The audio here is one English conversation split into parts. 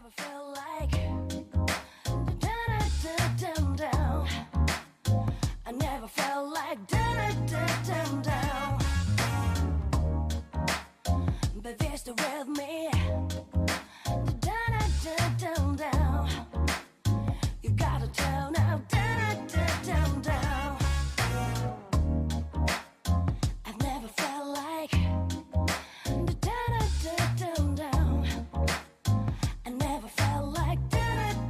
never felt like down. I never felt like down. Baby, stay with me. Down. You gotta tell now. Down. I've never felt like down. I never felt like down.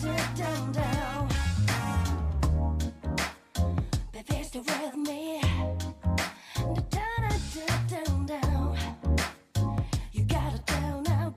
Baby, stay with me. Down. You gotta tell now. Down.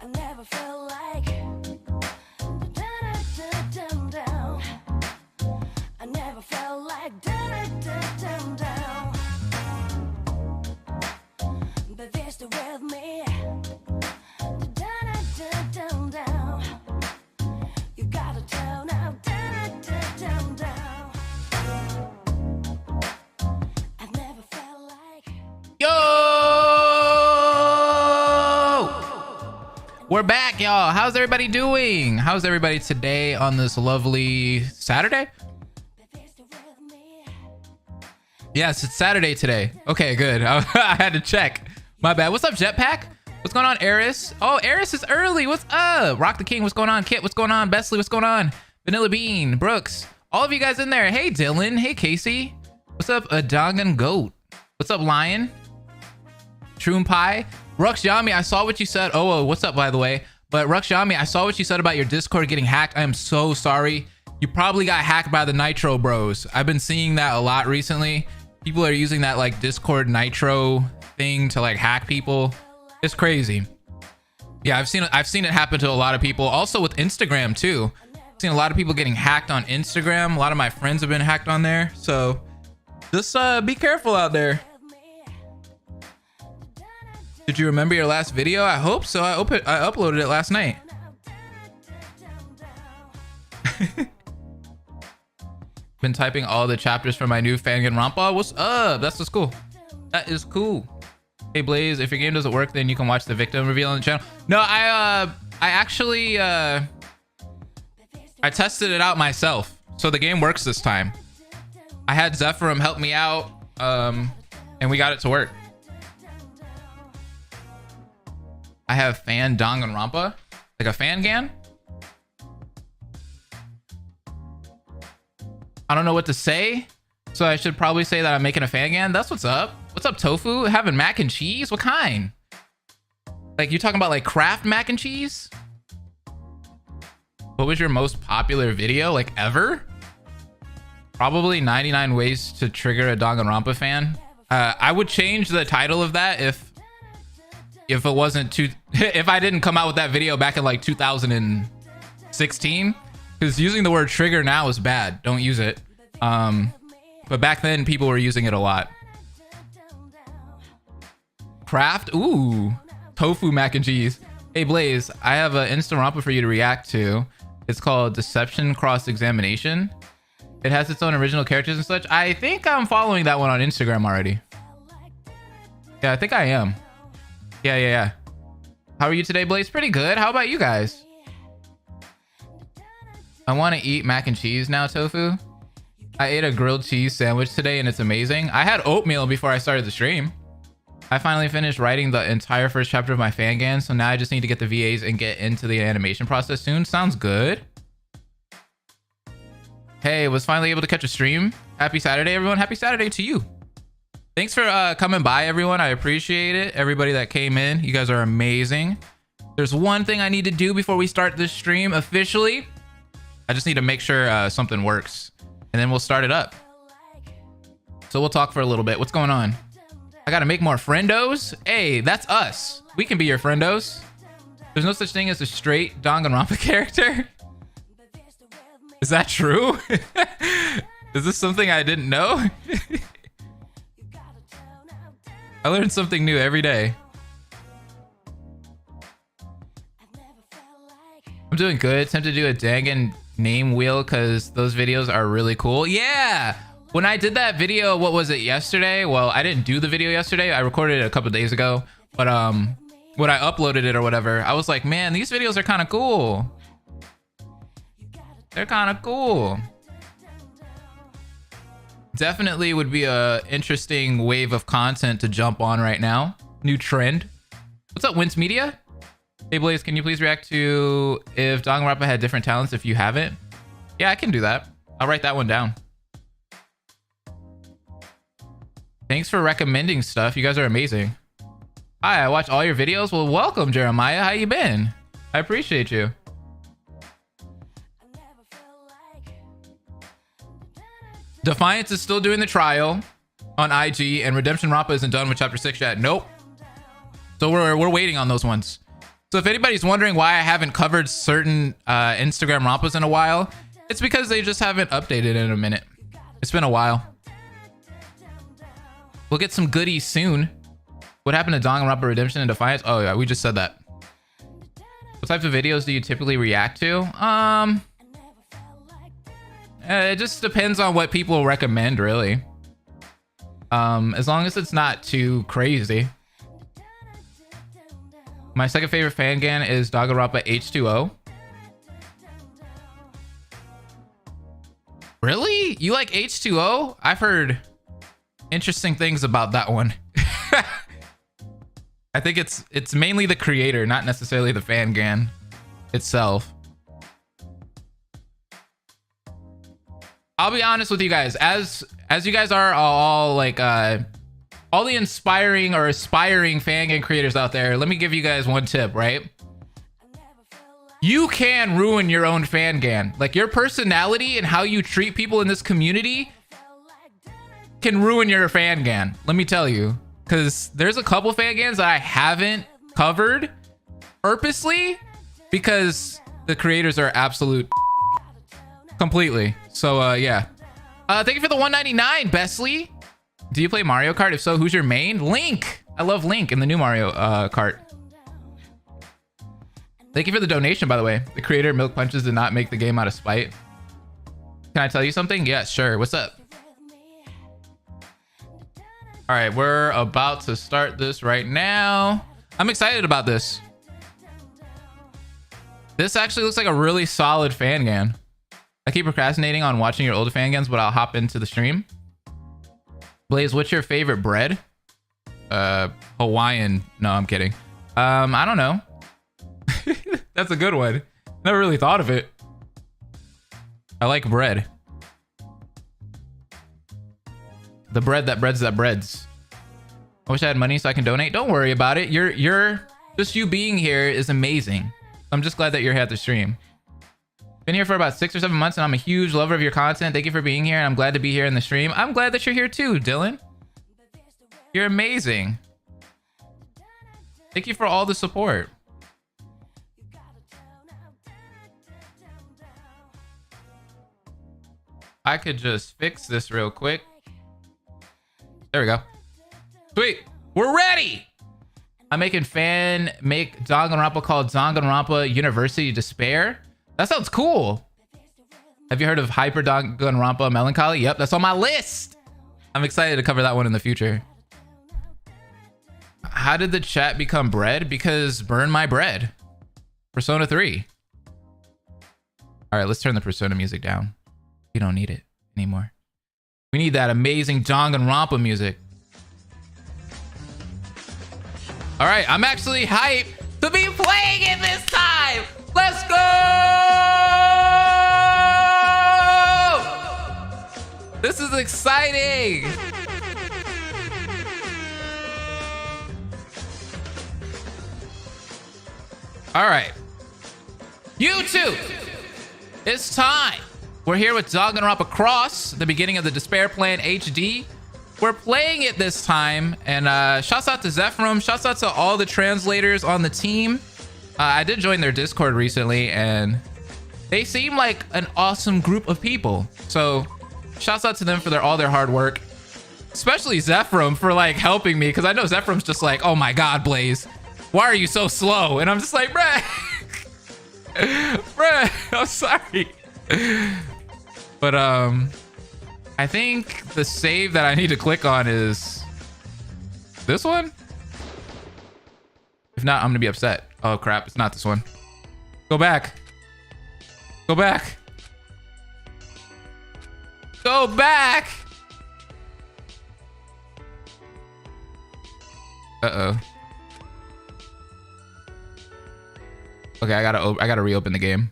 I never felt like down. I never felt like down. Baby, stay with me. Down. You gotta tell now. Down. I've never felt like. We're back, y'all. How's everybody doing? How's everybody today on this lovely Saturday? Yes, it's Saturday today. Okay, good. I had to check. My bad. What's up, Jetpack? What's going on, Eris? Oh, Eris is early. What's up? Rock the King, what's going on? Kit, what's going on? Besley, what's going on? Vanilla Bean, Brooks, all of you guys in there. Hey, Dylan. Hey, Casey. What's up, a Dangan Goat? What's up, Lion? Shroom Pie. Rux Yami, I saw what you said. Oh, what's up, by the way? But Rux Yami, I saw what you said about your Discord getting hacked. I am so sorry. You probably got hacked by the Nitro Bros. I've been seeing that a lot recently. People are using that like Discord Nitro thing to like hack people. It's crazy. Yeah, I've seen it happen to a lot of people. Also with Instagram too. I've seen a lot of people getting hacked on Instagram. A lot of my friends have been hacked on there. So just be careful out there. Did you remember your last video? I hope so. I uploaded it last night. Been typing all the chapters for my new Danganronpa. What's up? That's what's cool. That is cool. Hey Blaze, if your game doesn't work, then you can watch the victim reveal on the channel. No, I actually I tested it out myself, so the game works this time. I had Zephyrum help me out, and we got it to work. I have fan Danganronpa, like a fangame. I don't know what to say, so I should probably say that I'm making a fangame. That's what's up. What's up, Tofu? Having mac and cheese? What kind? Like, you talking about like Kraft mac and cheese? What was your most popular video, like, ever? Probably 99 ways to trigger a Danganronpa fan. I would change the title of that if it wasn't too if I didn't come out with that video back in like 2016, because using the word trigger now is bad. Don't use it. But back then people were using it a lot. Kraft, ooh, tofu mac and cheese. Hey Blaze, I have an Danganronpa for you to react to. It's called Deception Cross Examination. It has its own original characters and such. I think I'm following that one on Instagram already. Yeah, I think I am. Yeah. How are you today, Blaze? Pretty good. How about you guys? I want to eat mac and cheese now, Tofu. I ate a grilled cheese sandwich today and it's amazing. I had oatmeal before I started the stream. I finally finished writing the entire first chapter of my fangame, so now I just need to get the VAs and get into the animation process soon. Sounds good. Hey, was finally able to catch a stream. Happy Saturday, everyone. Happy Saturday to you. Thanks for coming by, everyone. I appreciate it. Everybody that came in, you guys are amazing. There's one thing I need to do before we start this stream officially. I just need to make sure something works, and then we'll start it up. So we'll talk for a little bit. What's going on? I gotta make more friendos. Hey, that's us. We can be your friendos. There's no such thing as a straight Danganronpa character. Is that true? Is this something I didn't know? I learn something new every day. I'm doing good. Tempted to do a Dangan name wheel because those videos are really cool. Yeah! When I did that video, what was it, yesterday? Well, I didn't do the video yesterday. I recorded it a couple days ago. But when I uploaded it or whatever, I was like, man, these videos are kind of cool. They're kind of cool. Definitely would be a interesting wave of content to jump on right now. New trend. What's up, Wince Media? Hey Blaze, can you please react to if Danganronpa had different talents if you haven't? Yeah, I can do that. I'll write that one down. Thanks for recommending stuff. You guys are amazing. Hi, I watch all your videos. Well, welcome, Jeremiah. How you been? I appreciate you. Defiance is still doing the trial on IG, and Redemption Rampa isn't done with Chapter 6 yet. Nope. So we're waiting on those ones. So if anybody's wondering why I haven't covered certain Instagram Rampas in a while, it's because they just haven't updated in a minute. It's been a while. We'll get some goodies soon. What happened to Danganronpa Redemption and Defiance? Oh yeah, we just said that. What types of videos do you typically react to? It just depends on what people recommend, really. As long as it's not too crazy. My second favorite fangame is Danganronpa H2O. Really? You like H2O? I've heard interesting things about that one. I think it's mainly the creator, not necessarily the fangame itself. I'll be honest with you guys, as you guys are all like all the inspiring or aspiring fangame creators out there, let me give you guys one tip, right? You can ruin your own fangame. Like, your personality and how you treat people in this community can ruin your fangame. Let me tell you, because there's a couple fangames that I haven't covered purposely because the creators are absolute completely. So yeah, thank you for the 199, Besley. Do you play Mario Kart? If so, who's your main? Link. I love Link in the new Mario Kart. Thank you for the donation, by the way. The creator Milk Punches did not make the game out of spite. Can I tell you something? Yeah, sure. What's up? All right, we're about to start this right now. I'm excited about this. This actually looks like a really solid fangame. I keep procrastinating on watching your older fangames, but I'll hop into the stream. Blaze, what's your favorite bread? Hawaiian. No, I'm kidding. I don't know. That's a good one. Never really thought of it. I like bread. The bread that breads that breads. I wish I had money so I can donate. Don't worry about it. You're just you being here is amazing. I'm just glad that you're here at the stream. Been here for about 6 or 7 months, and I'm a huge lover of your content. Thank you for being here, and I'm glad to be here in the stream. I'm glad that you're here too, Dylan. You're amazing. Thank you for all the support. I could just fix this real quick. There we go. Sweet. We're ready. I'm making Danganronpa called Danganronpa University Despair. That sounds cool. Have you heard of Hyper Danganronpa Melancholy? Yep, that's on my list. I'm excited to cover that one in the future. How did the chat become bread? Because burn my bread. Persona 3. All right, let's turn the Persona music down. We don't need it anymore. We need that amazing Danganronpa music. All right, I'm actually hyped to be playing it this time. Let's go! This is exciting. All right, YouTube, it's time. We're here with Danganronpa Chroxx, the beginning of the Despair Plan HD. We're playing it this time, and shouts out to Zephyrum, shouts out to all the translators on the team. I did join their Discord recently, and they seem like an awesome group of people. So shouts out to them for all their hard work, especially Zephram for like helping me, because I know Zephram's just like, oh my god, Blaze, why are you so slow? And I'm just like, bruh, bruh, I'm sorry. But I think the save that I need to click on is this one. If not, I'm gonna be upset. Oh crap, it's not this one. Go back. Go back. Go back. Uh-oh. Okay, I gotta reopen the game.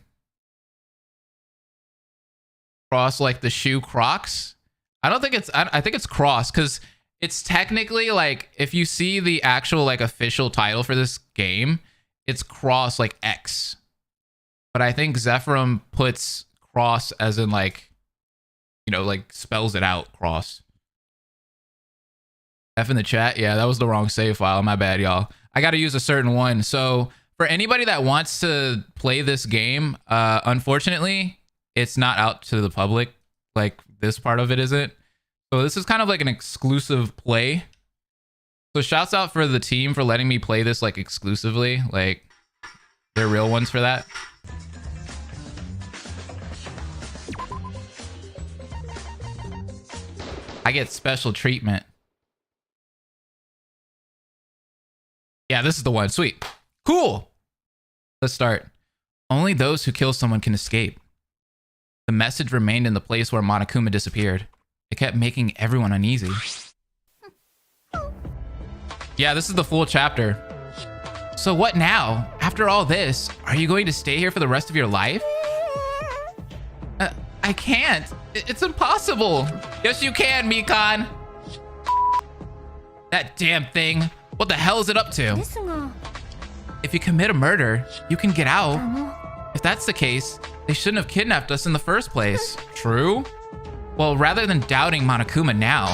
Cross like the shoe Crocs? I don't think it's, I think it's Cross, because it's technically like, if you see the actual like official title for this game, it's Cross like X. But I think Zephram puts Cross as in like, you know, like spells it out, Cross. F in the chat. Yeah, that was the wrong save file. My bad, y'all. I got to use a certain one. So for anybody that wants to play this game, unfortunately, it's not out to the public. Like this part of it isn't. So this is kind of like an exclusive play. So shouts out for the team for letting me play this like exclusively. Like they're real ones for that. I get special treatment. Yeah, this is the one. Sweet. Cool. Let's start. Only those who kill someone can escape. The message remained in the place where Monokuma disappeared. It kept making everyone uneasy. Yeah, this is the full chapter. So what now? After all this, are you going to stay here for the rest of your life? I can't. It's impossible. Yes, you can, Mikan. That damn thing. What the hell is it up to? If you commit a murder, you can get out. If that's the case, they shouldn't have kidnapped us in the first place. True? Well, rather than doubting Monokuma now,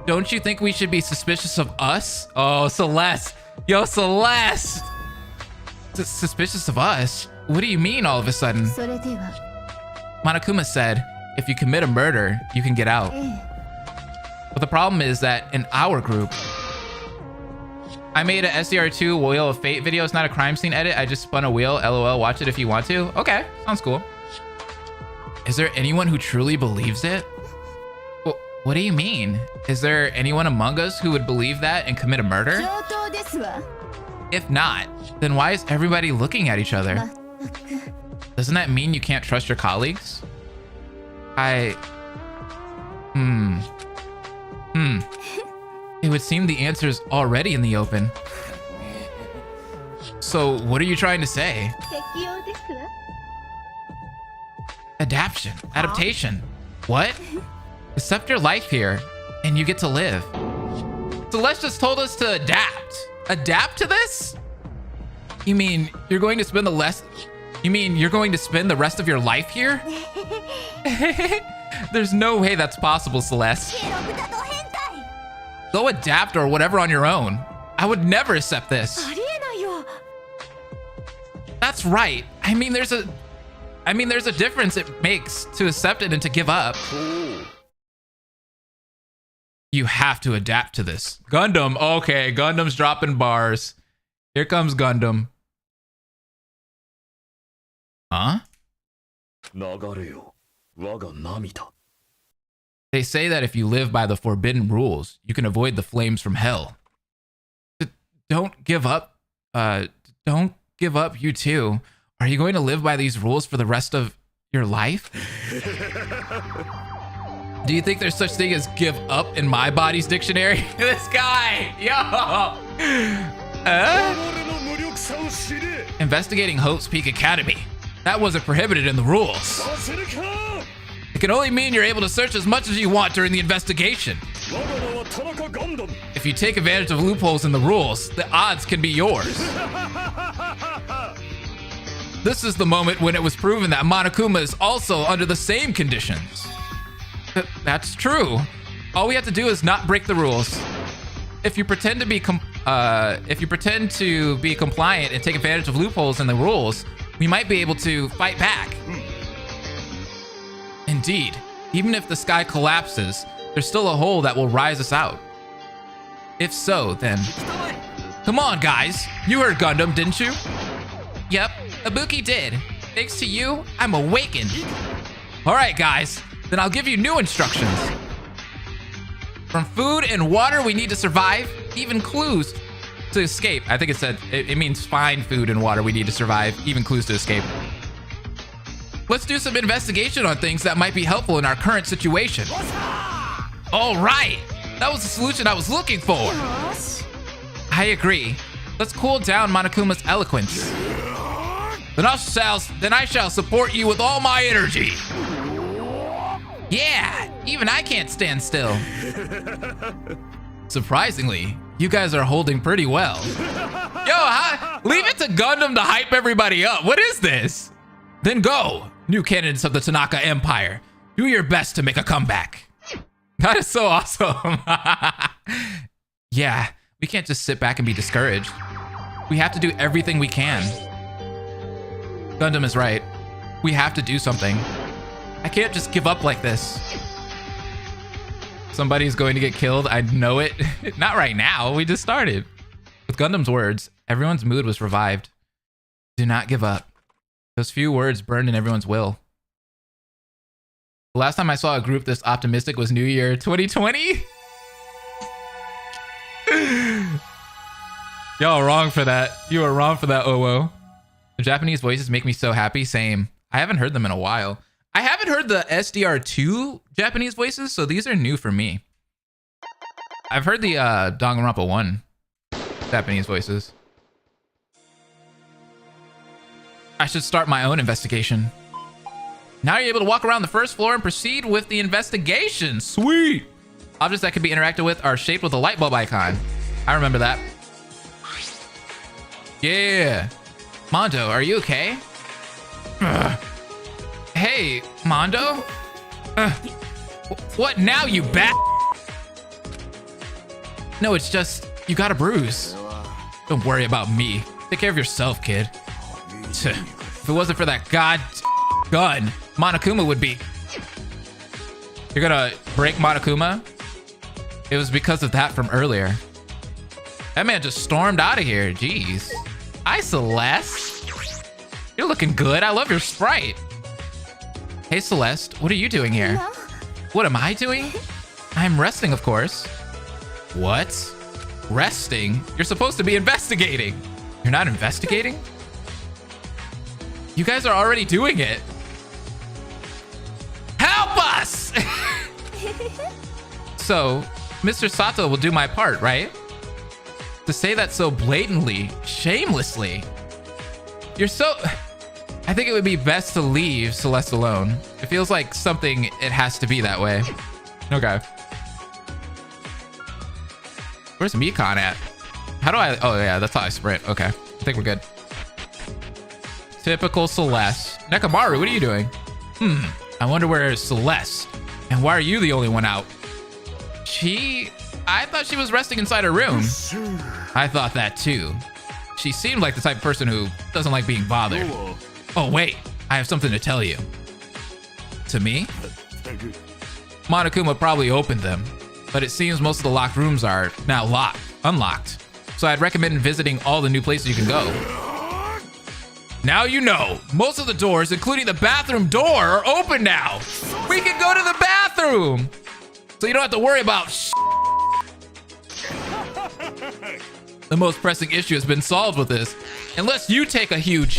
don't you think we should be suspicious of us? Oh, Celeste. Yo, Celeste. Suspicious of us? What do you mean all of a sudden? Monokuma said, if you commit a murder, you can get out. But the problem is that in our group, I made a SDR2 Wheel of Fate video. It's not a crime scene edit. I just spun a wheel. LOL. Watch it if you want to. Okay. Sounds cool. Is there anyone who truly believes it? Well, what do you mean? Is there anyone among us who would believe that and commit a murder? If not, then why is everybody looking at each other? Doesn't that mean you can't trust your colleagues? It would seem the answer is already in the open. So what are you trying to say? Adaptation. What? Accept your life here and you get to live. Celeste just told us to adapt. Adapt to this? You mean you're going to spend the rest of your life here? There's no way that's possible, Celeste. Go adapt or whatever on your own. I would never accept this. That's right. I mean, there's a difference it makes to accept it and to give up. You have to adapt to this. Gundam. Okay, Gundam's dropping bars. Here comes Gundam. Huh? They say that if you live by the forbidden rules, you can avoid the flames from hell. Don't give up. Don't give up, you too. Are you going to live by these rules for the rest of your life? Do you think there's such thing as give up in my body's dictionary? This guy, yo. Investigating Hope's Peak Academy. That wasn't prohibited in the rules. It can only mean you're able to search as much as you want during the investigation. If you take advantage of loopholes in the rules, the odds can be yours. This is the moment when it was proven that Monokuma is also under the same conditions. That's true. All we have to do is not break the rules. If you pretend to be compliant and take advantage of loopholes in the rules, we might be able to fight back. Indeed, even if the sky collapses, there's still a hole that will rise us out. If so, then... Come on, guys. You heard Gundam, didn't you? Yep, Ibuki did. Thanks to you, I'm awakened. All right, guys. Then I'll give you new instructions. From food and water we need to survive, even clues to escape. I think it said, it means find food and water we need to survive, even clues to escape. Let's do some investigation on things that might be helpful in our current situation. All right. That was the solution I was looking for. I agree. Let's cool down Monokuma's eloquence. Then I shall support you with all my energy. Yeah, even I can't stand still. Surprisingly, you guys are holding pretty well. Yo, leave it to Gundam to hype everybody up. What is this? Then go, new candidates of the Tanaka Empire. Do your best to make a comeback. That is so awesome. Yeah, we can't just sit back and be discouraged. We have to do everything we can. Gundam is right. We have to do something. I can't just give up like this. Somebody's going to get killed. I know it. Not right now. We just started. With Gundam's words, everyone's mood was revived. Do not give up. Those few words burned in everyone's will. The last time I saw a group this optimistic was New Year 2020. Y'all wrong for that. You are wrong for that, Owo. The Japanese voices make me so happy. Same. I haven't heard them in a while. I haven't heard the SDR2 Japanese voices, so these are new for me. I've heard the Danganronpa 1 Japanese voices. I should start my own investigation. Now you're able to walk around the first floor and proceed with the investigation. Sweet! Objects that can be interacted with are shaped with a light bulb icon. I remember that. Yeah. Mondo, are you okay? Ugh. Hey, Mondo? What now, you bat? No, it's just, you got a bruise. Don't worry about me. Take care of yourself, kid. If it wasn't for that god gun, Monokuma would be... You're gonna break Monokuma? It was because of that from earlier. That man just stormed out of here. Jeez. Hi, Celeste. You're looking good. I love your sprite. Hey, Celeste. What are you doing here? No. What am I doing? I'm resting, of course. What? Resting? You're supposed to be investigating. You're not investigating? You guys are already doing it. Help us! So, Mr. Sato will do my part, right? To say that so blatantly, shamelessly. You're so... I think it would be best to leave Celeste alone. It feels like something, it has to be that way. Okay. Where's Mikan at? How do I... Oh, yeah, that's how I sprint. Okay. I think we're good. Typical Celeste. Nekamaru, what are you doing? I wonder where is Celeste? And why are you the only one out? I thought she was resting inside her room. I thought that too. She seemed like the type of person who doesn't like being bothered. Oh, wait. I have something to tell you. To me? Monokuma probably opened them, but it seems most of the locked rooms are now unlocked. So I'd recommend visiting all the new places you can go. Now you know, most of the doors, including the bathroom door, are open now. We can go to the bathroom. So you don't have to worry about The most pressing issue has been solved with this. Unless you take a huge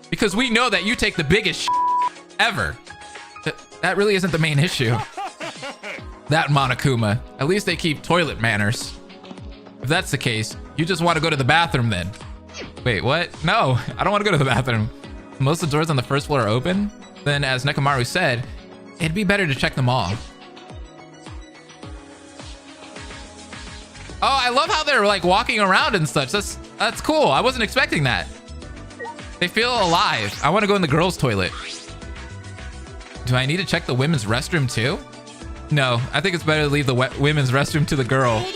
because we know that you take the biggest ever. That really isn't the main issue. That Monokuma. At least they keep toilet manners. If that's the case, you just want to go to the bathroom then. Wait, what? No, I don't want to go to the bathroom. Most of the doors on the first floor are open. Then, as Nekamaru said, it'd be better to check them all. Oh, I love how they're like walking around and such. That's cool. I wasn't expecting that. They feel alive. I want to go in the girls' toilet. Do I need to check the women's restroom too? No, I think it's better to leave the women's restroom to the girl.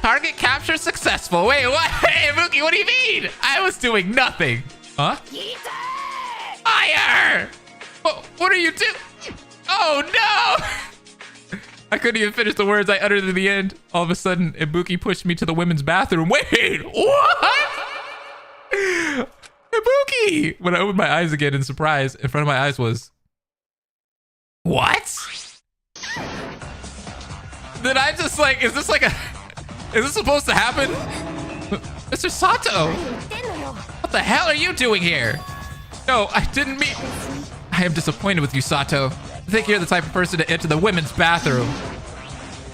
Target capture successful. Wait, what? Hey, Ibuki, what do you mean? I was doing nothing. Huh? Fire! What are you doing? Oh no! I couldn't even finish the words I uttered at the end. All of a sudden, Ibuki pushed me to the women's bathroom. Wait, what? Ibuki! When I opened my eyes again in surprise, in front of my eyes was... What? Did I just like... Is this like a... Is this supposed to happen? Mr. Sato! What the hell are you doing here? No, I didn't mean... I am disappointed with you, Sato. I think you're the type of person to enter the women's bathroom.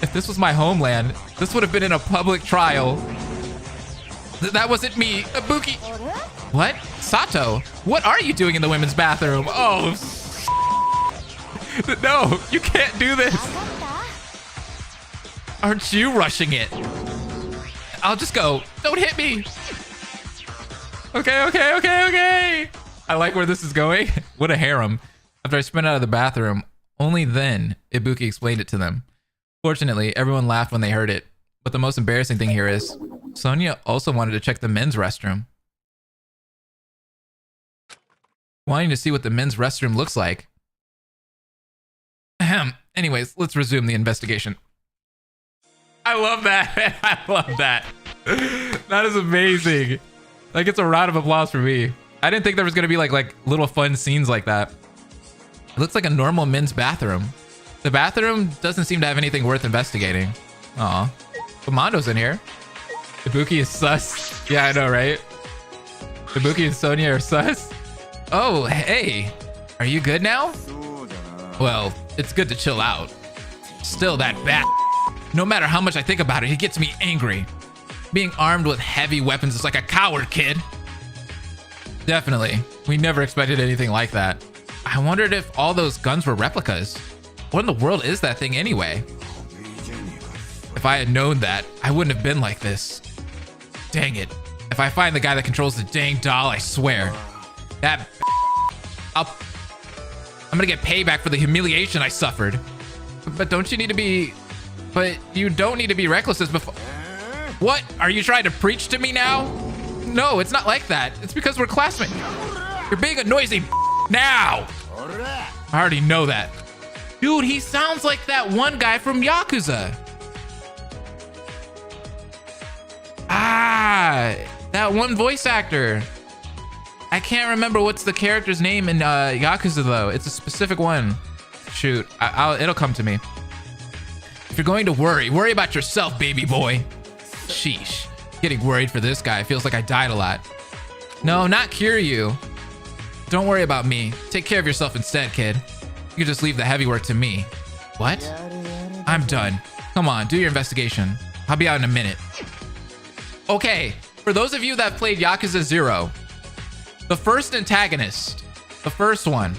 If this was my homeland, this would have been in a public trial. That wasn't me, Ibuki. What? Sato, what are you doing in the women's bathroom? Oh, no, you can't do this. Aren't you rushing it? I'll just go. Don't hit me. Okay. I like where this is going. What a harem. After I sprint out of the bathroom, only then Ibuki explained it to them. Fortunately, everyone laughed when they heard it. But the most embarrassing thing here is, Sonia also wanted to check the men's restroom. Wanting to see what the men's restroom looks like. Ahem. Anyways, let's resume the investigation. I love that. I love that. That is amazing. That gets a round of applause for me. I didn't think there was going to be like little fun scenes like that. It looks like a normal men's bathroom. The bathroom doesn't seem to have anything worth investigating. Aw. But Mondo's in here. Ibuki is sus. Yeah, I know, right? Ibuki and Sonia are sus. Oh, hey. Are you good now? Well, it's good to chill out. Still, that bat. No matter how much I think about it, he gets me angry. Being armed with heavy weapons is like a coward, kid. Definitely. We never expected anything like that. I wondered if all those guns were replicas. What in the world is that thing anyway? If I had known that, I wouldn't have been like this. Dang it. If I find the guy that controls the dang doll, I swear. That I'm gonna get payback for the humiliation I suffered. But don't you need to be... But you don't need to be reckless as before. What? Are you trying to preach to me now? No, it's not like that. It's because we're classmates. You're being a noisy now. I already know that. Dude, he sounds like that one guy from Yakuza. Ah, that one voice actor. I can't remember what's the character's name in Yakuza though. It's a specific one. Shoot, it'll come to me. If you're going to worry about yourself, baby boy. Sheesh. Getting worried for this guy feels like I died a lot. No, not cure you. Don't worry about me. Take care of yourself instead, kid. You can just leave the heavy work to me. What? I'm done. Come on, do your investigation. I'll be out in a minute. Okay, for those of you that played Yakuza 0, the first antagonist, the first one,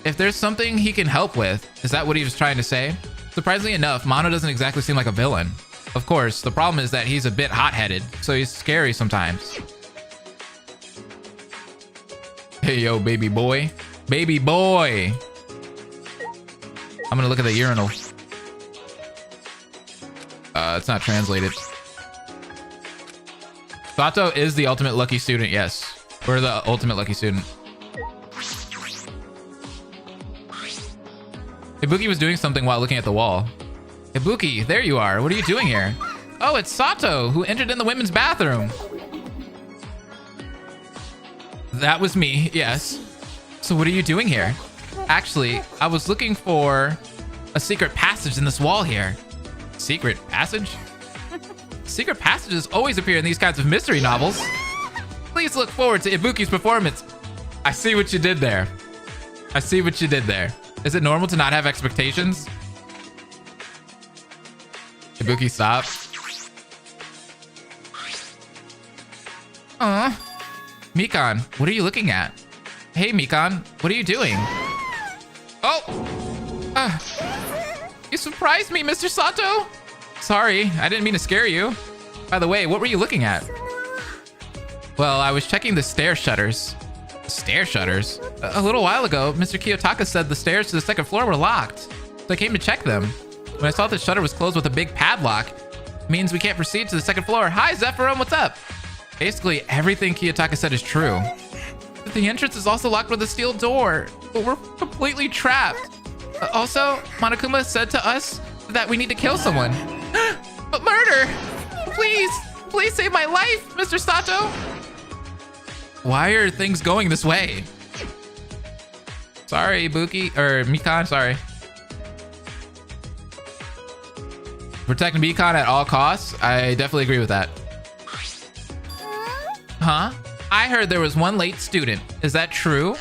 if there's something he can help with, is that what he was trying to say? Surprisingly enough, Mono doesn't exactly seem like a villain. Of course, the problem is that he's a bit hot-headed, so he's scary sometimes. Hey, yo, baby boy. Baby boy! I'm gonna look at the urinal. It's not translated. Sato is the ultimate lucky student, yes. We're the ultimate lucky student. Ibuki was doing something while looking at the wall. Ibuki, there you are. What are you doing here? Oh, it's Sato, who entered in the women's bathroom. That was me, yes. So what are you doing here? Actually, I was looking for a secret passage in this wall here. Secret passage? Secret passages always appear in these kinds of mystery novels. Please look forward to Ibuki's performance. I see what you did there. I see what you did there. Is it normal to not have expectations? Ibuki, stop. Mikan, what are you looking at? Hey, Mikan, what are you doing? Oh! You surprised me, Mr. Sato! Sorry, I didn't mean to scare you. By the way, what were you looking at? Well, I was checking the stair shutters. Stair shutters? A little while ago, Mr. Kiyotaka said the stairs to the second floor were locked. So I came to check them. When I saw the shutter was closed with a big padlock, it means we can't proceed to the second floor. Hi, Zephyrum, what's up? Basically, everything Kiyotaka said is true. But the entrance is also locked with a steel door. But we're completely trapped. Also, Monokuma said to us that we need to kill someone. But murder! Please save my life, Mr. Sato! Why are things going this way? Sorry, Buki, or Mikan, sorry. Protecting Mikan at all costs? I definitely agree with that. Huh? I heard there was one late student. Is that true?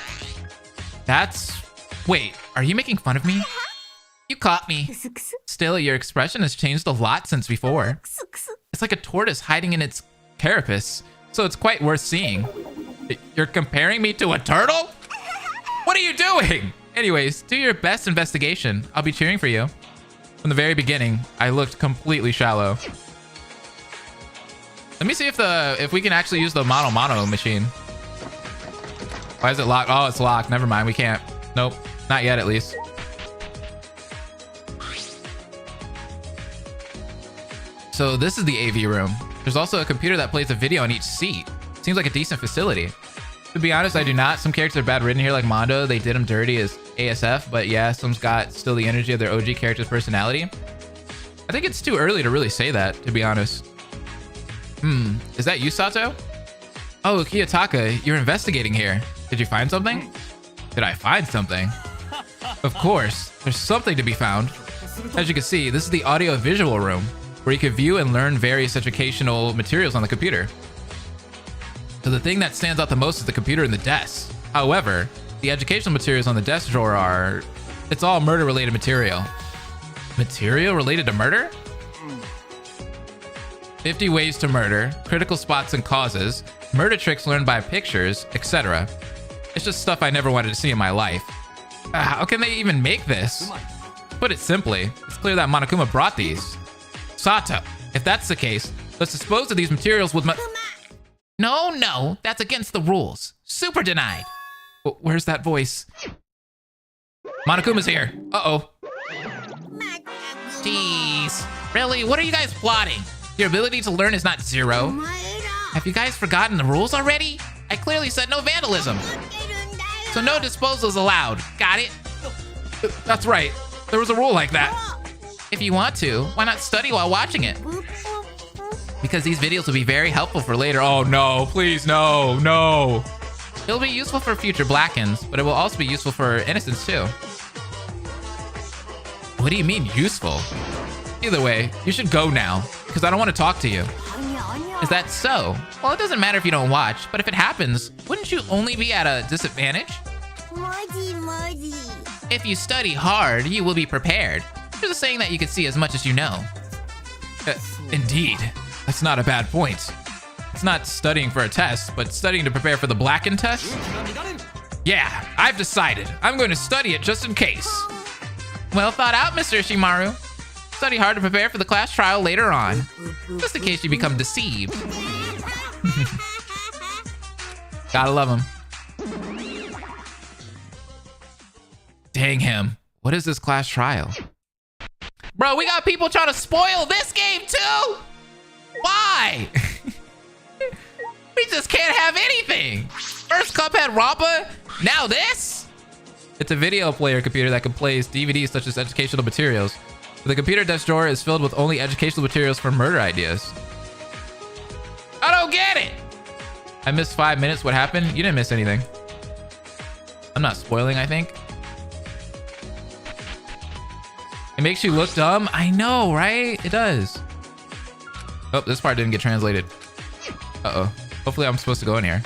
Wait, are you making fun of me? You caught me. Still, your expression has changed a lot since before. It's like a tortoise hiding in its carapace, so it's quite worth seeing. You're comparing me to a turtle? What are you doing? Anyways, do your best investigation. I'll be cheering for you. From the very beginning, I looked completely shallow. Let me see if we can actually use the mono machine. Why is it locked? Oh, it's locked. Never mind. We can't. Nope. Not yet, at least. So this is the AV room. There's also a computer that plays a video on each seat. Seems like a decent facility. To be honest, I do not. Some characters are bad written here like Mondo. They did them dirty as ASF, but yeah, some's got still the energy of their OG character's personality. I think it's too early to really say that, to be honest. Is that you, Sato? Oh, Kiyotaka, you're investigating here. Did you find something? Did I find something? Of course, there's something to be found. As you can see, this is the audio-visual room, where you can view and learn various educational materials on the computer. So the thing that stands out the most is the computer and the desk. However, the educational materials on the desk drawer it's all murder-related material. Material related to murder? 50 ways to murder, critical spots and causes, murder tricks learned by pictures, etc. It's just stuff I never wanted to see in my life. How can they even make this? Put it simply, it's clear that Monokuma brought these. Sato, if that's the case, let's dispose of these materials with No, that's against the rules. Super denied. Where's that voice? Monokuma's here. Uh-oh. Jeez. Really? What are you guys plotting? Your ability to learn is not 0. Have you guys forgotten the rules already? I clearly said no vandalism. So no disposals allowed. Got it? That's right. There was a rule like that. If you want to, why not study while watching it? Because these videos will be very helpful for later. Oh no, please no. It'll be useful for future Blackens, but it will also be useful for Innocents too. What do you mean useful? Either way, you should go now, because I don't want to talk to you. Is that so? Well, it doesn't matter if you don't watch, but if it happens, wouldn't you only be at a disadvantage? If you study hard, you will be prepared. There's a saying that you can see as much as you know. Indeed. That's not a bad point. It's not studying for a test, but studying to prepare for the Blacken test? Yeah, I've decided. I'm going to study it just in case. Well thought out, Mr. Ishimaru. Study hard to prepare for the class trial later on. Just in case you become deceived. Gotta love him. Dang him. What is this class trial? Bro, we got people trying to spoil this game too? Why? We just can't have anything. First Cuphead Rampa, now this? It's a video player computer that can play DVDs such as educational materials. The computer desk drawer is filled with only educational materials for murder ideas. I don't get it. I missed 5 minutes. What happened? You didn't miss anything. I'm not spoiling, I think. It makes you look dumb. I know, right? It does. Oh, this part didn't get translated. Uh-oh. Hopefully I'm supposed to go in here.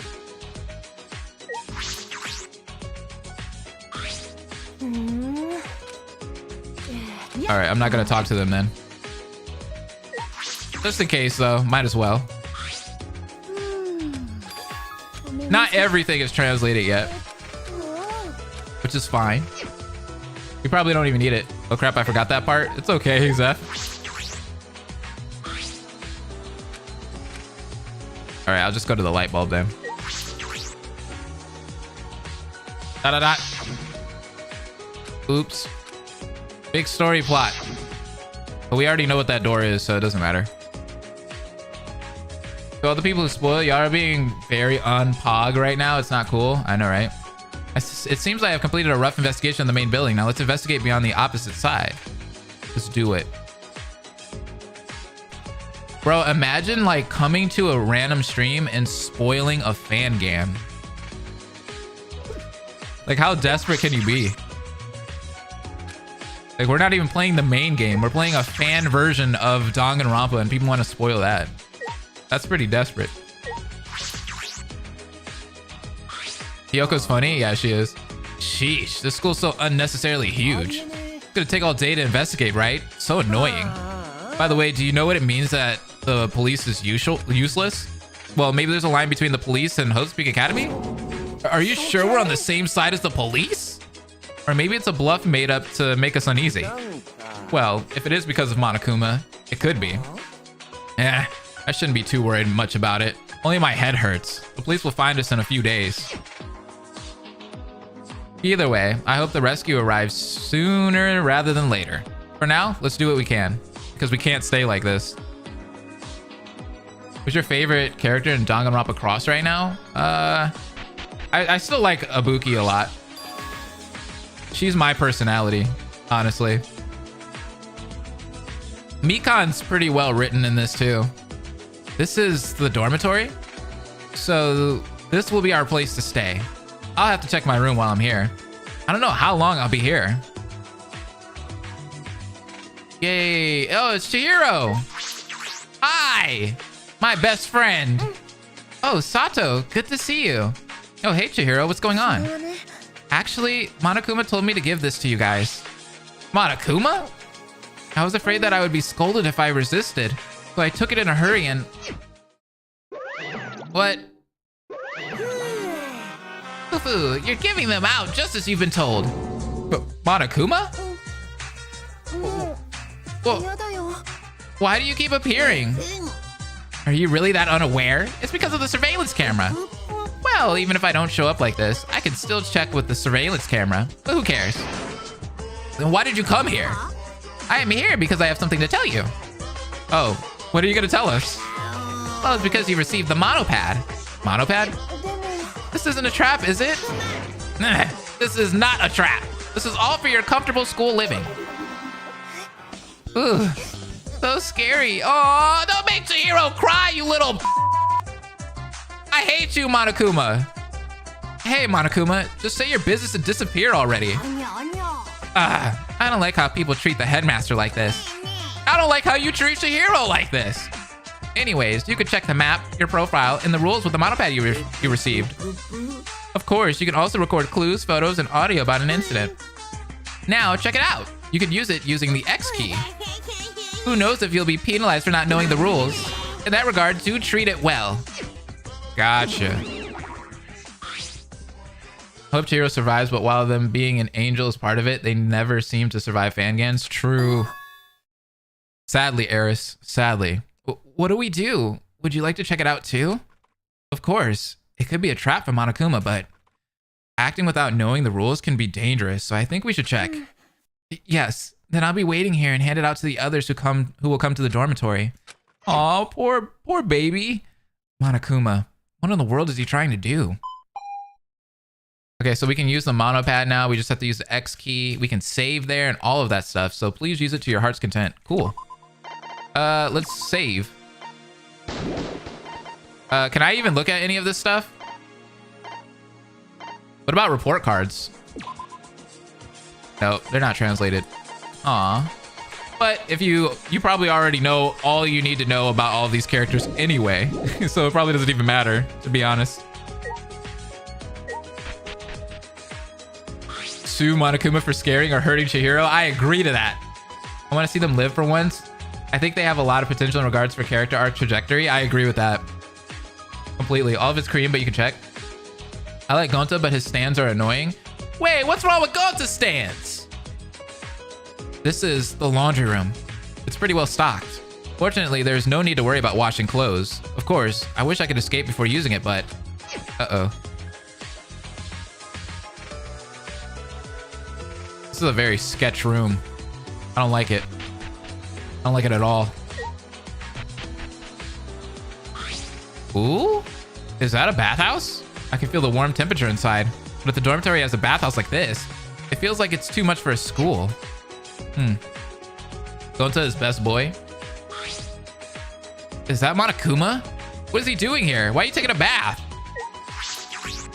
All right, I'm not gonna talk to them then. Just in case though, might as well. Not everything is translated yet, which is fine. You probably don't even need it. Oh crap, I forgot that part. It's okay, Zeph. All right, I'll just go to the light bulb then. Da-da-da. Oops. Big story plot. But we already know what that door is, so it doesn't matter. To all the people who spoil, y'all are being very unpog right now. It's not cool. I know, right? It seems like I've completed a rough investigation of the main building. Now let's investigate beyond the opposite side. Let's do it. Bro, imagine like coming to a random stream and spoiling a fan game. Like, how desperate can you be? Like, we're not even playing the main game. We're playing a fan version of Danganronpa and people want to spoil that. That's pretty desperate. Hyoko's funny? Yeah, she is. Sheesh, this school's so unnecessarily huge. It's gonna take all day to investigate, right? So annoying. By the way, do you know what it means that the police is useless? Well, maybe there's a line between the police and Hope's Academy? Are you sure we're on the same side as the police? Or maybe it's a bluff made up to make us uneasy. Well, if it is because of Monokuma, it could be. Eh, I shouldn't be too worried much about it. Only my head hurts. The police will find us in a few days. Either way, I hope the rescue arrives sooner rather than later. For now, let's do what we can, because we can't stay like this. Who's your favorite character in Danganronpa Chroxx right now? I still like Ibuki a lot. She's my personality, honestly. Mikan's pretty well written in this too. This is the dormitory, so this will be our place to stay. I'll have to check my room while I'm here. I don't know how long I'll be here. Yay. Oh, it's Chihiro. Hi, my best friend. Oh, Sato, good to see you. Oh, hey, Chihiro, what's going on? Actually, Monokuma told me to give this to you guys. Monokuma? I was afraid that I would be scolded if I resisted, so I took it in a hurry and... What? Fufu, you're giving them out just as you've been told. But Monokuma? Well, why do you keep appearing? Are you really that unaware? It's because of the surveillance camera. Well, even if I don't show up like this, I can still check with the surveillance camera. But who cares? Then why did you come here? I am here because I have something to tell you. Oh, what are you going to tell us? Well, it's because you received the monopad. Monopad? This isn't a trap, is it? Nah, this is not a trap. This is all for your comfortable school living. Ooh, so scary. Oh, don't make Chihiro cry, you little... I hate you, Monokuma. Hey, Monokuma, just say your business and disappear already. I don't like how people treat the headmaster like this. I don't like how you treat Chihiro like this. Anyways, you can check the map, your profile, and the rules with the monopad you received. Of course, you can also record clues, photos, and audio about an incident. Now, check it out. You can use it using the X key. Who knows if you'll be penalized for not knowing the rules. In that regard, do treat it well. Gotcha. Hope Chihiro survives, but while them being an angel is part of it, they never seem to survive fangans. True. Sadly, Eris. Sadly. What do we do? Would you like to check it out too? Of course. It could be a trap for Monokuma, but acting without knowing the rules can be dangerous, so I think we should check. Yes. Then I'll be waiting here and hand it out to the others who will come to the dormitory. Aw, poor baby. Monokuma. What in the world is he trying to do? Okay, so we can use the monopad now. We just have to use the X key. We can save there and all of that stuff. So please use it to your heart's content. Cool. Let's save. Can I even look at any of this stuff? What about report cards? No, they're not translated. Aw. But if you probably already know all you need to know about all of these characters anyway. So it probably doesn't even matter, to be honest. Sue Monokuma for scaring or hurting Chihiro. I agree to that. I want to see them live for once. I think they have a lot of potential in regards for character arc trajectory. I agree with that. Completely. All of it's Korean, but you can check. I like Gonta, but his stands are annoying. Wait, what's wrong with Gonta's stands? This is the laundry room. It's pretty well stocked. Fortunately, there's no need to worry about washing clothes. Of course, I wish I could escape before using it, but... Uh-oh. This is a very sketch room. I don't like it. I don't like it at all. Ooh, is that a bathhouse? I can feel the warm temperature inside. But if the dormitory has a bathhouse like this, it feels like it's too much for a school. Going to his best boy. Is that Monokuma? What is he doing here? Why are you taking a bath?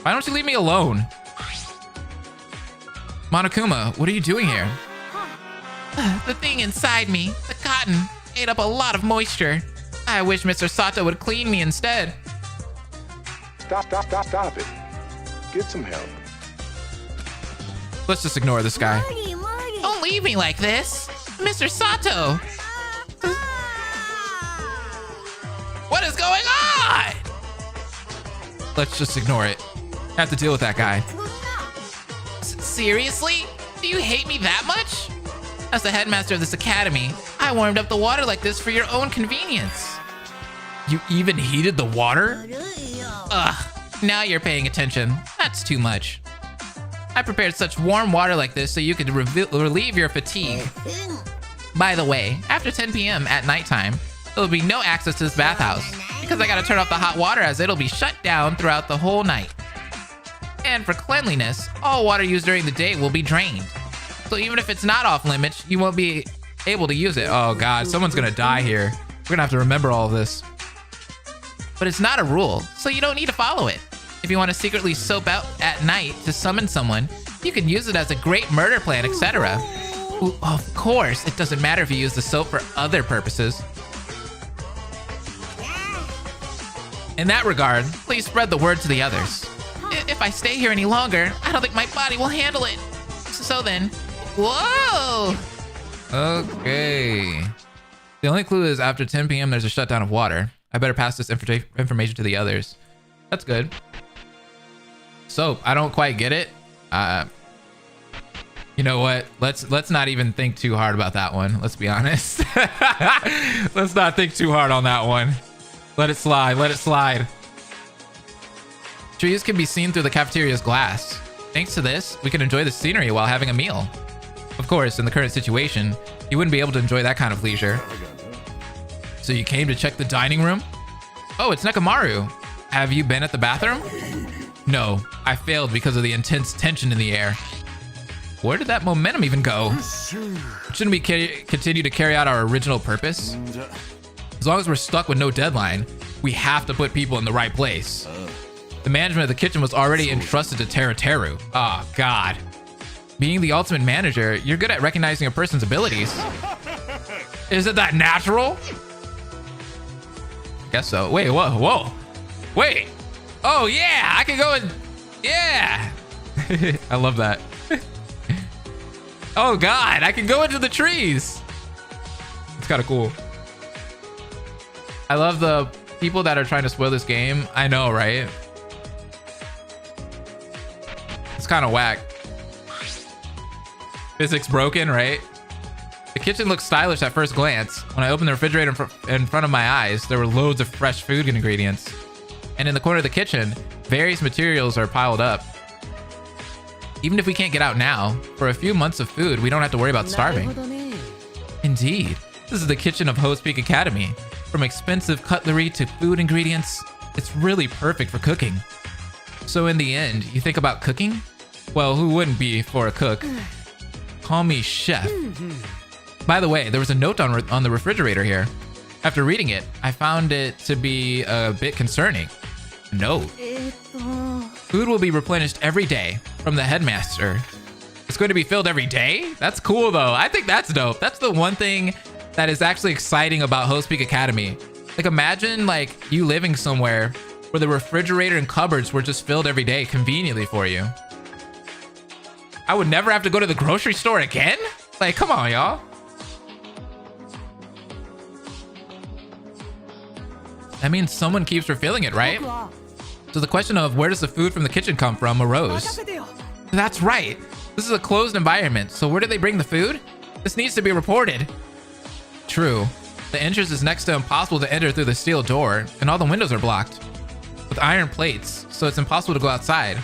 Why don't you leave me alone? Monokuma, what are you doing here? The thing inside me, the cotton, ate up a lot of moisture. I wish Mr. Sato would clean me instead. Stop it. Get some help. Let's just ignore this guy. Don't leave me like this. Mr. Sato! What is going on? Let's just ignore it. Have to deal with that guy. Seriously? Do you hate me that much? As the headmaster of this academy, I warmed up the water like this for your own convenience. You even heated the water? Ugh, now you're paying attention. That's too much. I prepared such warm water like this so you could relieve your fatigue. By the way, after 10 p.m. at nighttime, there will be no access to this bathhouse because I gotta turn off the hot water as it'll be shut down throughout the whole night. And for cleanliness, all water used during the day will be drained. So even if it's not off limits, you won't be able to use it. Oh God, someone's gonna die here. We're gonna have to remember all of this. But it's not a rule, so you don't need to follow it. If you want to secretly soap out at night to summon someone, you can use it as a great murder plan, etc. Of course, it doesn't matter if you use the soap for other purposes. In that regard, please spread the word to the others. If I stay here any longer, I don't think my body will handle it. So then, whoa! Okay. The only clue is after 10 p.m. there's a shutdown of water. I better pass this information to the others. That's good. Soap, I don't quite get it. You know what? Let's not even think too hard about that one. Let's be honest. Let's not think too hard on that one. Let it slide. Let it slide. Trees can be seen through the cafeteria's glass. Thanks to this, we can enjoy the scenery while having a meal. Of course, in the current situation, you wouldn't be able to enjoy that kind of leisure. So you came to check the dining room? Oh, it's Nekomaru. Have you been at the bathroom? No, I failed because of the intense tension in the air. Where did that momentum even go? Shouldn't we continue to carry out our original purpose? As long as we're stuck with no deadline, we have to put people in the right place. The management of the kitchen was already entrusted to Teruteru. Oh, God. Being the ultimate manager, you're good at recognizing a person's abilities. Isn't that natural? Guess so. Wait, whoa. Wait. Oh, yeah, I can go and... Yeah. I love that. Oh, God, I can go into the trees. It's kind of cool. I love the people that are trying to spoil this game. I know, right? It's kind of whack. Physics broken, right? The kitchen looks stylish at first glance. When I opened the refrigerator in front of my eyes, there were loads of fresh food ingredients. And in the corner of the kitchen, various materials are piled up. Even if we can't get out now, for a few months of food, we don't have to worry about starving. Indeed, this is the kitchen of Host Peak Academy. From expensive cutlery to food ingredients, it's really perfect for cooking. So in the end, you think about cooking? Well, who wouldn't be for a cook? Call me chef. By the way, there was a note on the refrigerator here. After reading it, I found it to be a bit concerning. Note. Food will be replenished every day from the headmaster. It's going to be filled every day? That's cool though. I think that's dope. That's the one thing that is actually exciting about Host Peak Academy. Like imagine like you living somewhere where the refrigerator and cupboards were just filled every day conveniently for you. I would never have to go to the grocery store again? Like, come on, y'all. That means someone keeps refilling it, right? So the question of where does the food from the kitchen come from arose. That's right. This is a closed environment, so where do they bring the food? This needs to be reported. True. The entrance is next to impossible to enter through the steel door, and all the windows are blocked with iron plates, so it's impossible to go outside.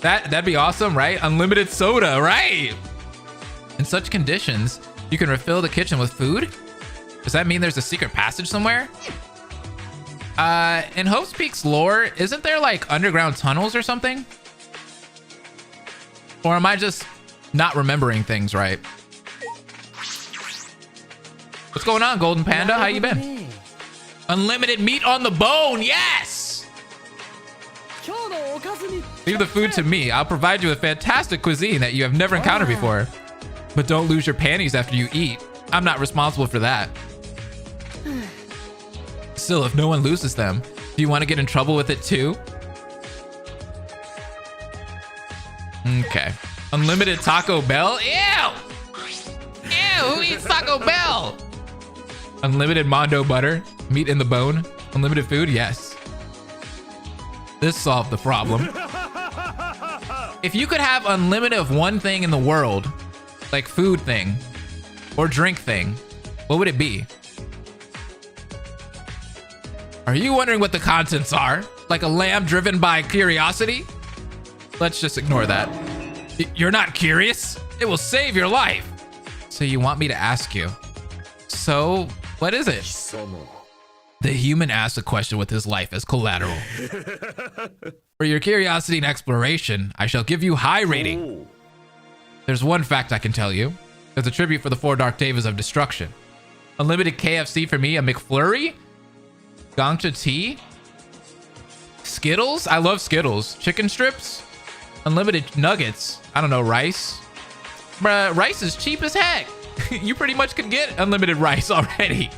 That'd be awesome, right? Unlimited soda, right? In such conditions, you can refill the kitchen with food? Does that mean there's a secret passage somewhere? In Hope's Peak's lore, isn't there like underground tunnels or something? Or am I just not remembering things right? What's going on, Golden Panda? How you been? Unlimited meat on the bone, yes! Leave the food to me. I'll provide you with fantastic cuisine that you have never encountered before. But don't lose your panties after you eat. I'm not responsible for that. Still, if no one loses them, do you want to get in trouble with it too? Okay. Unlimited Taco Bell? Ew! Ew, who eats Taco Bell? Unlimited Mondo butter? Meat in the bone? Unlimited food? Yes. This solved the problem. If you could have unlimited of one thing in the world, like food thing or drink thing, what would it be? Are you wondering what the contents are? Like a lamb driven by curiosity? Let's just ignore that. You're not curious? It will save your life. So you want me to ask you. So, what is it? The human asks a question with his life as collateral. For your curiosity and exploration, I shall give you high rating. There's one fact I can tell you. There's a tribute for the 4 Dark Devas of Destruction. Unlimited KFC for me, a McFlurry? Gongcha tea? Skittles? I love Skittles. Chicken strips? Unlimited nuggets. I don't know, rice? Bruh, rice is cheap as heck. You pretty much could get unlimited rice already.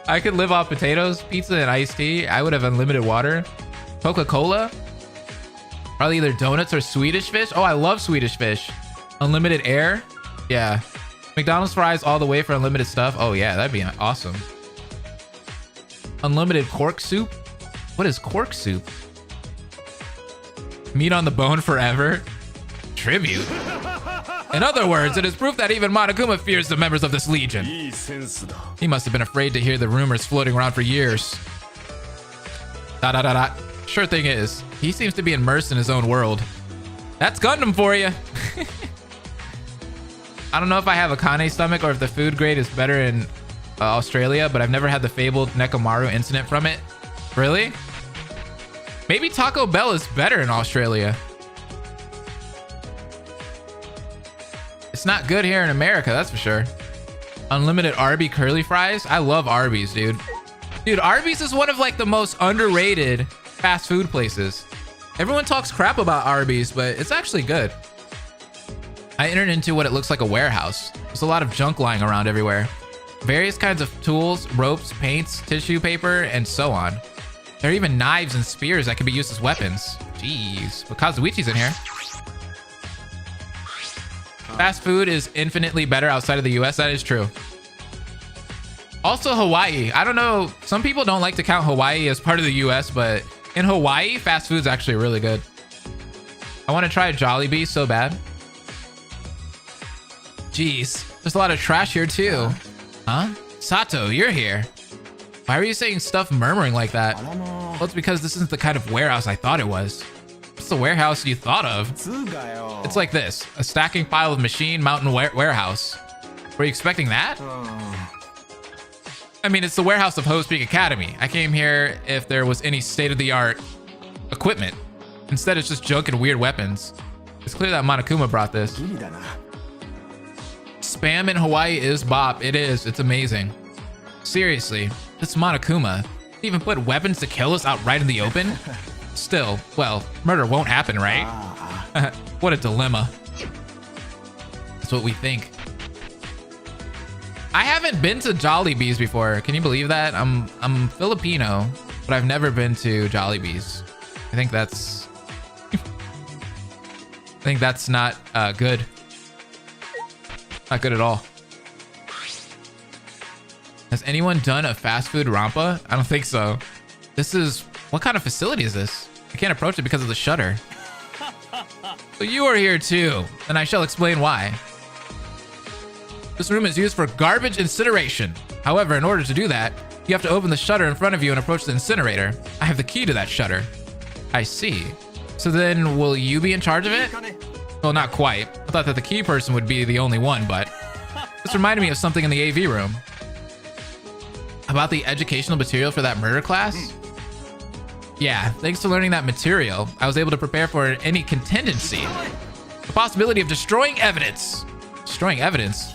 I could live off potatoes, pizza, and iced tea. I would have unlimited water. Coca-Cola? Probably either donuts or Swedish fish. Oh, I love Swedish fish. Unlimited air? Yeah. McDonald's fries all the way for unlimited stuff. Oh yeah, that'd be awesome. Unlimited cork soup? What is cork soup? Meat on the bone forever? Tribute? In other words, it is proof that even Monokuma fears the members of this legion. He must have been afraid to hear the rumors floating around for years. ... Sure thing is, he seems to be immersed in his own world. That's Gundam for you. I don't know if I have a Kane stomach or if the food grade is better in Australia, but I've never had the fabled Nekomaru incident from it. Really? Maybe Taco Bell is better in Australia. It's not good here in America, that's for sure. Unlimited Arby curly fries? I love Arby's, dude. Dude, Arby's is one of like the most underrated fast food places. Everyone talks crap about Arby's, but it's actually good. I entered into what it looks like a warehouse. There's a lot of junk lying around everywhere. Various kinds of tools, ropes, paints, tissue paper, and so on. There are even knives and spears that can be used as weapons. Jeez, but Kazuichi's in here. Fast food is infinitely better outside of the US, that is true. Also Hawaii, I don't know, some people don't like to count Hawaii as part of the US, but in Hawaii, fast food's actually really good. I want to try a Jollibee so bad. Jeez, there's a lot of trash here too. Huh? Sato, you're here. Why are you saying stuff murmuring like that? Well, it's because this isn't the kind of warehouse I thought it was. What's the warehouse you thought of? It's like this, a stacking pile of machine mountain warehouse. Were you expecting that? I mean, it's the warehouse of Hope's Peak Academy. I came here if there was any state-of-the-art equipment. Instead, it's just junk and weird weapons. It's clear that Monokuma brought this. Spam in Hawaii is bop. It is. It's amazing. Seriously, this Monokuma even put weapons to kill us outright in the open? Still, well, murder won't happen, right? What a dilemma. That's what we think. I haven't been to Jollibee's before. Can you believe that? I'm Filipino, but I've never been to Jollibee's. I think that's not good. Not good at all. Has anyone done a fast food rampa? I don't think so. This is, what kind of facility is this? I can't approach it because of the shutter. So you are here too, and I shall explain why. This room is used for garbage incineration. However, in order to do that, you have to open the shutter in front of you and approach the incinerator. I have the key to that shutter. I see. So then, will you be in charge of it? Well, not quite. I thought that the key person would be the only one, but this reminded me of something in the AV room. About the educational material for that murder class? Yeah, thanks to learning that material, I was able to prepare for any contingency. The possibility of destroying evidence. Destroying evidence?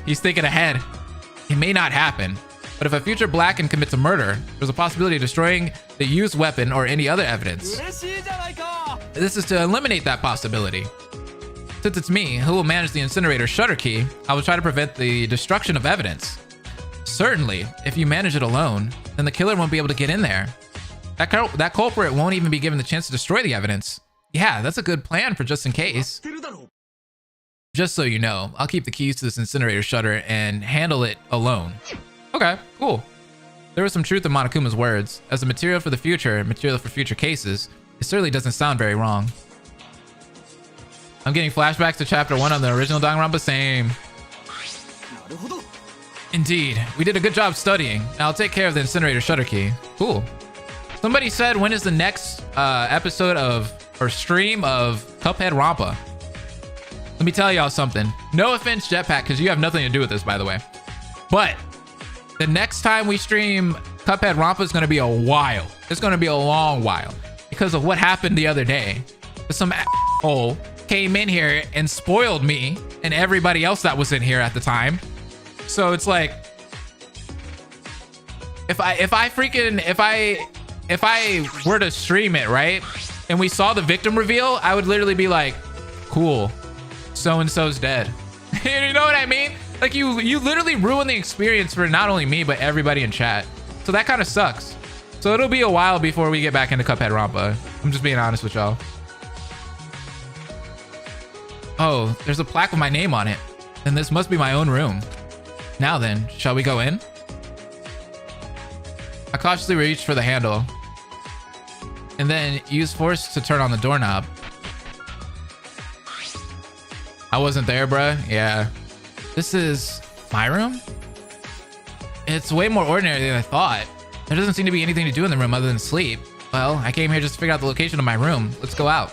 He's thinking ahead. It may not happen, but if a future Blacken commits a murder, there's a possibility of destroying the used weapon or any other evidence. This is to eliminate that possibility. Since it's me who will manage the incinerator shutter key, I will try to prevent the destruction of evidence. Certainly, if you manage it alone, then the killer won't be able to get in there. That culprit won't even be given the chance to destroy the evidence. Yeah, that's a good plan for just in case. Just so you know, I'll keep the keys to this incinerator shutter and handle it alone. Okay, cool. There was some truth in Monokuma's words. As a material for the future, material for future cases, it certainly doesn't sound very wrong. I'm getting flashbacks to chapter 1 of the original Danganronpa. Same. Indeed, we did a good job studying. Now I'll take care of the incinerator shutter key. Cool. Somebody said, when is the next episode of, or stream of Cuphead Rampa? Let me tell y'all something. No offense, Jetpack, because you have nothing to do with this, by the way. But the next time we stream Cuphead Rampa is going to be a while. It's going to be a long while because of what happened the other day. Some asshole came in here and spoiled me and everybody else that was in here at the time. So it's like, if I were to stream it, right, and we saw the victim reveal, I would literally be like, cool, so-and-so's dead. You know what I mean? Like, you literally ruin the experience for not only me, but everybody in chat. So that kind of sucks. So it'll be a while before we get back into Cuphead Rampa. I'm just being honest with y'all. Oh, there's a plaque with my name on it. Then this must be my own room. Now then, shall we go in? I cautiously reached for the handle and then used force to turn on the doorknob. I wasn't there, bruh. Yeah. This is my room? It's way more ordinary than I thought. There doesn't seem to be anything to do in the room other than sleep. Well, I came here just to figure out the location of my room. Let's go out.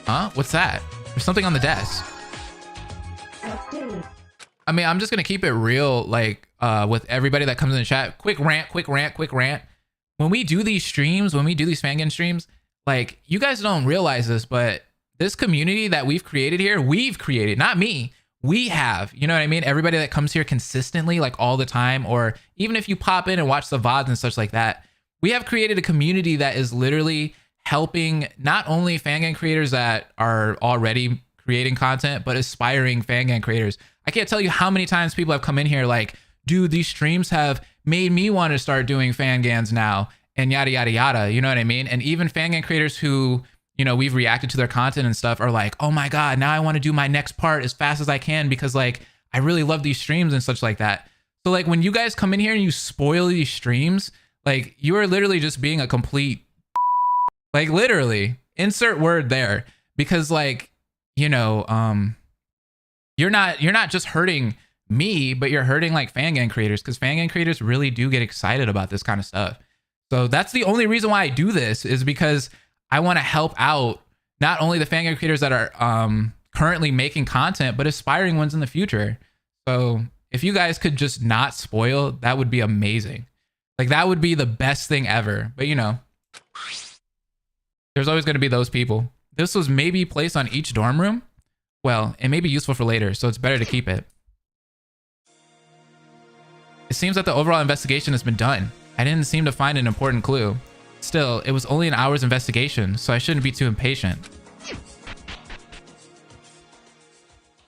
Huh? What's that? There's something on the desk. I mean, I'm just gonna keep it real, like, with everybody that comes in the chat. Quick rant. When we do these streams, when we do these fangame streams, like, you guys don't realize this, but this community that we've created here, not me, we have, you know what I mean? Everybody that comes here consistently, like all the time, or even if you pop in and watch the VODs and such like that, we have created a community that is literally helping not only fangame creators that are already creating content, but aspiring fangame creators. I can't tell you how many times people have come in here like, dude, these streams have made me want to start doing fangams now, and yada, yada, yada. You know what I mean? And even fangame creators who, you know, we've reacted to their content and stuff are like, oh my God, now I want to do my next part as fast as I can because, like, I really love these streams and such like that. So, like, when you guys come in here and you spoil these streams, like, you are literally just being a complete, like, literally, insert word there, because, like, you know, you're not just hurting me, but you're hurting like fangame creators, because fangame creators really do get excited about this kind of stuff. So that's the only reason why I do this, is because I want to help out not only the fangame creators that are currently making content, but aspiring ones in the future. So if you guys could just not spoil, that would be amazing. Like, that would be the best thing ever. But, you know, there's always going to be those people. This was maybe placed on each dorm room. Well, it may be useful for later, so it's better to keep it. It seems that the overall investigation has been done. I didn't seem to find an important clue. Still, it was only an hour's investigation, so I shouldn't be too impatient.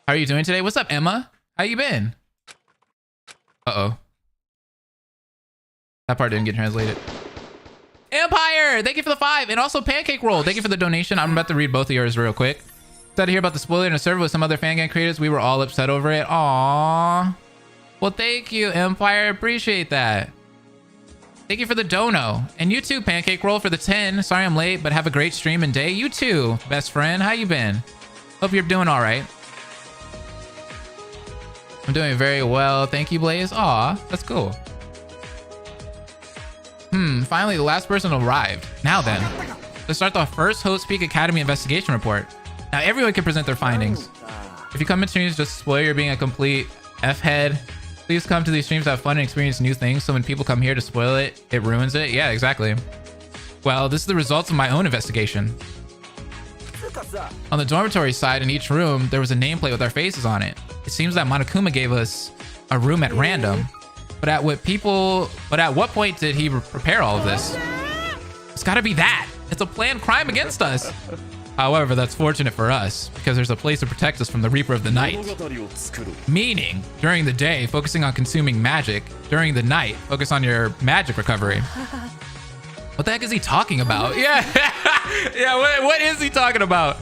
How are you doing today? What's up, Emma? How you been? Uh-oh. That part didn't get translated. Empire! Thank you for the 5. And also Pancake Roll. Thank you for the donation. I'm about to read both of yours real quick. Sad to hear about the spoiler in a server with some other fangame creators. We were all upset over it. Aww. Well, thank you, Empire. Appreciate that. Thank you for the dono. And you too, Pancake Roll, for the 10. Sorry I'm late, but have a great stream and day. You too, best friend. How you been? Hope you're doing all right. I'm doing very well. Thank you, Blaze. Aw, that's cool. Finally, the last person arrived. Now then, let's start the first Host Peak Academy investigation report. Now everyone can present their findings. If you come in streams just spoil you're being a complete F-head, please come to these streams to have fun and experience new things, so when people come here to spoil it, it ruins it. Yeah, exactly. Well, this is the results of my own investigation. On the dormitory side, in each room, there was a nameplate with our faces on it. It seems that Monokuma gave us a room at random. But at what point did he prepare all of this? It's gotta be that. It's a planned crime against us. However, that's fortunate for us, because there's a place to protect us from the Reaper of the Night. Meaning, during the day, focusing on consuming magic. During the night, focus on your magic recovery. What the heck is he talking about? Yeah, yeah, what is he talking about?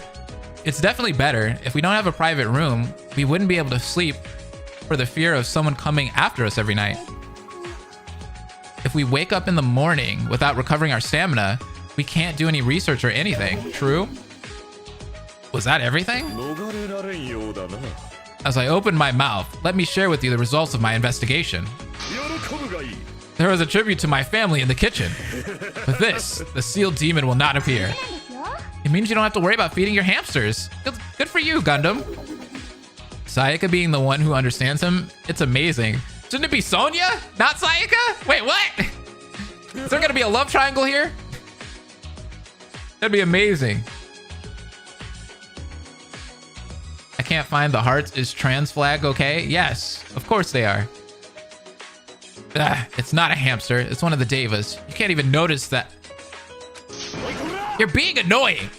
It's definitely better. If we don't have a private room, we wouldn't be able to sleep for the fear of someone coming after us every night. If we wake up in the morning without recovering our stamina, we can't do any research or anything. True? Was that everything? As I opened my mouth, let me share with you the results of my investigation. There was a tribute to my family in the kitchen. With this, the sealed demon will not appear. It means you don't have to worry about feeding your hamsters. Good for you, Gundam. Sayaka being the one who understands him, it's amazing. Shouldn't it be Sonya? Not Sayaka? Wait, what? Is there gonna be a love triangle here? That'd be amazing. I can't find the hearts. Is trans flag okay? Yes, of course they are. It's not a hamster. It's one of the Devas. You can't even notice that. You're being annoying.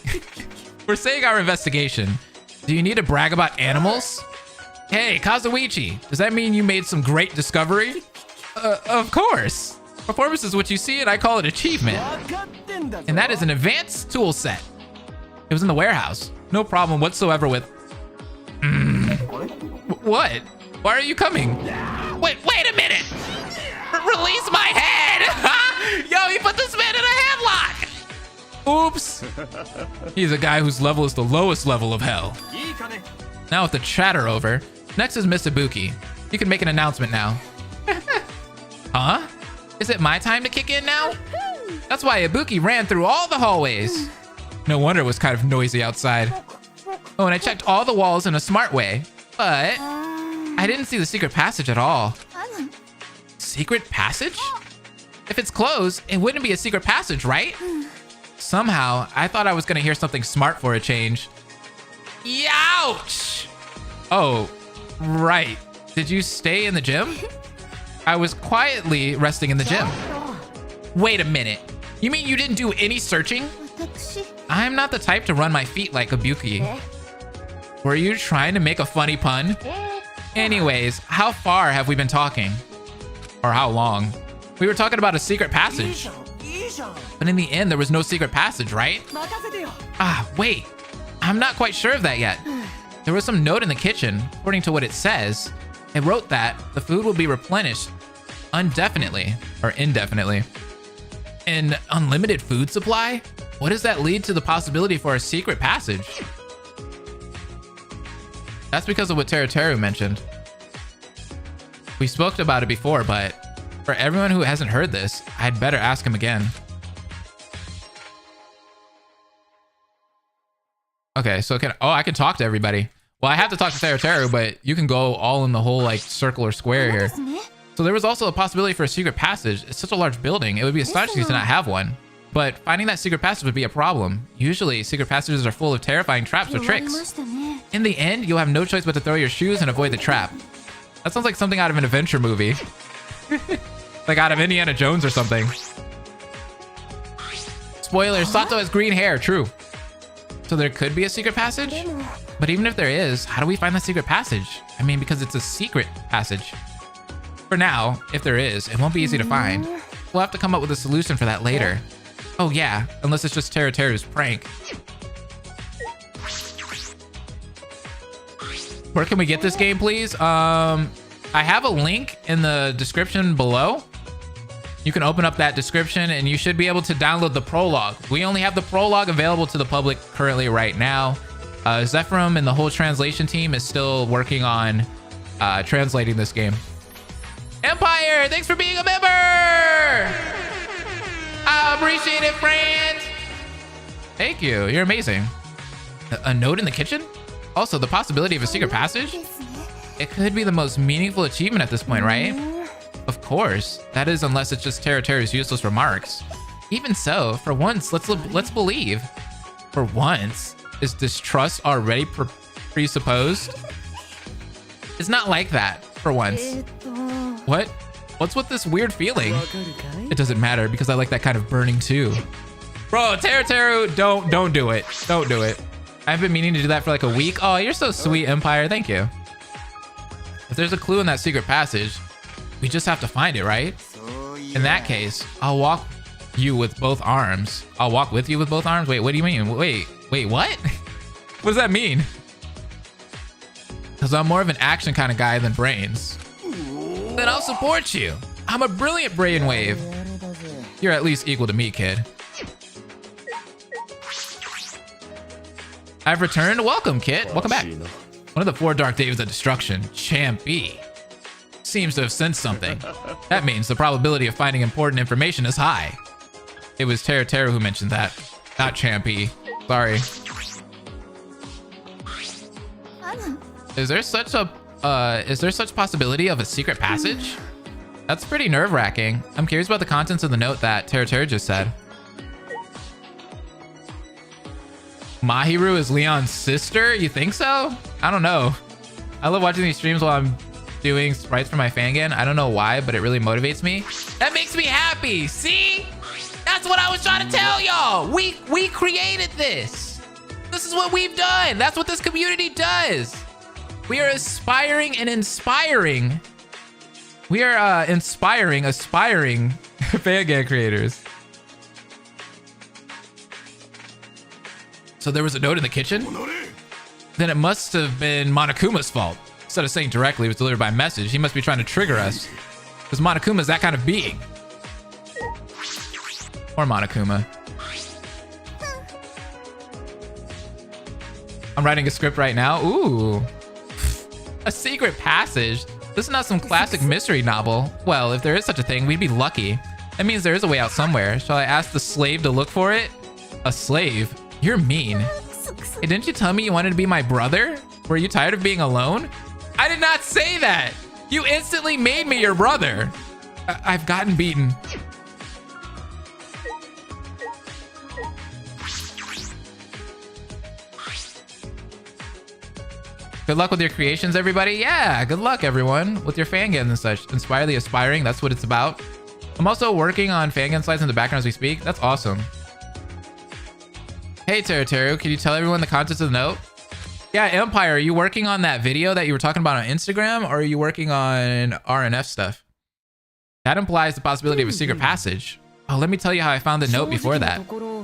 We're saying our investigation. Do you need to brag about animals? Hey, Kazuichi, does that mean you made some great discovery? Of course. Performance is what you see, and I call it achievement. And that is an advanced tool set. It was in the warehouse. No problem whatsoever with... What? Why are you coming? Wait a minute! Release my head! Yo, he put this man in a headlock! Oops. He's a guy whose level is the lowest level of hell. Now with the chatter over, next is Miss Ibuki. You can make an announcement now. Huh? Is it my time to kick in now? That's why Ibuki ran through all the hallways. No wonder it was kind of noisy outside. Oh, and I checked all the walls in a smart way, but I didn't see the secret passage at all. Secret passage? If it's closed, it wouldn't be a secret passage, right? Somehow, I thought I was gonna hear something smart for a change. Youch! Oh, right. Did you stay in the gym? I was quietly resting in the gym. Wait a minute. You mean you didn't do any searching? I'm not the type to run my feet like Ibuki. Were you trying to make a funny pun? Anyways, how far have we been talking? Or how long? We were talking about a secret passage. But in the end, there was no secret passage, right? Ah, wait. I'm not quite sure of that yet. There was some note in the kitchen, according to what it says. It wrote that the food will be replenished indefinitely. An unlimited food supply? What does that lead to the possibility for a secret passage? That's because of what Teruteru mentioned. We spoke about it before, but for everyone who hasn't heard this, I'd better ask him again. Okay, so I can talk to everybody. Well, I have to talk to Teruteru, but you can go all in the whole like circle or square here. So there was also a possibility for a secret passage. It's such a large building. It would be astonishing to not have one. But finding that secret passage would be a problem. Usually, secret passages are full of terrifying traps or tricks. In the end, you'll have no choice but to throw your shoes and avoid the trap. That sounds like something out of an adventure movie. Like out of Indiana Jones or something. Spoiler, Sato has green hair, true. So there could be a secret passage? But even if there is, how do we find the secret passage? I mean, because it's a secret passage. For now, if there is, it won't be easy to find. We'll have to come up with a solution for that later. Oh yeah, unless it's just Teruteru's prank. Where can we get this game, please? I have a link in the description below. You can open up that description and you should be able to download the prologue. We only have the prologue available to the public currently right now. Zephyrum and the whole translation team is still working on translating this game. Empire, thanks for being a member! I appreciate it, friend! Thank you, you're amazing. A note in the kitchen? Also, the possibility of a secret passage? It could be the most meaningful achievement at this point, right? Of course. That is, unless it's just Teruteru's useless remarks. Even so, for once, let's believe. For once, is distrust already presupposed? It's not like that. For once. What? What's with this weird feeling? It doesn't matter because I like that kind of burning too. Bro, Teru, don't do it. Don't do it. I've been meaning to do that for like a week. Oh, you're so sweet, Empire. Thank you. If there's a clue in that secret passage, we just have to find it, right? In that case, I'll walk you with both arms. I'll walk with you with both arms? Wait, what do you mean? Wait, what? What does that mean? Because I'm more of an action kind of guy than brains. Then I'll support you. I'm a brilliant brainwave. You're at least equal to me, kid. I've returned. Welcome, kid. Welcome back. One of the 4 dark days of destruction, Champ B, seems to have sensed something. That means the probability of finding important information is high. It was Teru who mentioned that, not Champ B. Sorry. Is there such possibility of a secret passage? That's pretty nerve-wracking. I'm curious about the contents of the note that Teru just said. Mahiru is Leon's sister? You think so? I don't know. I love watching these streams while I'm doing sprites for my fangame. I don't know why, but it really motivates me. That makes me happy. See? That's what I was trying to tell y'all. We created this. This is what we've done. That's what this community does. We are aspiring and inspiring. We are inspiring, aspiring fangame creators. So there was a note in the kitchen? Then it must have been Monokuma's fault. Instead of saying directly, it was delivered by message. He must be trying to trigger us. Because Monokuma's that kind of being. Or Monokuma. I'm writing a script right now. Ooh. A secret passage? This is not some classic mystery novel. Well, if there is such a thing, we'd be lucky. That means there is a way out somewhere. Shall I ask the slave to look for it? A slave? You're mean. Hey, didn't you tell me you wanted to be my brother? Were you tired of being alone? I did not say that. You instantly made me your brother. I've gotten beaten. Good luck with your creations, everybody. Yeah, good luck, everyone, with your fangames and such. Inspire the aspiring. That's what it's about. I'm also working on fangame slides in the background as we speak. That's awesome. Hey, Teru, can you tell everyone the contents of the note? Yeah, Empire, are you working on that video that you were talking about on Instagram, or are you working on RNF stuff? That implies the possibility of a secret passage. Oh, let me tell you how I found the note before that.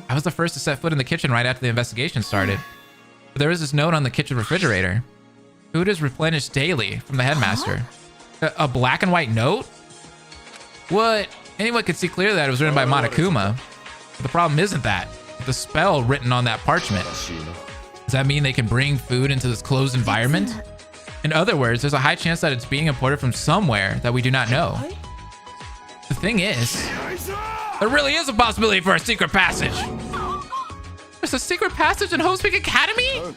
I was the first to set foot in the kitchen right after the investigation started. But there was this note on the kitchen refrigerator. Food is replenished daily from the headmaster. A black and white note? What? Anyone could see clearly that it was written by Monokuma. But the problem isn't that. The spell written on that parchment. Does that mean they can bring food into this closed environment? In other words, there's a high chance that it's being imported from somewhere that we do not know. The thing is, there really is a possibility for a secret passage. There's a secret passage in Hope's Peak Academy?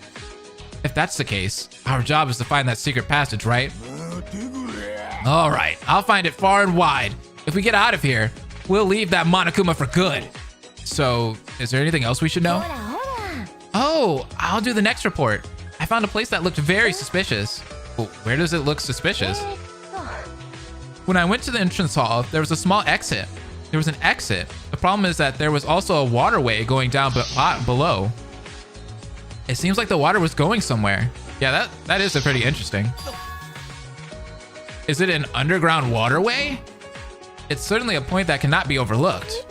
If that's the case, our job is to find that secret passage, right? All right, I'll find it far and wide. If we get out of here, we'll leave that Monokuma for good. So, is there anything else we should know? Oh, I'll do the next report. I found a place that looked very suspicious. Well, where does it look suspicious? When I went to the entrance hall, there was a small exit. There was an exit. The problem is that there was also a waterway going down below. It seems like the water was going somewhere. Yeah, that is pretty interesting. Is it an underground waterway? It's certainly a point that cannot be overlooked.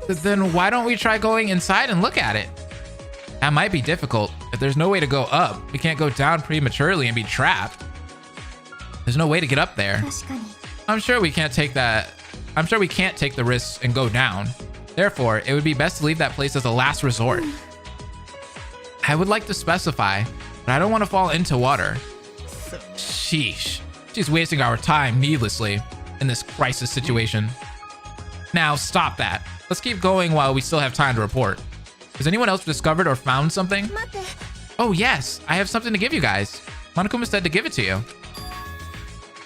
But then why don't we try going inside and look at it? That might be difficult. If there's no way to go up, we can't go down prematurely and be trapped. There's no way to get up there. I'm sure we can't take the risks and go down. Therefore, it would be best to leave that place as a last resort. I would like to specify, but I don't want to fall into water. Sheesh. She's wasting our time needlessly in this crisis situation. Now, stop that. Let's keep going while we still have time to report. Has anyone else discovered or found something? Oh, yes. I have something to give you guys. Monokuma said to give it to you.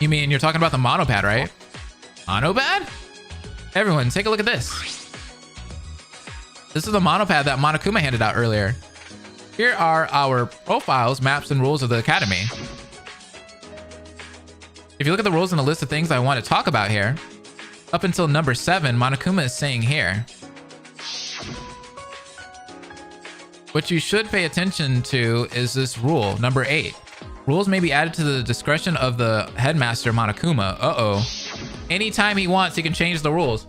You mean you're talking about the monopad, right? Monopad? Everyone, take a look at this. This is the monopad that Monokuma handed out earlier. Here are our profiles, maps, and rules of the academy. If you look at the rules and the list of things I want to talk about here, up until number 7, Monokuma is saying here, what you should pay attention to is this rule, number 8. Rules may be added to the discretion of the headmaster, Monokuma. Uh-oh. Anytime he wants, he can change the rules.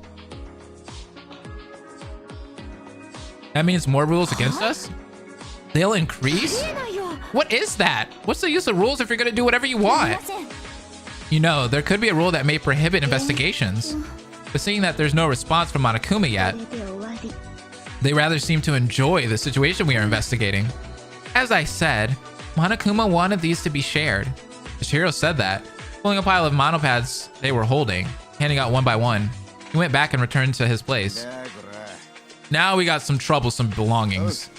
That means more rules against us? They'll increase? What is that? What's the use of rules if you're gonna do whatever you want? You know, there could be a rule that may prohibit investigations. But seeing that there's no response from Monokuma yet, they rather seem to enjoy the situation we are investigating. As I said, Monokuma wanted these to be shared. Shihiro said that, pulling a pile of monopads they were holding, handing out one by one. He went back and returned to his place. Now we got some troublesome belongings.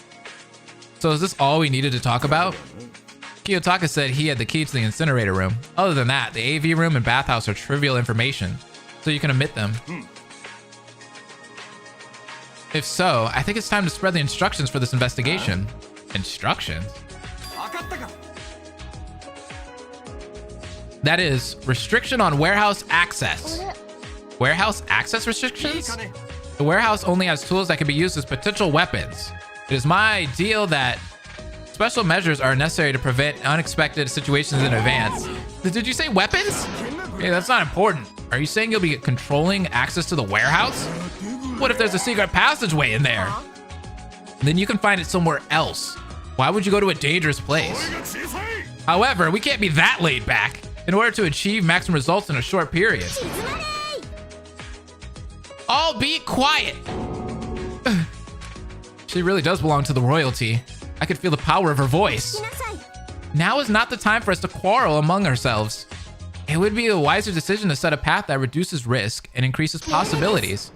So is this all we needed to talk about? Kiyotaka said he had the key to the incinerator room. Other than that, the AV room and bathhouse are trivial information, so you can omit them. If so, I think it's time to spread the instructions for this investigation. Instructions? That is, restriction on warehouse access. Warehouse access restrictions? The warehouse only has tools that can be used as potential weapons. It is my ideal that special measures are necessary to prevent unexpected situations in advance. Did you say weapons? Hey, that's not important. Are you saying you'll be controlling access to the warehouse? What if there's a secret passageway in there? Then you can find it somewhere else. Why would you go to a dangerous place? However, we can't be that laid back in order to achieve maximum results in a short period. All be quiet. She really does belong to the royalty. I could feel the power of her voice. Now is not the time for us to quarrel among ourselves. It would be a wiser decision to set a path that reduces risk and increases possibilities.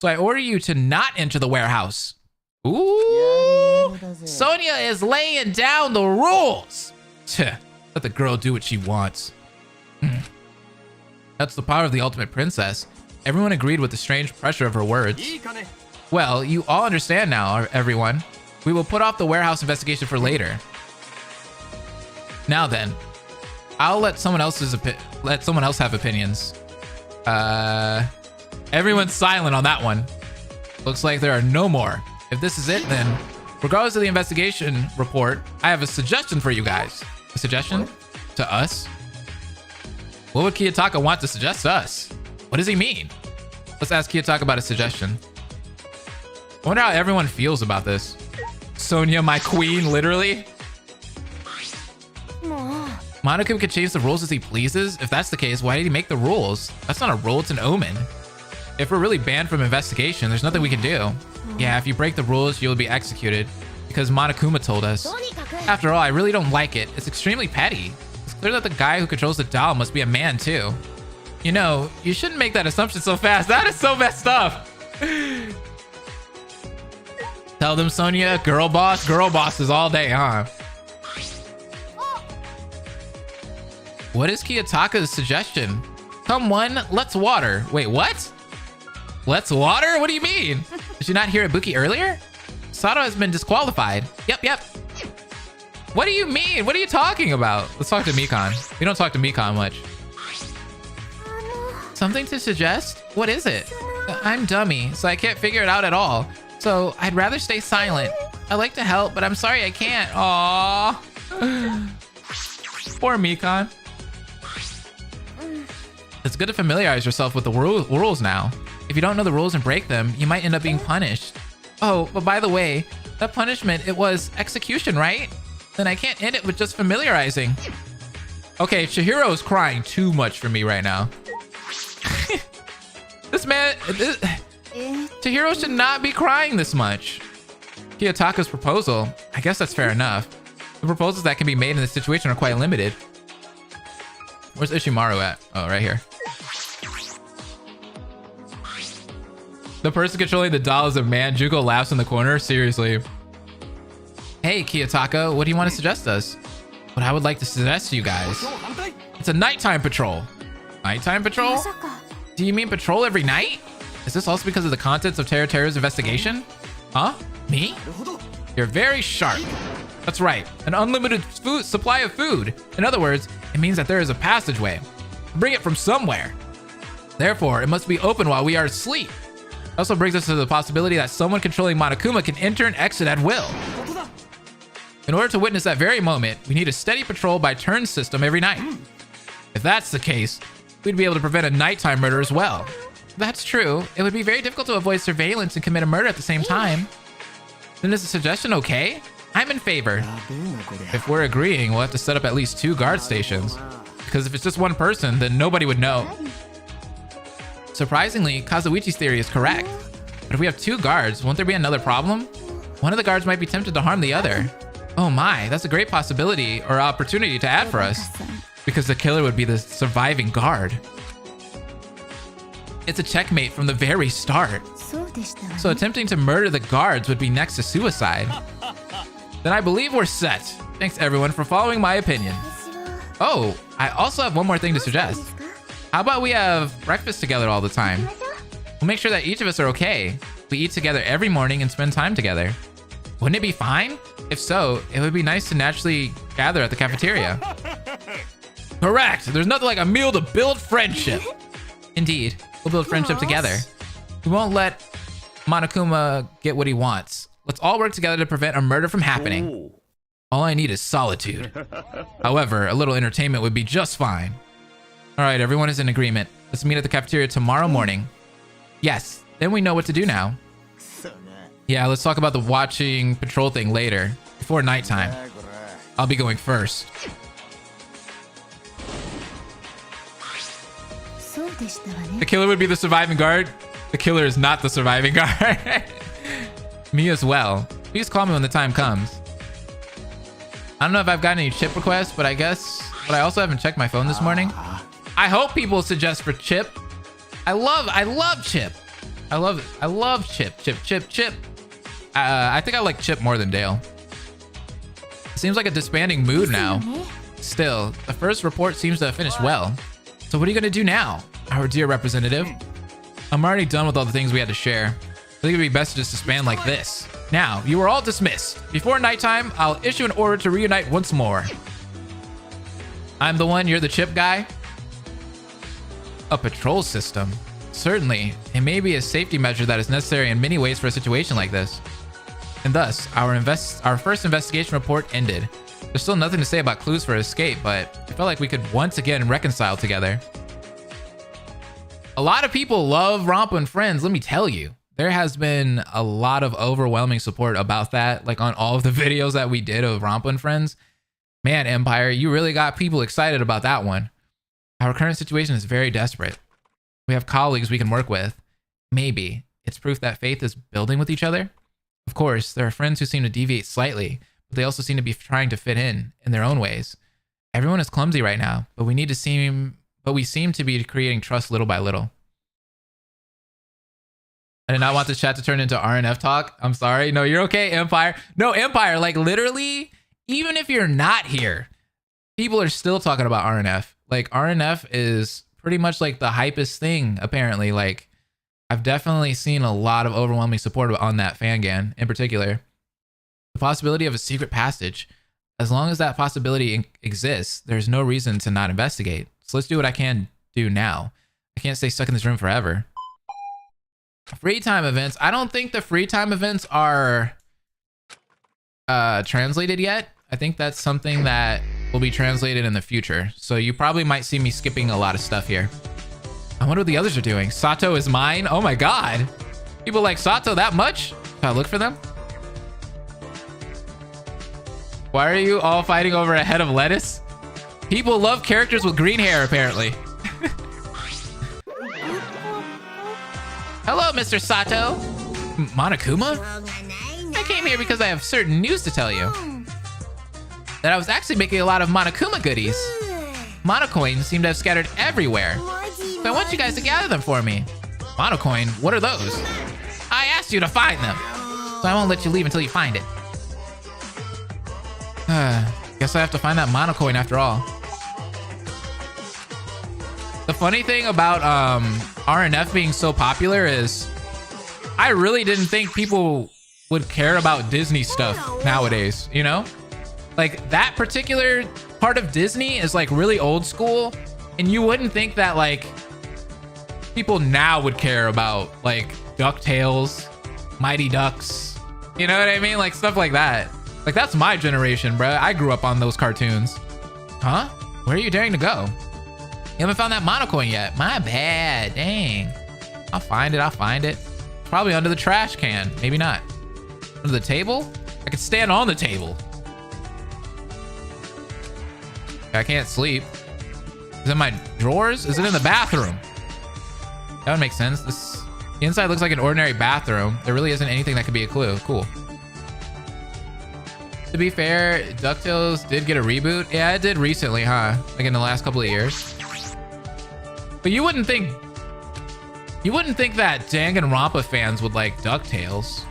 So I order you to not enter the warehouse. Ooh, Sonia is laying down the rules. Let the girl do what she wants. That's the power of the ultimate princess. Everyone agreed with the strange pressure of her words. Well, you all understand now, everyone. We will put off the warehouse investigation for later. Now then, I'll let someone else have opinions. Everyone's silent on that one. Looks like there are no more. If this is it, then regardless of the investigation report, I have a suggestion for you guys. A suggestion? To us? What would Kiyotaka want to suggest to us? What does he mean? Let's ask Kiyotaka about a suggestion. I wonder how everyone feels about this. Sonia, my queen, literally. Monokuma can change the rules as he pleases. If that's the case, why did he make the rules? That's not a rule, it's an omen. If we're really banned from investigation, there's nothing we can do. Yeah, if you break the rules, you'll be executed. Because Monokuma told us. After all, I really don't like it. It's extremely petty. It's clear that the guy who controls the doll must be a man too. You know, you shouldn't make that assumption so fast. That is so messed up. Tell them, Sonia, girl bosses all day, huh? What is Kiyotaka's suggestion? Come one, let's water. Wait, what? Let's water? What do you mean? Did you not hear Ibuki earlier? Sato has been disqualified. Yep. What do you mean? What are you talking about? Let's talk to Mikan. We don't talk to Mikan much. Something to suggest? What is it? I'm dummy, so I can't figure it out at all. So I'd rather stay silent. I'd like to help, but I'm sorry I can't. Aww. Poor Mikan. It's good to familiarize yourself with the rules now. If you don't know the rules and break them, you might end up being punished. Oh, but by the way, that punishment, it was execution, right? Then I can't end it with just familiarizing. Okay, Chihiro is crying too much for me right now. Chihiro should not be crying this much. Kiyotaka's proposal, I guess that's fair enough. The proposals that can be made in this situation are quite limited. Where's Ishimaru at? Oh, right here. The person controlling the doll is a man. Juko laughs in the corner. Seriously. Hey, Kiyotaka, what do you want to suggest us? What I would like to suggest to you guys. It's a nighttime patrol. Nighttime patrol? Do you mean patrol every night? Is this also because of the contents of Terra's investigation? Huh? Me? You're very sharp. That's right. An unlimited supply of food. In other words, it means that there is a passageway. Bring it from somewhere. Therefore, it must be open while we are asleep. It also brings us to the possibility that someone controlling Monokuma can enter and exit at will. In order to witness that very moment, we need a steady patrol by turn system every night. If that's the case, we'd be able to prevent a nighttime murder as well. If that's true, it would be very difficult to avoid surveillance and commit a murder at the same time. Then is the suggestion okay? I'm in favor. If we're agreeing, we'll have to set up at least 2 guard stations. Because if it's just one person, then nobody would know. Surprisingly, Kazuichi's theory is correct. But if we have 2 guards, won't there be another problem? One of the guards might be tempted to harm the other. Oh my, that's a great possibility or opportunity to add for us. Because the killer would be the surviving guard. It's a checkmate from the very start. So attempting to murder the guards would be next to suicide. Then I believe we're set. Thanks everyone for following my opinion. Oh, I also have one more thing to suggest. How about we have breakfast together all the time? We'll make sure that each of us are okay. We eat together every morning and spend time together. Wouldn't it be fine? If so, it would be nice to naturally gather at the cafeteria. Correct! There's nothing like a meal to build friendship. Indeed, we'll build friendship together. We won't let Monokuma get what he wants. Let's all work together to prevent a murder from happening. All I need is solitude. However, a little entertainment would be just fine. All right, everyone is in agreement. Let's meet at the cafeteria tomorrow morning. Yes, then we know what to do now. Yeah, let's talk about the watching patrol thing later, before nighttime. I'll be going first. The killer would be the surviving guard. The killer is not the surviving guard. Me as well. Please call me when the time comes. I don't know if I've gotten any chip requests, but I also haven't checked my phone this morning. I hope people suggest for Chip. I love Chip. I love Chip. I think I like Chip more than Dale. Seems like a disbanding mood now. Still, the first report seems to have finished well. So what are you gonna do now, our dear representative? I'm already done with all the things we had to share. I think it'd be best to just disband like this. Now, you are all dismissed. Before nighttime, I'll issue an order to reunite once more. I'm the one, you're the Chip guy? A patrol system. Certainly, it may be a safety measure that is necessary in many ways for a situation like this. And thus, our first investigation report ended. There's still nothing to say about clues for escape, but I felt like we could once again reconcile together. A lot of people love Ronpa and Friends, let me tell you. There has been a lot of overwhelming support about that, like on all of the videos that we did of Ronpa and Friends. Man, Empire, you really got people excited about that one. Our current situation is very desperate. We have colleagues we can work with. Maybe it's proof that Faith is building with each other. Of course, there are friends who seem to deviate slightly, but they also seem to be trying to fit in their own ways. Everyone is clumsy right now, but we seem to be creating trust little by little. I did not want the chat to turn into RNF talk. I'm sorry. No, you're okay, Empire. No, Empire, like literally, even if you're not here, people are still talking about RNF. Like RNF is pretty much like the hypest thing, apparently. Like I've definitely seen a lot of overwhelming support on that fangame in particular. The possibility of a secret passage. As long as that possibility exists, there's no reason to not investigate. So let's do what I can do now. I can't stay stuck in this room forever. Free time events. I don't think the free time events are translated yet. I think that's something that will be translated in the future. So you probably might see me skipping a lot of stuff here. I wonder what the others are doing. Sato is mine. Oh my god. People like Sato that much? Should I look for them? Why are you all fighting over a head of lettuce? People love characters with green hair, apparently. Hello, Mr. Sato. Monokuma? I came here because I have certain news to tell you. That I was actually making a lot of Monokuma goodies. Monocoins seem to have scattered everywhere. So I want you guys to gather them for me. Monocoin? What are those? I asked you to find them. So I won't let you leave until you find it. Guess I have to find that Monocoin after all. The funny thing about RNF being so popular is I really didn't think people would care about Disney stuff nowadays, you know? Like that particular part of Disney is like really old school, and you wouldn't think that like people now would care about like DuckTales, Mighty Ducks, you know what I mean? Like stuff like that. Like that's my generation, bro. I grew up on those cartoons. Huh? Where are you daring to go? You haven't found that monocoin yet. My bad. Dang. I'll find it. I'll find it. Probably under the trash can. Maybe not. Under the table? I could stand on the table. I can't sleep. Is it in my drawers? Is it in the bathroom? That would make sense. The inside looks like an ordinary bathroom. There really isn't anything that could be a clue. Cool. To be fair, DuckTales did get a reboot. Yeah, it did recently, huh? Like in the last couple of years. But you wouldn't think that Danganronpa fans would like DuckTales.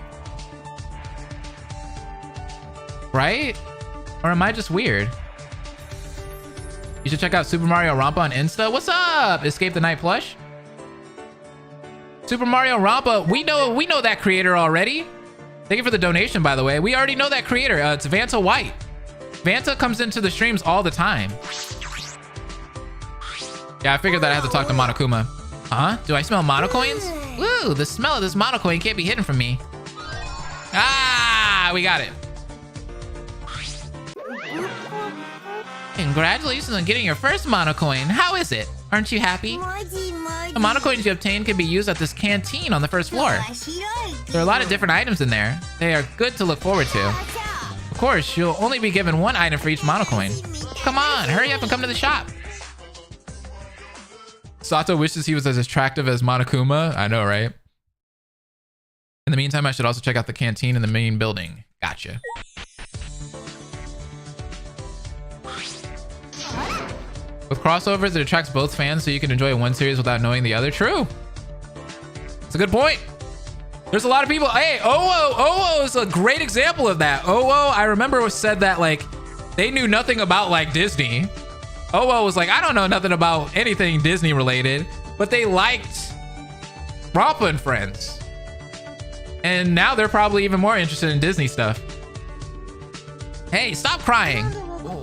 Right? Or am I just weird? You should check out Super Mario Rampa on Insta. What's up? Escape the Night Plush? Super Mario Rampa, we know that creator already. Thank you for the donation, by the way. We already know that creator. It's Vanta White. Vanta comes into the streams all the time. Yeah, I figured that I had to talk to Monokuma. Huh? Do I smell monocoins? Woo, the smell of this monocoin can't be hidden from me. Ah, we got it. Congratulations on getting your first monocoin. How is it? Aren't you happy? The monocoins you obtain can be used at this canteen on the first floor. There are a lot of different items in there. They are good to look forward to. Of course, you'll only be given one item for each monocoin. Come on, hurry up and come to the shop. Sato wishes he was as attractive as Monokuma. I know, right? In the meantime, I should also check out the canteen in the main building. Gotcha. With crossovers, it attracts both fans, so you can enjoy one series without knowing the other. True. It's a good point. There's a lot of people. Hey, Owo is a great example of that. Owo, I remember said that like they knew nothing about like Disney. Owo was like, I don't know nothing about anything Disney related, but they liked Rampa and Friends. And now they're probably even more interested in Disney stuff. Hey, stop crying.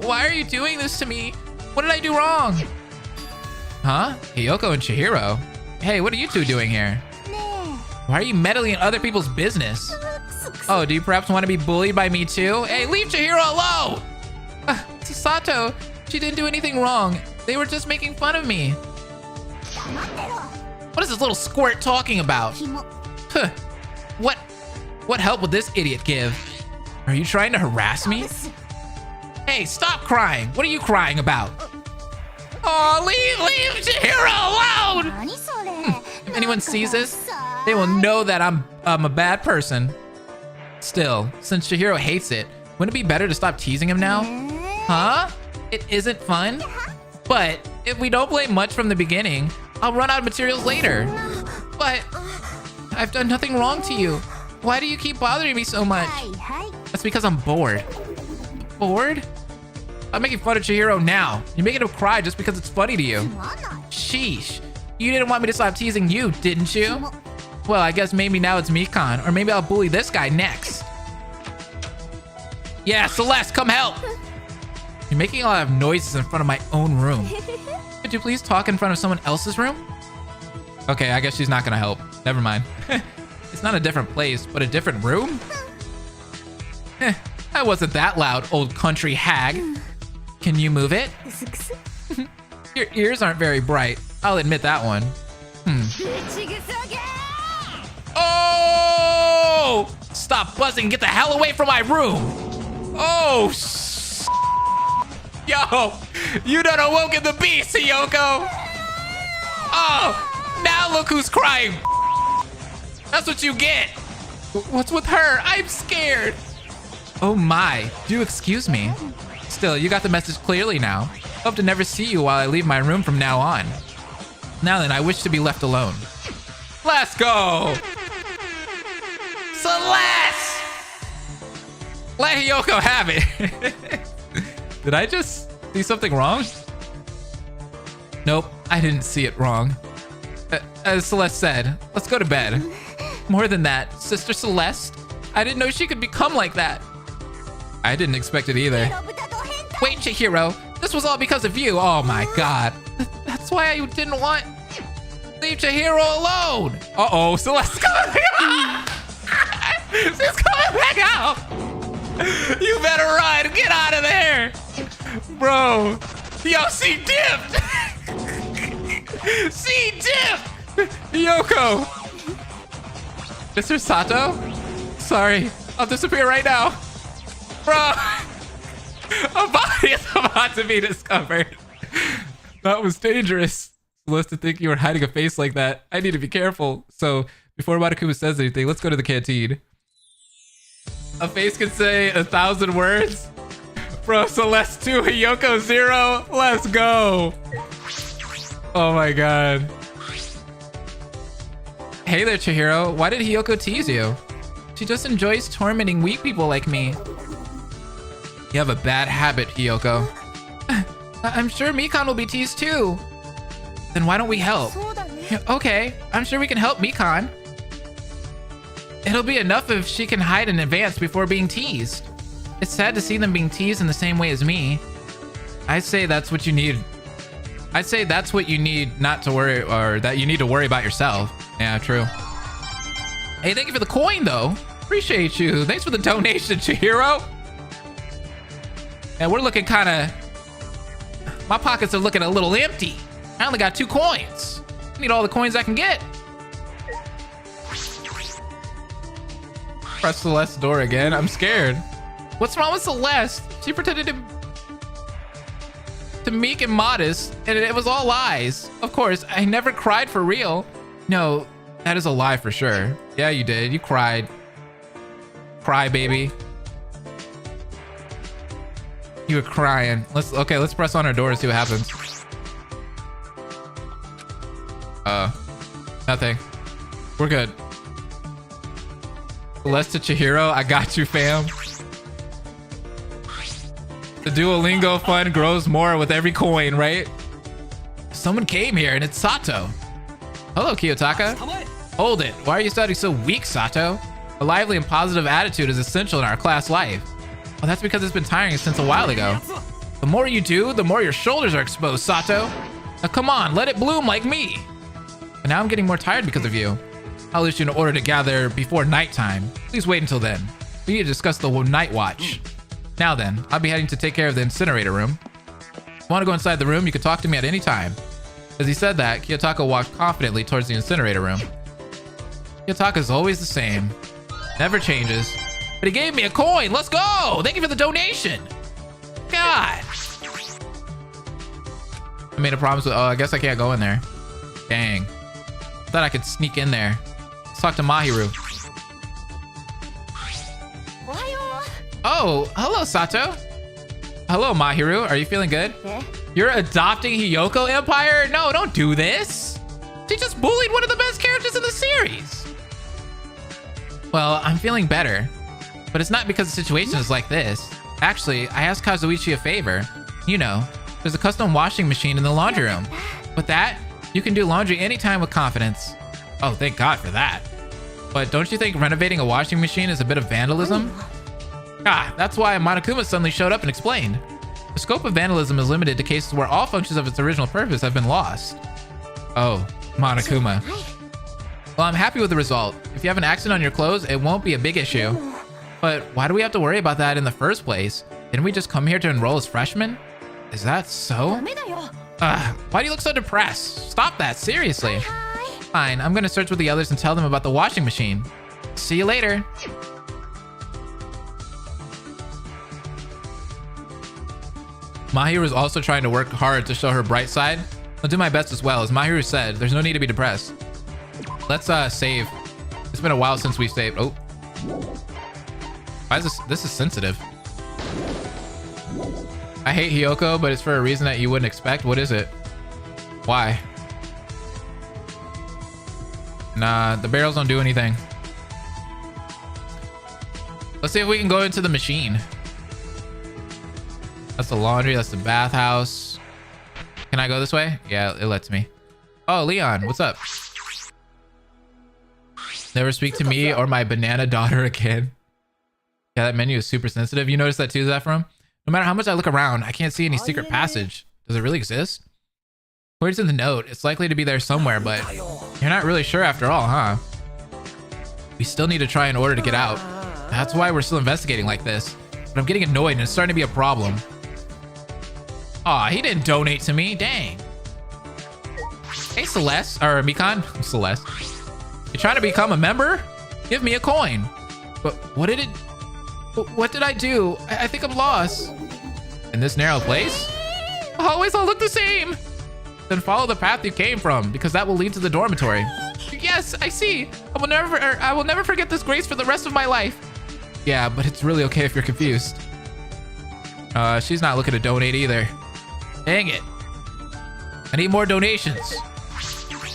Why are you doing this to me? What did I do wrong? Huh? Hiyoko and Chihiro? Hey, what are you two doing here? Why are you meddling in other people's business? Oh, do you perhaps want to be bullied by me too? Hey, leave Chihiro alone! Sato, she didn't do anything wrong. They were just making fun of me. What is this little squirt talking about? Huh. What help would this idiot give? Are you trying to harass me? Hey, stop crying. What are you crying about? Oh, leave Chihiro alone! If anyone sees this, they will know that I'm a bad person. Still, since Chihiro hates it, wouldn't it be better to stop teasing him now? Huh? It isn't fun? But if we don't play much from the beginning, I'll run out of materials later. But I've done nothing wrong to you. Why do you keep bothering me so much? That's because I'm bored. Bored? I'm making fun of Chihiro now. You're making him cry just because it's funny to you. Sheesh. You didn't want me to stop teasing you, didn't you? Well, I guess maybe now it's Mikan, or maybe I'll bully this guy next. Yeah, Celeste, come help. You're making a lot of noises in front of my own room. Could you please talk in front of someone else's room? Okay, I guess she's not gonna help. Never mind. It's not a different place, but a different room? I wasn't that loud, old country hag. Can you move it? Your ears aren't very bright. I'll admit that one. Oh! Stop buzzing. Get the hell away from my room. Oh, yo, you done awoken the beast, Hiyoko. Oh, now look who's crying. That's what you get. What's with her? I'm scared. Oh my, do excuse me. Still, you got the message clearly now. Hope to never see you while I leave my room from now on. Now then, I wish to be left alone. Let's go! Celeste! Let Hiyoko have it. Did I just see something wrong? Nope, I didn't see it wrong. As Celeste said, let's go to bed. More than that, Sister Celeste, I didn't know she could become like that. I didn't expect it either. Wait, Chihiro. This was all because of you. Oh my god. That's why I didn't want... Leave Chihiro alone. Uh-oh, Celeste's coming out. She's coming back out. You better run. Get out of there. Bro. Yo, she dipped. She dipped. Yoko. Mr. Sato? Sorry. I'll disappear right now. Bro. A body is about to be discovered. That was dangerous. Celeste, to think you were hiding a face like that. I need to be careful. So, before Monokuma says anything, let's go to the canteen. A face can say 1,000 words? Bro, Celeste 2, Hiyoko 0. Let's go. Oh my god. Hey there, Chihiro. Why did Hiyoko tease you? She just enjoys tormenting weak people like me. You have a bad habit, Hiyoko. I'm sure Mikan will be teased too. Then why don't we help? Okay, I'm sure we can help Mikan. It'll be enough if she can hide in advance before being teased. It's sad to see them being teased in the same way as me. I'd say that's what you need. I'd say that's what you need not to worry, or that you need to worry about yourself. Yeah, true. Hey, thank you for the coin though. Appreciate you. Thanks for the donation, Chihiro. And we're looking kind of... My pockets are looking a little empty. I only got 2 coins. I need all the coins I can get. Press Celeste's door again. I'm scared. What's wrong with Celeste? She pretended to meek and modest, and it was all lies. Of course, I never cried for real. No, that is a lie for sure. Yeah, you did. You cried. Cry, baby. You were crying. Let's press on her door and see what happens. Nothing. We're good. Celeste to Chihiro, I got you, fam. The Duolingo fund grows more with every coin, right? Someone came here and it's Sato. Hello, Kiyotaka. Hold it. Why are you sounding so weak, Sato? A lively and positive attitude is essential in our class life. Well, that's because it's been tiring since a while ago. The more you do, the more your shoulders are exposed, Sato. Now come on, let it bloom like me. But now I'm getting more tired because of you. I'll issue an order to gather before nighttime. Please wait until then. We need to discuss the night watch. Now then, I'll be heading to take care of the incinerator room. If you want to go inside the room, you can talk to me at any time. As he said that, Kiyotaka walked confidently towards the incinerator room. Kiyotaka's always the same. Never changes. But he gave me a coin. Let's go. Thank you for the donation. God. I made a promise with... Oh, I guess I can't go in there. Dang. I thought I could sneak in there. Let's talk to Mahiru. Oh, hello, Sato. Hello, Mahiru. Are you feeling good? You're adopting Hiyoko Empire? No, don't do this. She just bullied one of the best characters in the series. Well, I'm feeling better. But it's not because the situation is like this. Actually, I asked Kazuichi a favor. You know, there's a custom washing machine in the laundry room. With that, you can do laundry anytime with confidence. Oh, thank God for that. But don't you think renovating a washing machine is a bit of vandalism? Ah, that's why Monokuma suddenly showed up and explained. The scope of vandalism is limited to cases where all functions of its original purpose have been lost. Oh, Monokuma. Well, I'm happy with the result. If you have an accident on your clothes, it won't be a big issue. But why do we have to worry about that in the first place? Didn't we just come here to enroll as freshmen? Is that so? Why do you look so depressed? Stop that, seriously. Fine, I'm gonna search with the others and tell them about the washing machine. See you later. Mahiru is also trying to work hard to show her bright side. I'll do my best as well. As Mahiru said, there's no need to be depressed. Let's save. It's been a while since we saved. Oh. Why is this? This is sensitive. I hate Hiyoko, but it's for a reason that you wouldn't expect. What is it? Why? Nah, the barrels don't do anything. Let's see if we can go into the machine. That's the laundry. That's the bathhouse. Can I go this way? Yeah, it lets me. Oh, Leon, what's up? Never speak to me or my banana daughter again. Yeah, that menu is super sensitive. You notice that too, Zephram? No matter how much I look around, I can't see any secret passage. Does it really exist? Where's in the note? It's likely to be there somewhere, but you're not really sure after all, huh? We still need to try in order to get out. That's why we're still investigating like this. But I'm getting annoyed and it's starting to be a problem. Aw, he didn't donate to me. Dang. Hey, Celeste. Or Mikan. Celeste. You trying to become a member? Give me a coin. But what did it... What did I do? I think I'm lost. In this narrow place? Always all look the same. Then follow the path you came from, because that will lead to the dormitory. Yes, I see. I will never forget this grace for the rest of my life. Yeah, but it's really okay if you're confused. She's not looking to donate either. Dang it. I need more donations.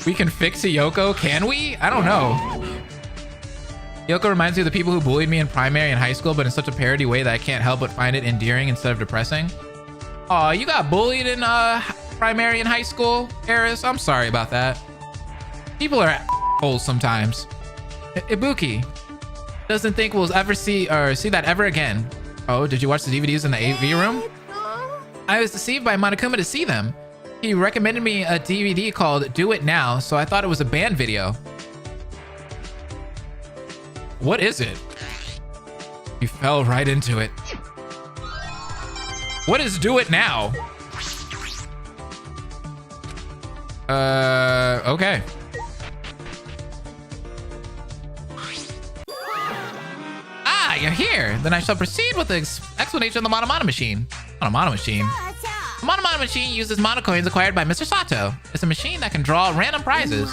We can fix Hiyoko, can we? I don't know. Hiyoko reminds me of the people who bullied me in primary and high school, but in such a parody way that I can't help but find it endearing instead of depressing. Aw, you got bullied in primary and high school, Eris? I'm sorry about that. People are holes sometimes. Ibuki doesn't think we'll ever see that ever again. Oh, did you watch the DVDs in the AV room? I was deceived by Monokuma to see them. He recommended me a DVD called Do It Now, so I thought it was a band video. What is it? You fell right into it. What is Do It Now? Okay. Ah, you're here. Then I shall proceed with the explanation of the Monomana machine. Monomana machine? The Monomana machine uses monocoins acquired by Mr. Sato. It's a machine that can draw random prizes.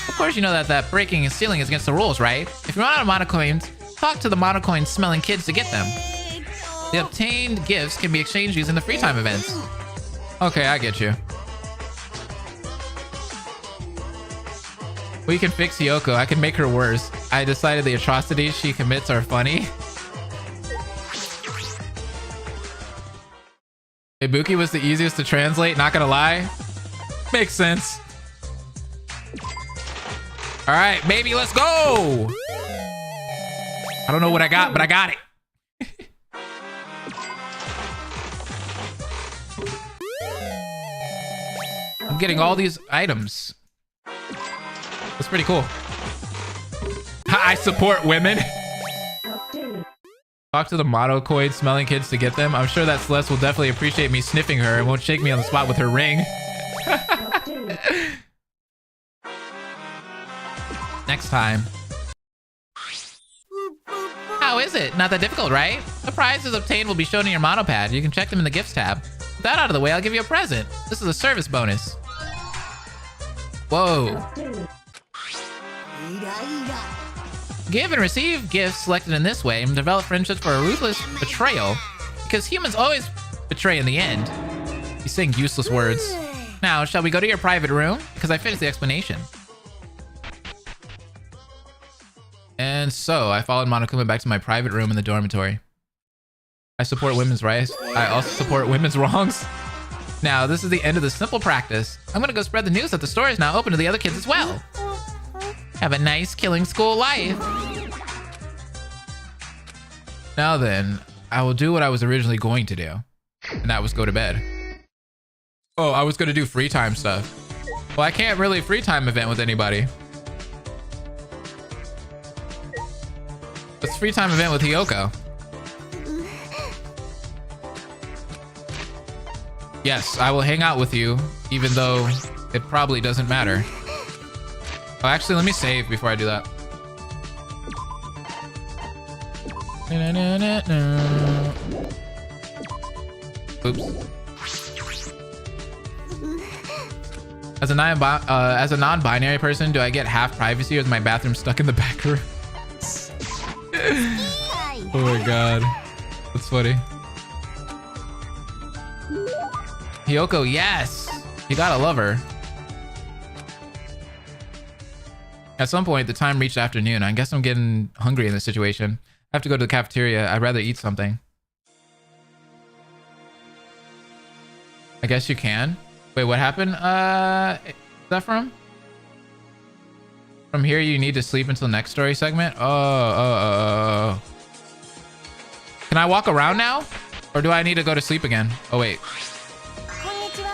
Of course you know that breaking and stealing is against the rules, right? If you run out of monocoins, talk to the monocoin smelling kids to get them. The obtained gifts can be exchanged using the free time events. Okay, I get you. We can fix Hiyoko. I can make her worse. I decided the atrocities she commits are funny. Ibuki was the easiest to translate, not gonna lie. Makes sense. All right, baby, let's go. I don't know what I got, but I got it. I'm getting all these items. That's pretty cool. I support women. Talk to the monocoin smelling kids to get them. I'm sure that Celeste will definitely appreciate me sniffing her and won't shake me on the spot with her ring. Next time. How is it? Not that difficult, right? The prizes obtained will be shown in your monopad. You can check them in the gifts tab. With that out of the way, I'll give you a present. This is a service bonus. Whoa. Give and receive gifts selected in this way and develop friendships for a ruthless betrayal. Because humans always betray in the end. He's saying useless words. Now, shall we go to your private room? Because I finished the explanation. And so, I followed Monokuma back to my private room in the dormitory. I support women's rights. I also support women's wrongs. Now, this is the end of the simple practice. I'm gonna go spread the news that the store is now open to the other kids as well. Have a nice killing school life. Now then, I will do what I was originally going to do. And that was go to bed. Oh, I was gonna do free time stuff. Well, I can't really free time event with anybody. Let's free time event with Hiyoko. Yes, I will hang out with you, even though it probably doesn't matter. Oh, actually, let me save before I do that. Oops. As a non-binary person, do I get half privacy or is my bathroom stuck in the back room? Oh my god. That's funny. Hiyoko, yes! You gotta love her. At some point, the time reached afternoon. I guess I'm getting hungry in this situation. I have to go to the cafeteria. I'd rather eat something. I guess you can. Wait, what happened? Is that from? From here, you need to sleep until next story segment? Oh. Can I walk around now? Or do I need to go to sleep again? Oh, wait. こんにちは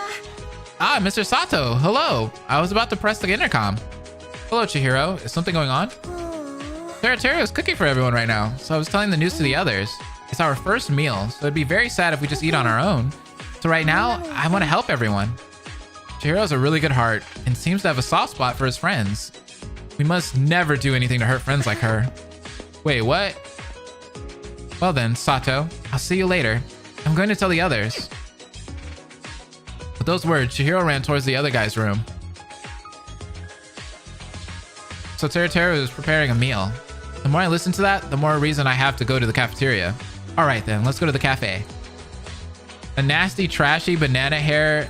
Ah, Mr. Sato. Hello. I was about to press the intercom. Hello, Chihiro. Is something going on? Teruteru is cooking for everyone right now, so I was telling the news to the others. It's our first meal, so it'd be very sad if we just eat on our own. So right now, I want to help everyone. Chihiro has a really good heart and seems to have a soft spot for his friends. We must never do anything to hurt friends like her. Wait, what? Well then, Sato, I'll see you later. I'm going to tell the others. With those words, Chihiro ran towards the other guy's room. So Teruteru is preparing a meal. The more I listen to that, the more reason I have to go to the cafeteria. All right then, let's go to the cafe. A nasty, trashy banana hair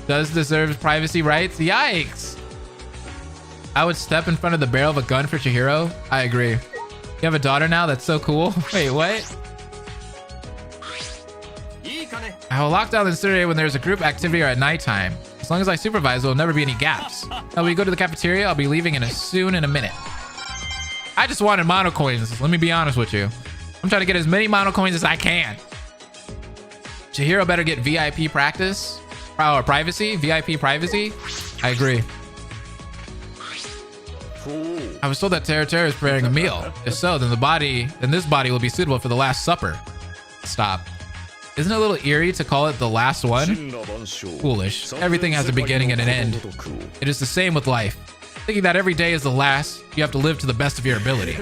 does deserve privacy rights? Yikes! I would step in front of the barrel of a gun for Chihiro. I agree. You have a daughter now? That's so cool. Wait, what? I will lock down the incinerator when there's a group activity or at nighttime. As long as I supervise, there will never be any gaps. Now when we go to the cafeteria, I'll be leaving in a minute. I just wanted mono coins. Let me be honest with you. I'm trying to get as many mono coins as I can. Chihiro better get VIP practice. Or privacy. VIP privacy. I agree. I was told that Teruteru is preparing a meal. If so, then this body will be suitable for the Last Supper. Stop. Isn't it a little eerie to call it the last one? Foolish. Everything has a beginning and an end. It is the same with life. Thinking that every day is the last, you have to live to the best of your ability.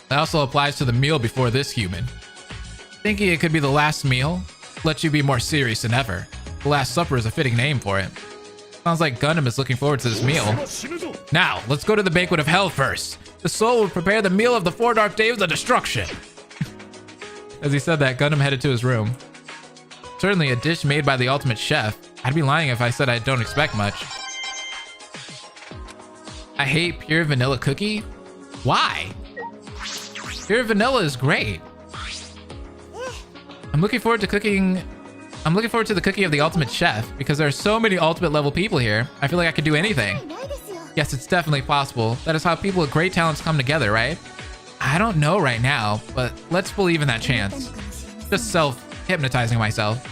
That also applies to the meal before this human. Thinking it could be the last meal lets you be more serious than ever. The Last Supper is a fitting name for it. Sounds like Gundam is looking forward to this meal. Now, let's go to the banquet of hell first. The soul will prepare the meal of the 4 dark days of destruction. As he said that, Gundam headed to his room. Certainly a dish made by the ultimate chef. I'd be lying if I said I don't expect much. I hate pure vanilla cookie. Why? Pure vanilla is great. I'm looking forward to the cooking of the ultimate chef because there are so many ultimate level people here. I feel like I could do anything. Yes, it's definitely possible. That is how people with great talents come together, right? I don't know right now, but let's believe in that chance. Just self-hypnotizing myself.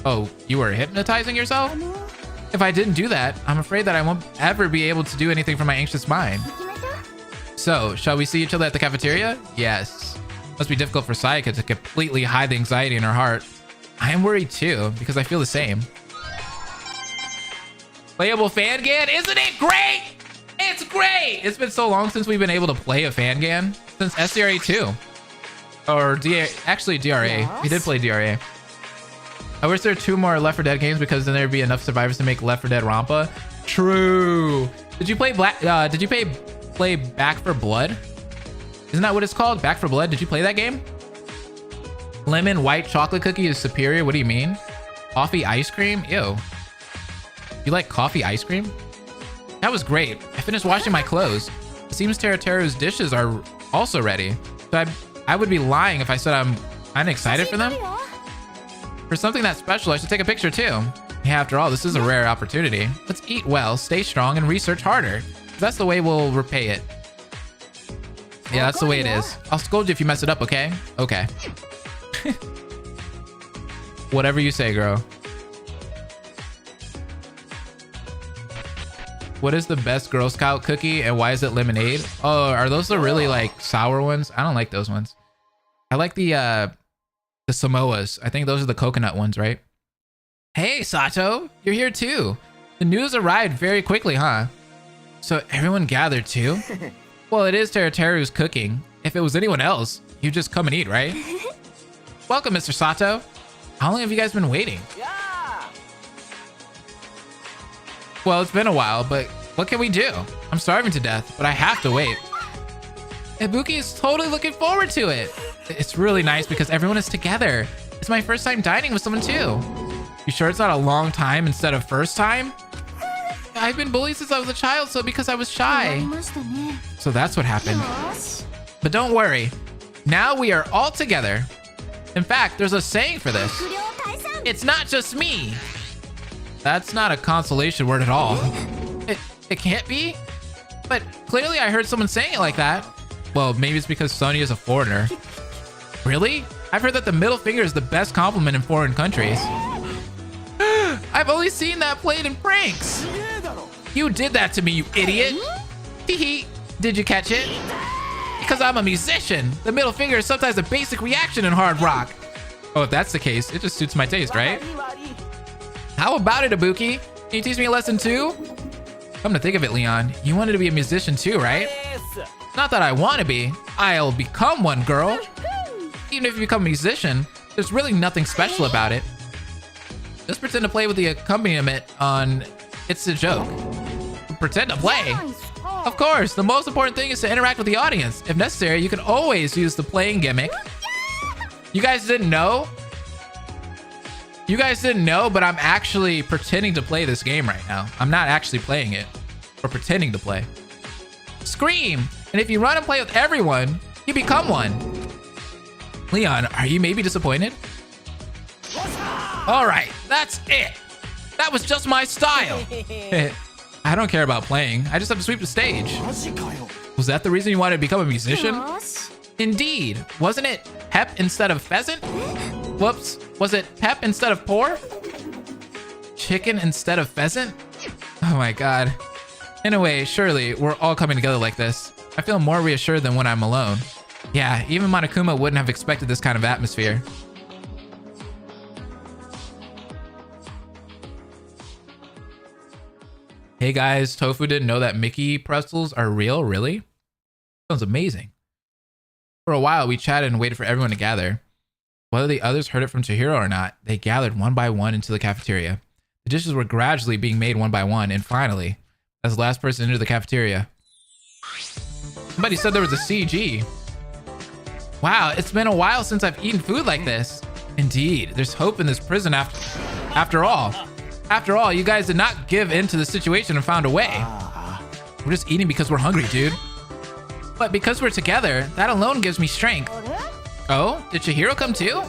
Oh, you were hypnotizing yourself? If I didn't do that, I'm afraid that I won't ever be able to do anything for my anxious mind. So, shall we see each other at the cafeteria? Yes. Must be difficult for Sayaka to completely hide the anxiety in her heart. I am worried too, because I feel the same. Playable Fangan? Isn't it great? It's great! It's been so long since we've been able to play a Fangan. Since SDRA 2. Or actually DRA. Yes. We did play DRA. I wish there were 2 more Left 4 Dead games because then there'd be enough survivors to make Left 4 Dead Rampa. True. Did you play play Back 4 Blood? Isn't that what it's called? Back 4 Blood? Did you play that game? Lemon white chocolate cookie is superior. What do you mean? Coffee ice cream? Ew. You like coffee ice cream? That was great. I finished washing my clothes. It seems Teruteru's dishes are also ready. So I would be lying if I said I'm kind of excited for them. For something that special, I should take a picture too. Yeah, after all, this is a rare opportunity. Let's eat well, stay strong, and research harder. That's the way we'll repay it. Yeah, that's the way it is. I'll scold you if you mess it up, okay? Okay. Whatever you say, girl. What is the best Girl Scout cookie and why is it lemonade? Oh, are those the really like sour ones? I don't like those ones. I like the Samoas. I think those are the coconut ones, right? Hey, Sato, you're here too. The news arrived very quickly, huh? So everyone gathered too? Well, it is Teruteru's cooking. If it was anyone else, you'd just come and eat, right? Welcome, Mr. Sato. How long have you guys been waiting? Yeah. Well, it's been a while, but what can we do? I'm starving to death, but I have to wait. Ibuki is totally looking forward to it. It's really nice because everyone is together. It's my first time dining with someone too. You sure it's not a long time instead of first time? I've been bullied since I was a child, so because I was shy. So that's what happened. But don't worry. Now we are all together. In fact, there's a saying for this. It's not just me. That's not a consolation word at all. It can't be? But clearly I heard someone saying it like that. Well, maybe it's because Sonya is a foreigner. Really? I've heard that the middle finger is the best compliment in foreign countries. I've only seen that played in pranks. You did that to me, you idiot. Hee. Did you catch it? Because I'm a musician. The middle finger is sometimes a basic reaction in hard rock. Oh, if that's the case, it just suits my taste, right? How about it, Ibuki? Can you teach me a lesson too? Come to think of it, Leon, you wanted to be a musician too, right? Not that I want to be. I'll become one, girl. Even if you become a musician, there's really nothing special about it. Just pretend to play with the accompaniment on It's a Joke. Pretend to play? Of course, the most important thing is to interact with the audience. If necessary, you can always use the playing gimmick. You guys didn't know? You guys didn't know, but I'm actually pretending to play this game right now. I'm not actually playing it, or pretending to play. Scream! And if you run and play with everyone, you become one. Leon, are you maybe disappointed? All right, that's it. That was just my style. I don't care about playing. I just have to sweep the stage. Was that the reason you wanted to become a musician? Indeed. Wasn't it pep instead of pheasant? Whoops. Was it pep instead of poor? Chicken instead of pheasant? Oh my god. In a way, surely we're all coming together like this. I feel more reassured than when I'm alone. Yeah, even Monokuma wouldn't have expected this kind of atmosphere. Hey guys, Tofu didn't know that Mickey pretzels are real, really? Sounds amazing. For a while, we chatted and waited for everyone to gather. Whether the others heard it from Chihiro or not, they gathered one by one into the cafeteria. The dishes were gradually being made one by one, and finally, as the last person entered the cafeteria, somebody said there was a CG. Wow, it's been a while since I've eaten food like this. Indeed, there's hope in this prison after all. After all, you guys did not give in to the situation and found a way. We're just eating because we're hungry, dude. But because we're together, that alone gives me strength. Oh, did Chihiro come too?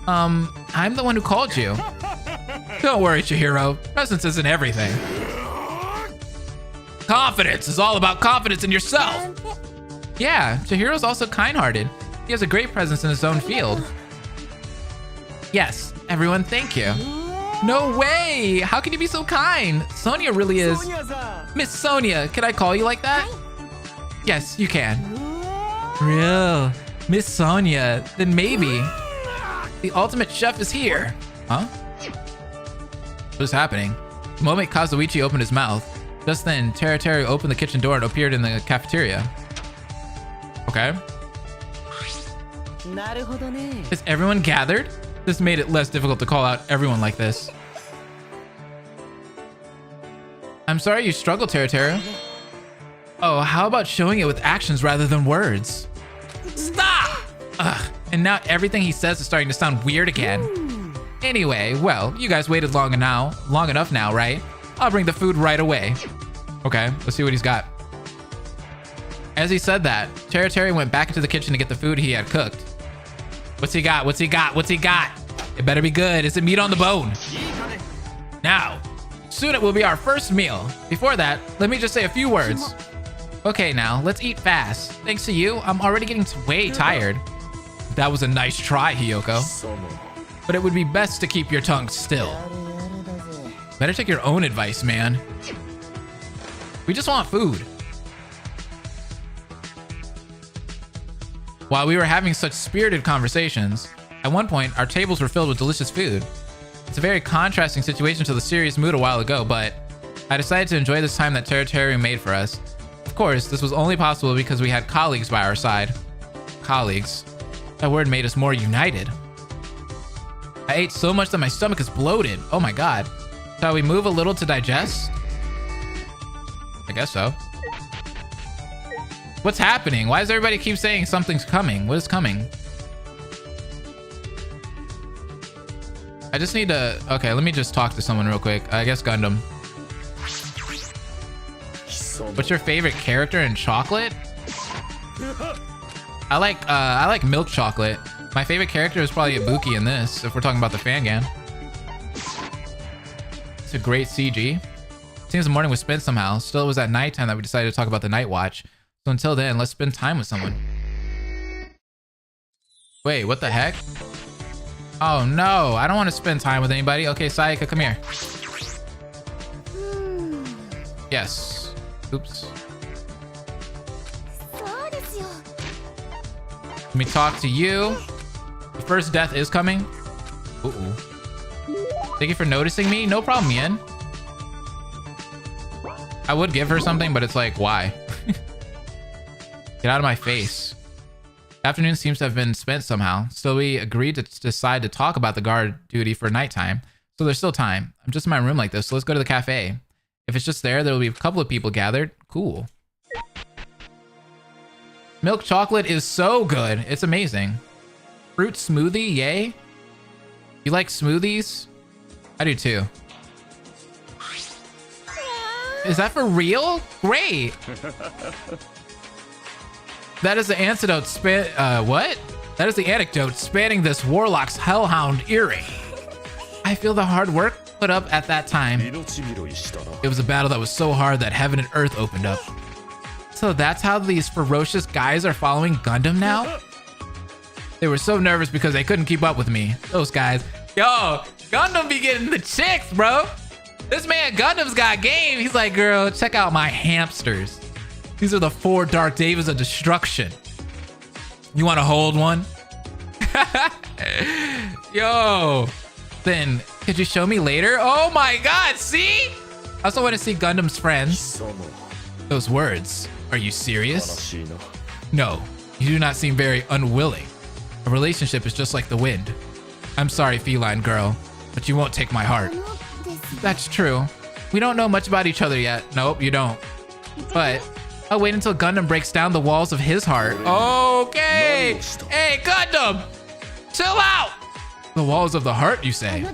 I'm the one who called you. Don't worry, Chihiro. Presence isn't everything. Confidence is all about confidence in yourself. Yeah, Chihiro's also kind-hearted. He has a great presence in his own field. Yes, everyone, thank you. No way! How can you be so kind? Sonia really is. Miss Sonia, can I call you like that? Yes, you can. Real. Miss Sonia, then maybe. The ultimate chef is here. Huh? What is happening? The moment Kazuichi opened his mouth, just then Teru opened the kitchen door and appeared in the cafeteria. Okay. Is everyone gathered? This made it less difficult to call out everyone like this. I'm sorry you struggled, Teru. Oh, how about showing it with actions rather than words? Stop! Ugh, and now everything he says is starting to sound weird again. Anyway, well, you guys waited long enough now, right? I'll bring the food right away. Okay, let's see what he's got. As he said that, Teru went back into the kitchen to get the food he had cooked. What's he got? What's he got? What's he got? It better be good. Is it meat on the bone? Now, soon it will be our first meal. Before that, let me just say a few words. Okay, now, let's eat fast. Thanks to you, I'm already getting way tired. That was a nice try, Hiyoko. But it would be best to keep your tongue still. Better take your own advice, man. We just want food. While we were having such spirited conversations, at one point, our tables were filled with delicious food. It's a very contrasting situation to the serious mood a while ago, but I decided to enjoy this time that Teru made for us. Of course, this was only possible because we had colleagues by our side. Colleagues. That word made us more united. I ate so much that my stomach is bloated. Oh my god. Shall we move a little to digest? I guess so. What's happening? Why does everybody keep saying something's coming? What is coming? I just need to... Okay, let me just talk to someone real quick. I guess Gundam. What's your favorite character in chocolate? I like milk chocolate. My favorite character is probably Ibuki in this, if we're talking about the fangame. It's a great CG. Seems the morning was spent somehow. Still, it was at nighttime that we decided to talk about the night watch. So until then, let's spend time with someone. Wait, what the heck? Oh no, I don't want to spend time with anybody. Okay, Sayaka, come here. Yes. Oops. Let me talk to you. The first death is coming. Ooh. Thank you for noticing me. No problem, Yen. I would give her something, but it's like, why? Get out of my face. Afternoon seems to have been spent somehow. Still, we agreed to decide to talk about the guard duty for nighttime. So there's still time. I'm just in my room like this, so let's go to the cafe. If it's just there, there'll be a couple of people gathered. Cool. Milk chocolate is so good. It's amazing. Fruit smoothie, yay. You like smoothies? I do too. Is that for real? Great. That is the antidote what? That is the anecdote spanning this warlock's hellhound eerie. I feel the hard work put up at that time. It was a battle that was so hard that heaven and earth opened up. So that's how these ferocious guys are following Gundam now? They were so nervous because they couldn't keep up with me. Those guys. Yo, Gundam be getting the chicks, bro. This man Gundam's got game. He's like, girl, check out my hamsters. These are the 4 Dark Davids of destruction. You want to hold one? Yo. Then, could you show me later? Oh my god, see? I also want to see Gundam's friends. Those words. Are you serious? No, you do not seem very unwilling. A relationship is just like the wind. I'm sorry, feline girl, but you won't take my heart. That's true. We don't know much about each other yet. Nope, you don't. But I'll wait until Gundam breaks down the walls of his heart. Okay. Hey, Gundam, chill out. The walls of the heart, you say?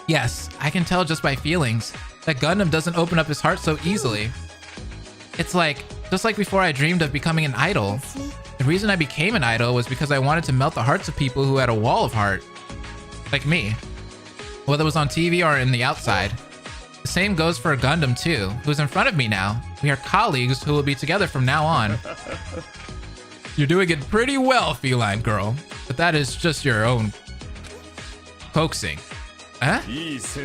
Yes, I can tell just by feelings that Gundam doesn't open up his heart so easily. It's like, just like before I dreamed of becoming an idol. The reason I became an idol was because I wanted to melt the hearts of people who had a wall of heart. Like me. Whether it was on TV or in the outside. The same goes for Gundam too, who's in front of me now. We are colleagues who will be together from now on. You're doing it pretty well, feline girl. But that is just your own coaxing. Huh?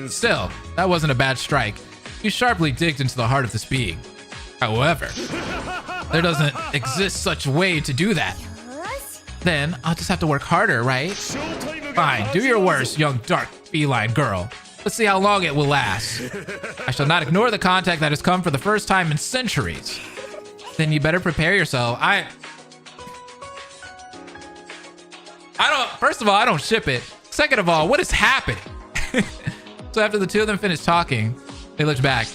Still, that wasn't a bad strike. You sharply digged into the heart of this being. However, there doesn't exist such a way to do that. Then I'll just have to work harder, right? Fine, do your worst, young dark feline girl. Let's see how long it will last. I shall not ignore the contact that has come for the first time in centuries. Then you better prepare yourself. First of all, I don't ship it. Second of all, what is happening? So after the two of them finished talking, they looked back.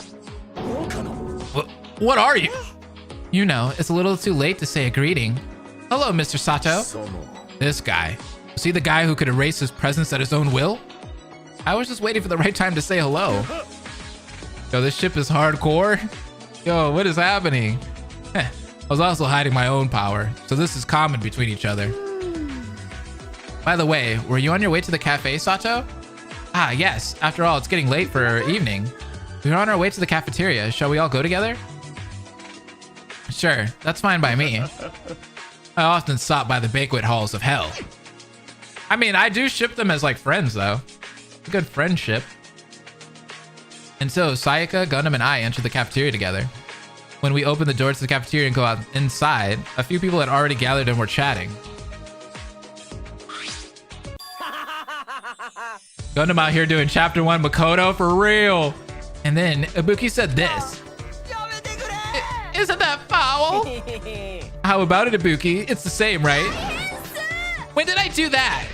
What are you? You know, it's a little too late to say a greeting. Hello, Mr. Sato. This guy. Was he the guy who could erase his presence at his own will? I was just waiting for the right time to say hello. Yo, this ship is hardcore. Yo, what is happening? I was also hiding my own power, so this is common between each other. By the way, were you on your way to the cafe, Sato? Ah, yes. After all, it's getting late for evening. We are on our way to the cafeteria. Shall we all go together? Sure, that's fine by me. I often stop by the banquet halls of hell. I mean, I do ship them as like friends though. A good friendship. And so Sayaka, Gundam, and I entered the cafeteria together. When we opened the doors to the cafeteria and go out inside, a few people had already gathered and were chatting. Gundam out here doing chapter 1 Makoto for real. And then Ibuki said this. Isn't that foul? How about it, Ibuki? It's the same, right? When did I do that?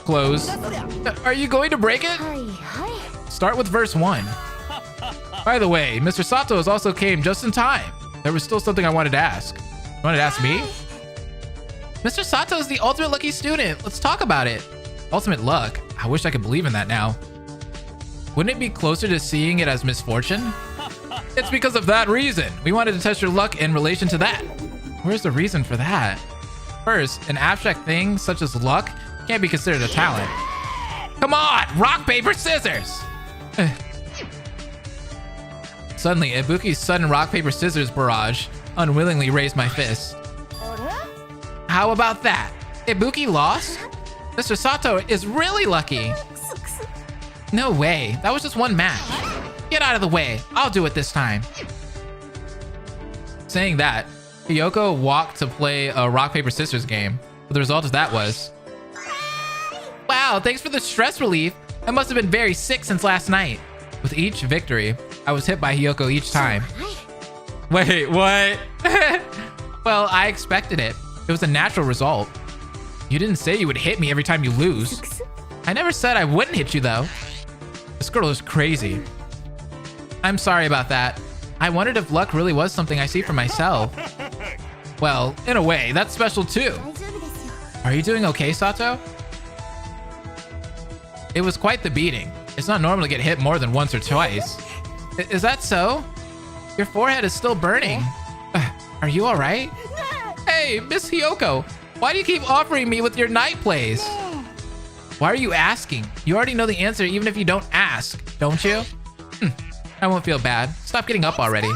Close. Are you going to break it? Start with verse 1. By the way, Mr. Sato also came just in time. There was still something I wanted to ask. You wanted to ask me? Mr. Sato is the ultimate lucky student. Let's talk about it. Ultimate luck? I wish I could believe in that now. Wouldn't it be closer to seeing it as misfortune? It's because of that reason. We wanted to test your luck in relation to that. Where's the reason for that? First, an abstract thing such as luck can't be considered a talent. Come on, rock, paper, scissors! Suddenly, Ibuki's sudden rock, paper, scissors barrage unwillingly raised my fist. How about that? Ibuki lost? Mr. Sato is really lucky. No way. That was just one match. Get out of the way. I'll do it this time. Saying that, Hiyoko walked to play a rock, paper, scissors game. But the result of that was... Wow, thanks for the stress relief. I must have been very sick since last night. With each victory, I was hit by Hiyoko each time. Wait, what? Well, I expected it. It was a natural result. You didn't say you would hit me every time you lose. I never said I wouldn't hit you, though. This girl is crazy. I'm sorry about that. I wondered if luck really was something I see for myself. Well, in a way, that's special too. Are you doing okay, Sato? It was quite the beating. It's not normal to get hit more than once or twice. Is that so? Your forehead is still burning. Are you alright? Hey, Miss Hiyoko, why do you keep offering me with your night plays? Why are you asking? You already know the answer even if you don't ask, don't you? I won't feel bad. Stop getting up already.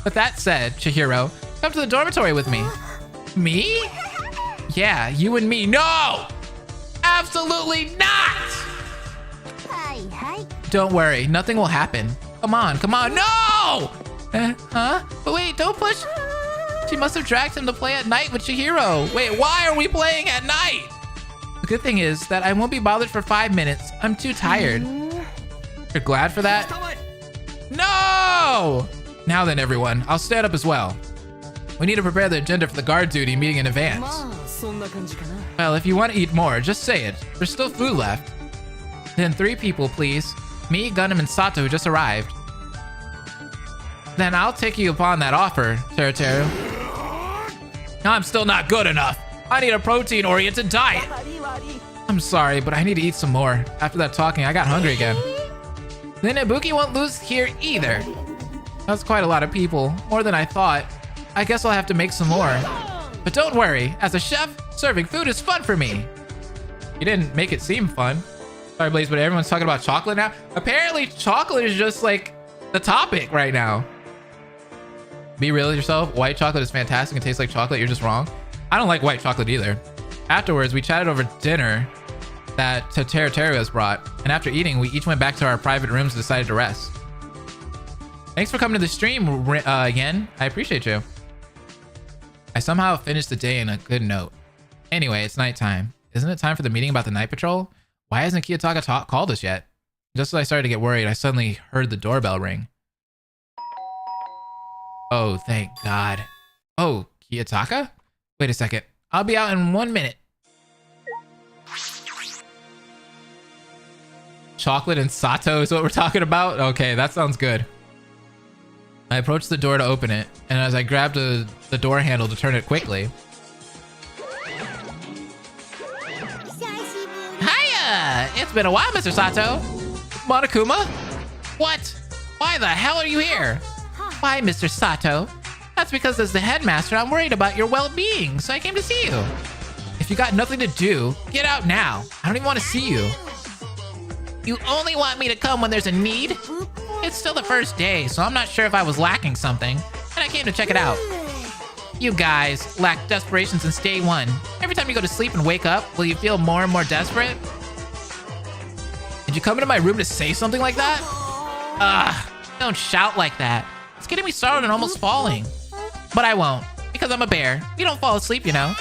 With that said, Chihiro, come to the dormitory with me. Me? Yeah, you and me. No! Absolutely not! Don't worry, nothing will happen. Come on, come on. No! Huh? But wait, don't push. She must have dragged him to play at night with Chihiro. Wait, why are we playing at night? The good thing is that I won't be bothered for 5 minutes. I'm too tired. You're glad for that? No! Now then, everyone, I'll stand up as well. We need to prepare the agenda for the guard duty meeting in advance. Well, if you want to eat more, just say it. There's still food left. Then 3 people, please. Me, Gundam, and Sato, who just arrived. Then I'll take you upon that offer, Teru. I'm still not good enough. I need a protein-oriented diet. I'm sorry, but I need to eat some more. After that talking, I got hungry again. Then Ibuki won't lose here either. That's quite a lot of people, more than I thought. I guess I'll have to make some more. But don't worry, as a chef, serving food is fun for me. You didn't make it seem fun. Sorry, Blaze, but everyone's talking about chocolate now. Apparently, chocolate is just like the topic right now. Be real with yourself. White chocolate is fantastic and tastes like chocolate. You're just wrong. I don't like white chocolate either. Afterwards, we chatted over dinner that Teru has brought. And after eating, we each went back to our private rooms and decided to rest. Thanks for coming to the stream again. I appreciate you. I somehow finished the day in a good note. Anyway, it's nighttime. Isn't it time for the meeting about the night patrol? Why hasn't Kiyotaka called us yet? Just as I started to get worried, I suddenly heard the doorbell ring. Oh, thank God. Oh, Kiyotaka? Wait a second. I'll be out in 1 minute. Chocolate and Sato is what we're talking about? Okay, that sounds good. I approached the door to open it, and as I grabbed the door handle to turn it quickly... Hiya! It's been a while, Mr. Sato. Monokuma? What? Why the hell are you here? Why, Mr. Sato? That's because as the headmaster, I'm worried about your well-being, so I came to see you. If you got nothing to do, get out now. I don't even want to see you. You only want me to come when there's a need? It's still the first day, so I'm not sure if I was lacking something, and I came to check it out. You guys lack desperation since day one. Every time you go to sleep and wake up, will you feel more and more desperate? Did you come into my room to say something like that? Ugh, don't shout like that. It's getting me startled and almost falling. But I won't, because I'm a bear. We don't fall asleep, you know.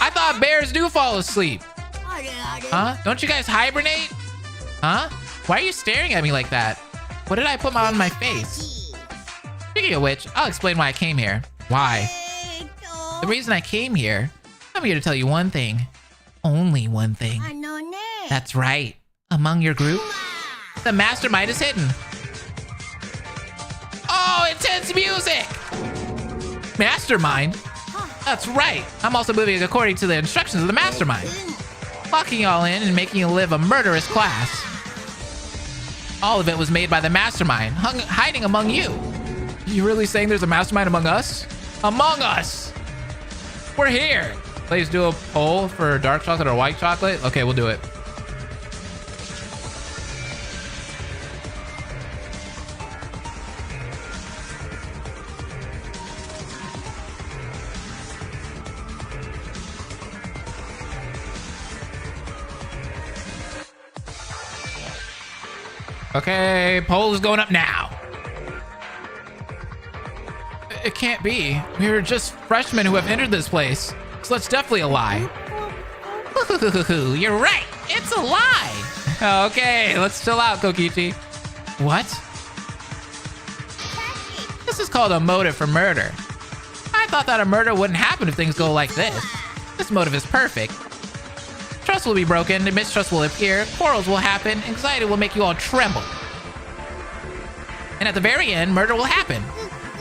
I thought bears do fall asleep. Huh? Don't you guys hibernate? Huh? Why are you staring at me like that? What did I put on my face? Speaking of which, I'll explain why I came here. Why? The reason I came here, I'm here to tell you one thing. Only one thing. That's right. Among your group, the mastermind is hidden. Oh, intense music! Mastermind? That's right. I'm also moving according to the instructions of the mastermind. Locking you all in and making you live a murderous class. All of it was made by the mastermind, hiding among you. You really saying there's a mastermind among us? Among us! We're here! Please do a poll for dark chocolate or white chocolate. Okay, we'll do it. Okay, poll is going up now. It can't be. We were just freshmen who have entered this place. So that's definitely a lie. You're right. It's a lie. Okay, let's chill out, Kokichi. What? This is called a motive for murder. I thought that a murder wouldn't happen if things go like this. This motive is perfect. Trust will be broken, mistrust will appear, quarrels will happen, anxiety will make you all tremble. And at the very end, murder will happen.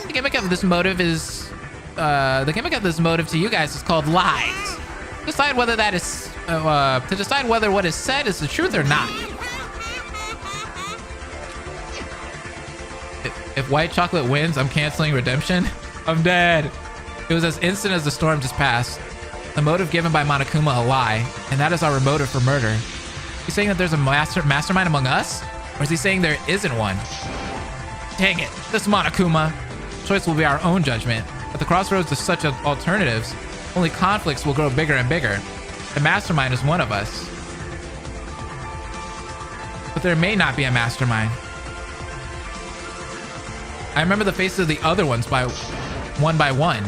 The gimmick of this motive is... the gimmick of this motive to you guys is called lies. Decide whether that is... to decide whether what is said is the truth or not. If white chocolate wins, I'm canceling redemption. I'm dead. It was as instant as the storm just passed. The motive given by Monokuma a lie, and that is our motive for murder. He's saying that there's a mastermind among us? Or is he saying there isn't one? Dang it, this Monokuma. Choice will be our own judgment. At the crossroads of such alternatives, only conflicts will grow bigger and bigger. The mastermind is one of us. But there may not be a mastermind. I remember the faces of the other ones by one.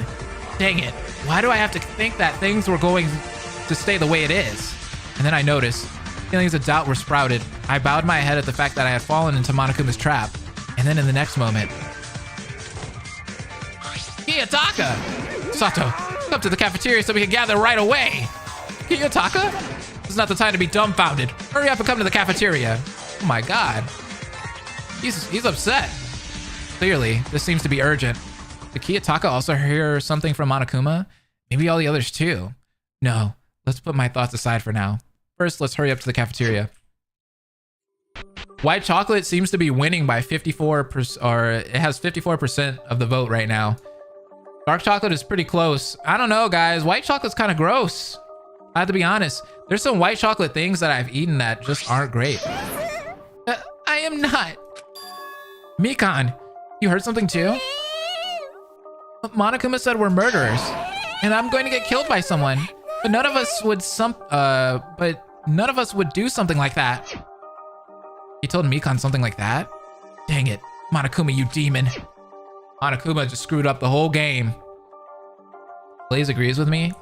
Dang it. Why do I have to think that things were going to stay the way it is? And then I noticed. Feelings of doubt were sprouted. I bowed my head at the fact that I had fallen into Monokuma's trap. And then in the next moment... Kiyotaka! Sato, come to the cafeteria so we can gather right away! Kiyotaka? This is not the time to be dumbfounded. Hurry up and come to the cafeteria. Oh my god. He's upset. Clearly, this seems to be urgent. Did Kiyotaka also hear something from Monokuma? Maybe all the others too. No, let's put my thoughts aside for now. First, let's hurry up to the cafeteria. White chocolate seems to be winning by 54%, or it has 54% of the vote right now. Dark chocolate is pretty close. I don't know, guys. White chocolate's kind of gross. I have to be honest. There's some white chocolate things that I've eaten that just aren't great. I am not. Mikan, you heard something too? Monokuma said we're murderers, and I'm going to get killed by someone. But none of us would do something like that. He told Mikan something like that? Dang it, Monokuma, you demon. Monokuma just screwed up the whole game. Blaze agrees with me.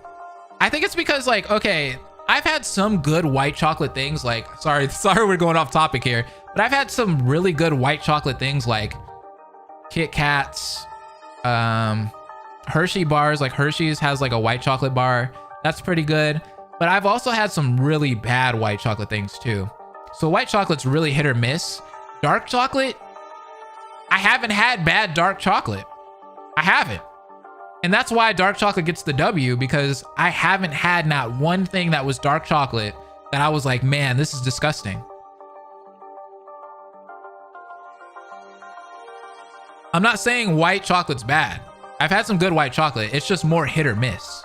I think it's because, like, okay, I've had some good white chocolate things, like, sorry we're going off topic here, but I've had some really good white chocolate things like Kit Kats, Hershey bars, like Hershey's has like a white chocolate bar. That's pretty good. But I've also had some really bad white chocolate things too. So white chocolate's really hit or miss. Dark chocolate, I haven't had bad dark chocolate. I haven't. And that's why dark chocolate gets the W, because I haven't had not one thing that was dark chocolate that I was like, man, this is disgusting. I'm not saying white chocolate's bad. I've had some good white chocolate. It's just more hit or miss.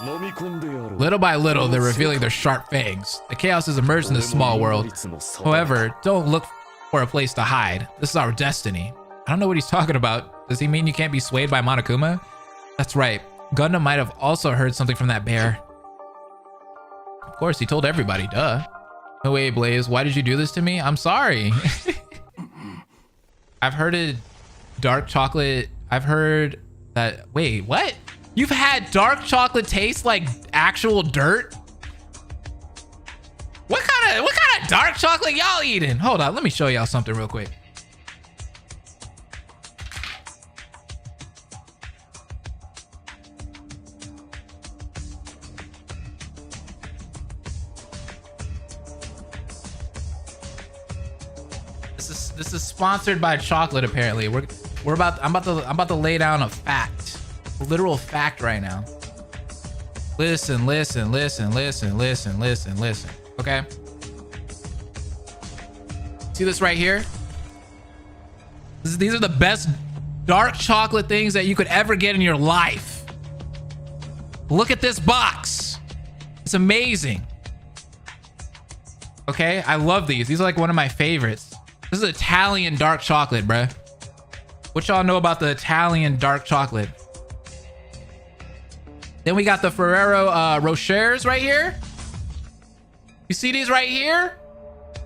Little by little, they're revealing their sharp fangs. The chaos has emerged in this small world. However, don't look for a place to hide. This is our destiny. I don't know what he's talking about. Does he mean you can't be swayed by Monokuma? That's right. Gundam might have also heard something from that bear. Of course, he told everybody, duh. No way, Blaze. Why did you do this to me? I'm sorry. I've heard it. Dark chocolate. I've heard that. Wait, what? You've had dark chocolate taste like actual dirt? What kind of dark chocolate y'all eating? Hold on, let me show y'all something real quick. This is sponsored by chocolate. Apparently, I'm about to lay down a fact, a literal fact right now. Listen. Okay. See this right here? These are the best dark chocolate things that you could ever get in your life. Look at this box. It's amazing. Okay, I love these. These are like one of my favorites. This is Italian dark chocolate, bruh. What y'all know about the Italian dark chocolate? Then we got the Ferrero Rochers right here. You see these right here?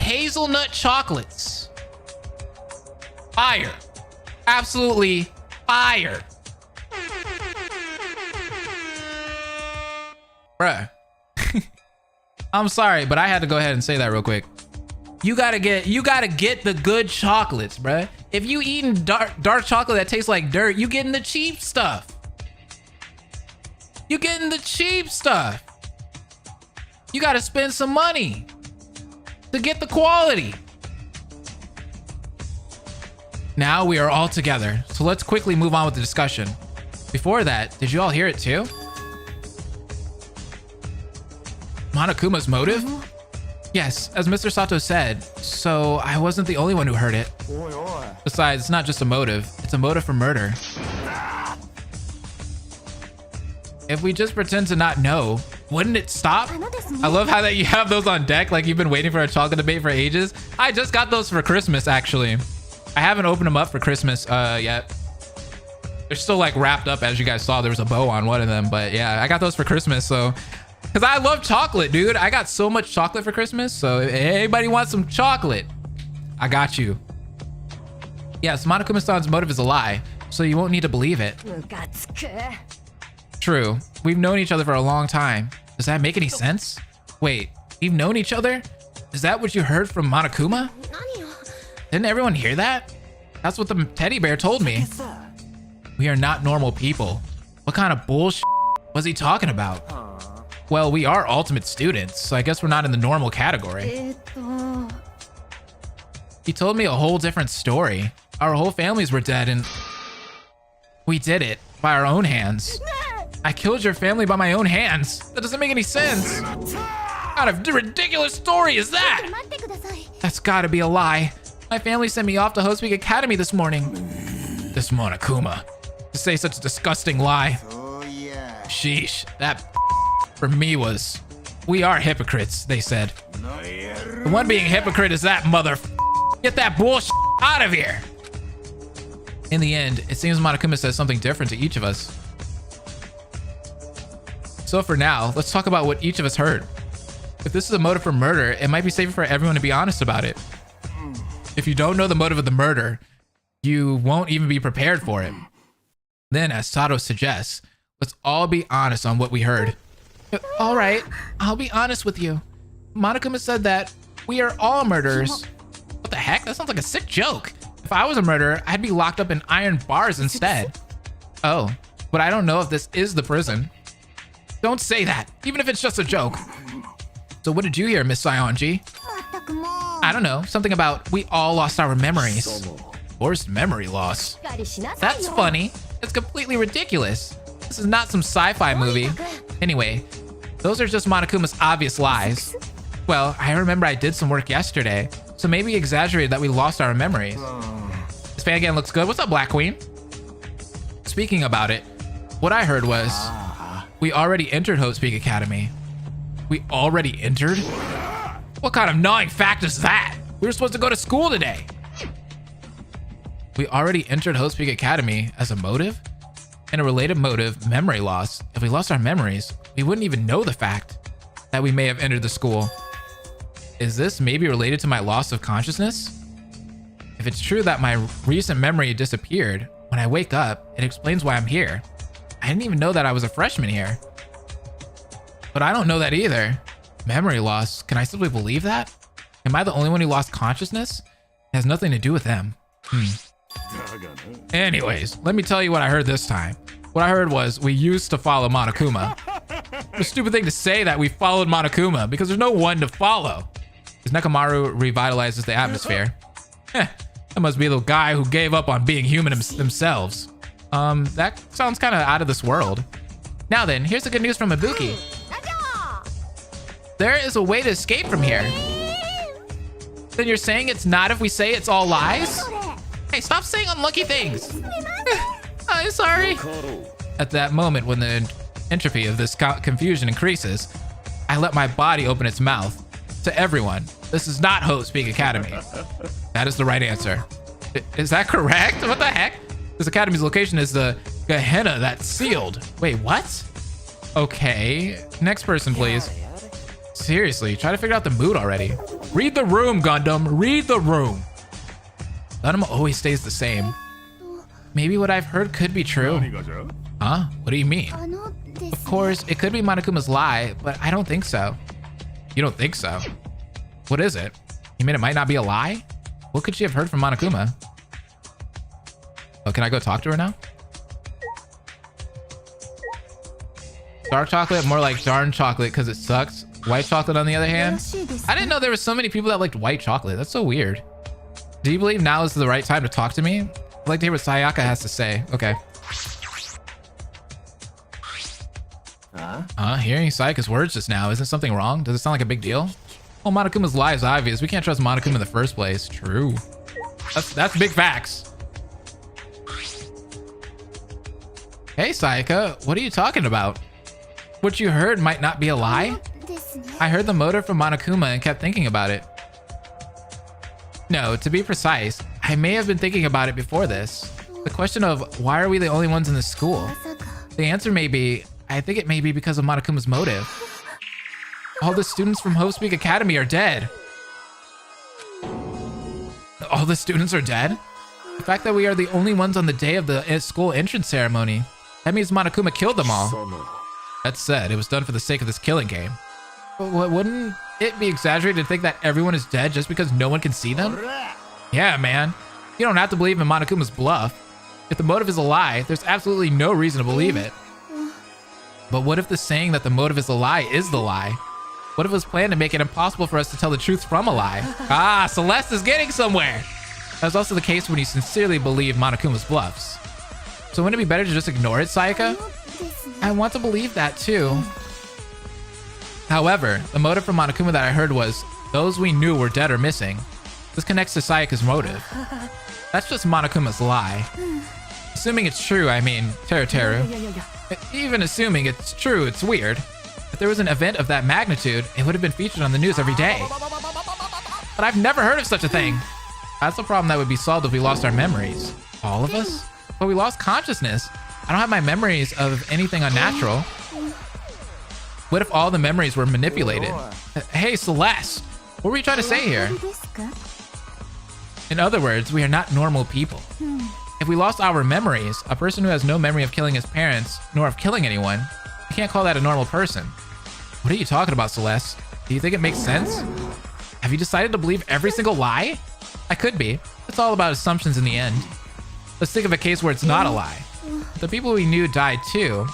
Hazelnut chocolates. Fire. Absolutely fire. Bruh. I'm sorry, but I had to go ahead and say that real quick. You gotta get the good chocolates, bruh. If you eating dark chocolate that tastes like dirt, you getting the cheap stuff. You getting the cheap stuff. You gotta spend some money to get the quality. Now we are all together, so let's quickly move on with the discussion. Before that, did you all hear it too? Monokuma's motive? Yes, as Mr. Sato said, so I wasn't the only one who heard it. Besides, it's not just a motive, it's a motive for murder. If we just pretend to not know, wouldn't it stop? I love how that you have those on deck, like you've been waiting for a chocolate debate for ages. I just got those for Christmas, actually. I haven't opened them up for Christmas yet. They're still like wrapped up, as you guys saw. There was a bow on one of them, but yeah, I got those for Christmas, so... Because I love chocolate, dude. I got so much chocolate for Christmas, so if anybody wants some chocolate, I got you. Yes, Monokuma-san's motive is a lie, so you won't need to believe it. True. We've known each other for a long time. Does that make any sense? Wait, we've known each other? Is that what you heard from Monokuma? Didn't everyone hear that? That's what the teddy bear told me. We are not normal people. What kind of bullshit was he talking about? Well, we are ultimate students, so I guess we're not in the normal category. He told me a whole different story. Our whole families were dead and we did it by our own hands. I killed your family by my own hands. That doesn't make any sense. What kind of ridiculous story is that? That's gotta be a lie. My family sent me off to Hope's Peak Academy this morning. This Monokuma. To say such a disgusting lie. Sheesh, that for me was, we are hypocrites, they said. The one being a hypocrite is that mother. Get that bullshit out of here. In the end, it seems Monokuma says something different to each of us. So for now, let's talk about what each of us heard. If this is a motive for murder, it might be safer for everyone to be honest about it. If you don't know the motive of the murder, you won't even be prepared for it. Then, as Sato suggests, let's all be honest on what we heard. All right, I'll be honest with you. Monokuma said that we are all murderers. What the heck? That sounds like a sick joke. If I was a murderer, I'd be locked up in iron bars instead. Oh, but I don't know if this is the prison. Don't say that, even if it's just a joke. So what did you hear, Miss Sionji? I don't know, something about we all lost our memories. Forced memory loss. That's funny. It's completely ridiculous. This is not some sci-fi movie. Anyway, those are just Monokuma's obvious lies. Well, I remember I did some work yesterday, so maybe exaggerated that we lost our memories. This fangame looks good. What's up, Black Queen? Speaking about it, what I heard was, we already entered Hope's Peak Academy. We already entered? What kind of gnawing fact is that? We were supposed to go to school today. We already entered Hope's Peak Academy as a motive? And a related motive, memory loss. If we lost our memories, we wouldn't even know the fact that we may have entered the school. Is this maybe related to my loss of consciousness? If it's true that my recent memory disappeared, when I wake up, it explains why I'm here. I didn't even know that I was a freshman here. But I don't know that either. Memory loss, can I simply believe that? Am I the only one who lost consciousness? It has nothing to do with them. Anyways, let me tell you what I heard this time. What I heard was we used to follow Monokuma. It's a stupid thing to say that we followed Monokuma because there's no one to follow. Because Nekomaru revitalizes the atmosphere. That must be the guy who gave up on being human themselves. That sounds kind of out of this world. Now then, here's the good news from Ibuki. There is a way to escape from here. Then you're saying it's not if we say it's all lies? Hey, stop saying unlucky things. I'm sorry. At that moment, when the entropy of this confusion increases, I let my body open its mouth. To everyone, this is not Hope's Peak Academy. That is the right answer. Is that correct? What the heck? This academy's location is the Gehenna that's sealed. Wait, what? Okay, next person, please. Seriously, try to figure out the mood already. Read the room, Gundam. Read the room. Gundam always stays the same. Maybe what I've heard could be true. Huh? What do you mean? Of course, it could be Monokuma's lie, but I don't think so. You don't think so? What is it? You mean it might not be a lie? What could she have heard from Monokuma? Oh, can I go talk to her now? Dark chocolate, more like darn chocolate because it sucks. White chocolate on the other hand. I didn't know there were so many people that liked white chocolate. That's so weird. Do you believe now is the right time to talk to me? I'd like to hear what Sayaka has to say. Okay. Hearing Sayaka's words just now, isn't something wrong? Does it sound like a big deal? Well, Monokuma's lie is obvious. We can't trust Monokuma in the first place. True. That's big facts. Hey, Sayaka, what are you talking about? What you heard might not be a lie? I heard the motive from Monokuma and kept thinking about it. No, to be precise, I may have been thinking about it before this. The question of why are we the only ones in the school? The answer may be, I think it may be because of Monokuma's motive. All the students from Hope Speak Academy are dead. All the students are dead? The fact that we are the only ones on the day of the school entrance ceremony, that means Monokuma killed them all. That said, it was done for the sake of this killing game. But wouldn't it be exaggerated to think that everyone is dead just because no one can see them? Yeah, man. You don't have to believe in Monokuma's bluff. If the motive is a lie, there's absolutely no reason to believe it. But what if the saying that the motive is a lie is the lie? What if it was planned to make it impossible for us to tell the truth from a lie? Ah, Celeste is getting somewhere. That's also the case when you sincerely believe Monokuma's bluffs. So wouldn't it be better to just ignore it, Sayaka? I want to believe that too. However, the motive from Monokuma that I heard was, those we knew were dead or missing. This connects to Sayaka's motive. That's just Monokuma's lie. Assuming it's true, I mean, Teru. Even assuming it's true, it's weird. If there was an event of that magnitude, it would have been featured on the news every day. But I've never heard of such a thing. That's a problem that would be solved if we lost our memories. All of us? But we lost consciousness. I don't have my memories of anything unnatural. What if all the memories were manipulated? Hey, Celeste, what were you trying to say here? In other words, we are not normal people. If we lost our memories, a person who has no memory of killing his parents, nor of killing anyone, you can't call that a normal person. What are you talking about, Celeste? Do you think it makes sense? Have you decided to believe every single lie? I could be. It's all about assumptions in the end. Let's think of a case where it's not a lie. The people we knew died too.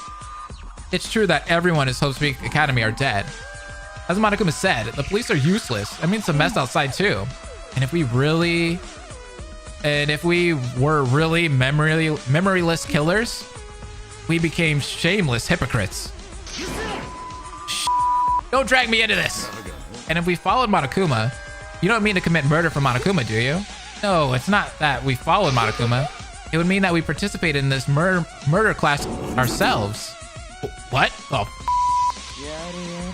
It's true that everyone in Hope Speak Academy are dead. As Monokuma said, the police are useless. That means some mess outside too. And if we were really memoryless killers, we became shameless hypocrites. Don't drag me into this. And if we followed Monokuma, you don't mean to commit murder for Monokuma, do you? No, it's not that we followed Monokuma. It would mean that we participated in this murder class ourselves. What? Oh,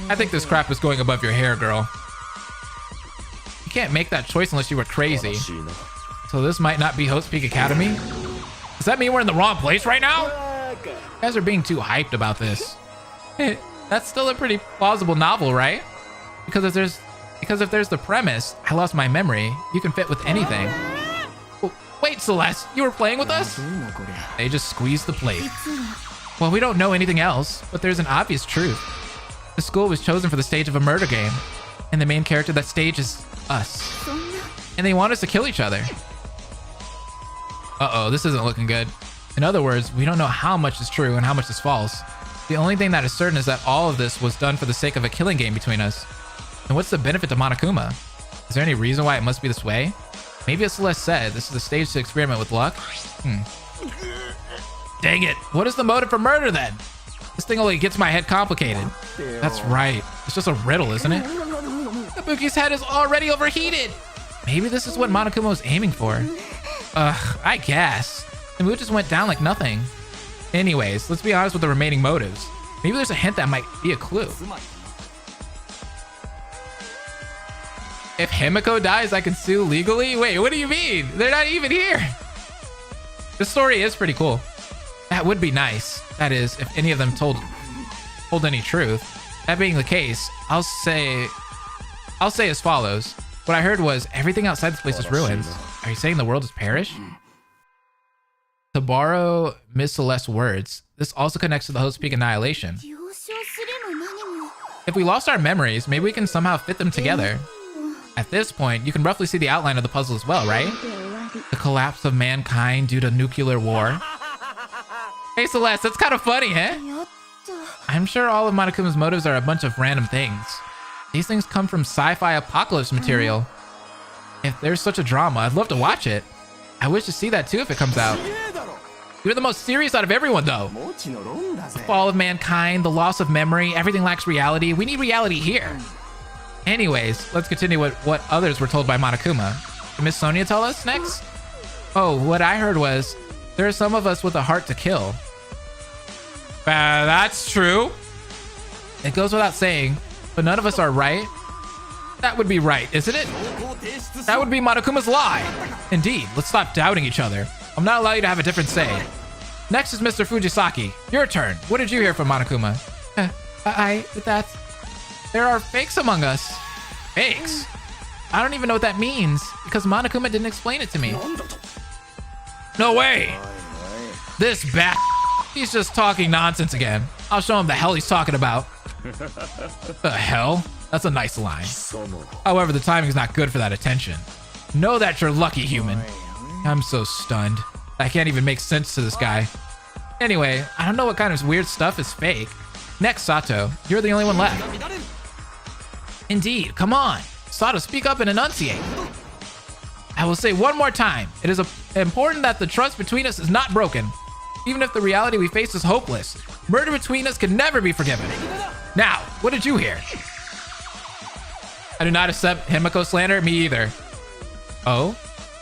I think this crap is going above your hair, girl. You can't make that choice unless you were crazy. So this might not be Hope Speak Academy? Does that mean we're in the wrong place right now? You guys are being too hyped about this. That's still a pretty plausible novel, right? Because if there's the premise, I lost my memory, you can fit with anything. Wait, Celeste, you were playing with us? They just squeezed the plate. Well, we don't know anything else, but there's an obvious truth. The school was chosen for the stage of a murder game, and the main character of that stage is us. And they want us to kill each other. Uh-oh, this isn't looking good. In other words, we don't know how much is true and how much is false. The only thing that is certain is that all of this was done for the sake of a killing game between us. And what's the benefit to Monokuma? Is there any reason why it must be this way? Maybe as Celeste said, this is a stage to experiment with luck? Dang it. What is the motive for murder then? This thing only gets my head complicated. That's right. It's just a riddle, isn't it? Kabuki's head is already overheated. Maybe this is what Monokuma was aiming for. I guess. The mood just went down like nothing. Anyways, let's be honest with the remaining motives. Maybe there's a hint that might be a clue. If Himiko dies, I can sue legally? Wait, what do you mean? They're not even here. This story is pretty cool. That would be nice. That is, if any of them told any truth. That being the case, I'll say as follows. What I heard was everything outside this place is ruins. Are you saying the world has perished? To borrow Miss Celeste's words, this also connects to the host peak annihilation. If we lost our memories, maybe we can somehow fit them together. At this point, you can roughly see the outline of the puzzle as well, right? The collapse of mankind due to nuclear war. Hey Celeste, that's kind of funny, eh? I'm sure all of Monokuma's motives are a bunch of random things. These things come from sci-fi apocalypse material. If there's such a drama, I'd love to watch it. I wish to see that too if it comes out. You're the most serious out of everyone though. The fall of mankind, the loss of memory, everything lacks reality. We need reality here. Anyways, let's continue with what others were told by Monokuma. Can Miss Sonia tell us next? Oh, what I heard was, there are some of us with a heart to kill. That's true. It goes without saying, but none of us are right. That would be right, isn't it? That would be Monokuma's lie. Indeed, let's stop doubting each other. I'm not allowed you to have a different say. Next is Mr. Fujisaki. Your turn. What did you hear from Monokuma? There are fakes among us. Fakes? I don't even know what that means, because Monokuma didn't explain it to me. No way! This bat, he's just talking nonsense again. I'll show him the hell he's talking about. The hell? That's a nice line. However, the timing is not good for that attention. Know that you're lucky, human. I'm so stunned. I can't even make sense to this guy. Anyway, I don't know what kind of weird stuff is fake. Next, Sato. You're the only one left. Indeed, come on. Sato, speak up and enunciate. I will say one more time. It is important that the trust between us is not broken. Even if the reality we face is hopeless, murder between us can never be forgiven. Now, what did you hear? I do not accept Himiko slander. Me either. Oh?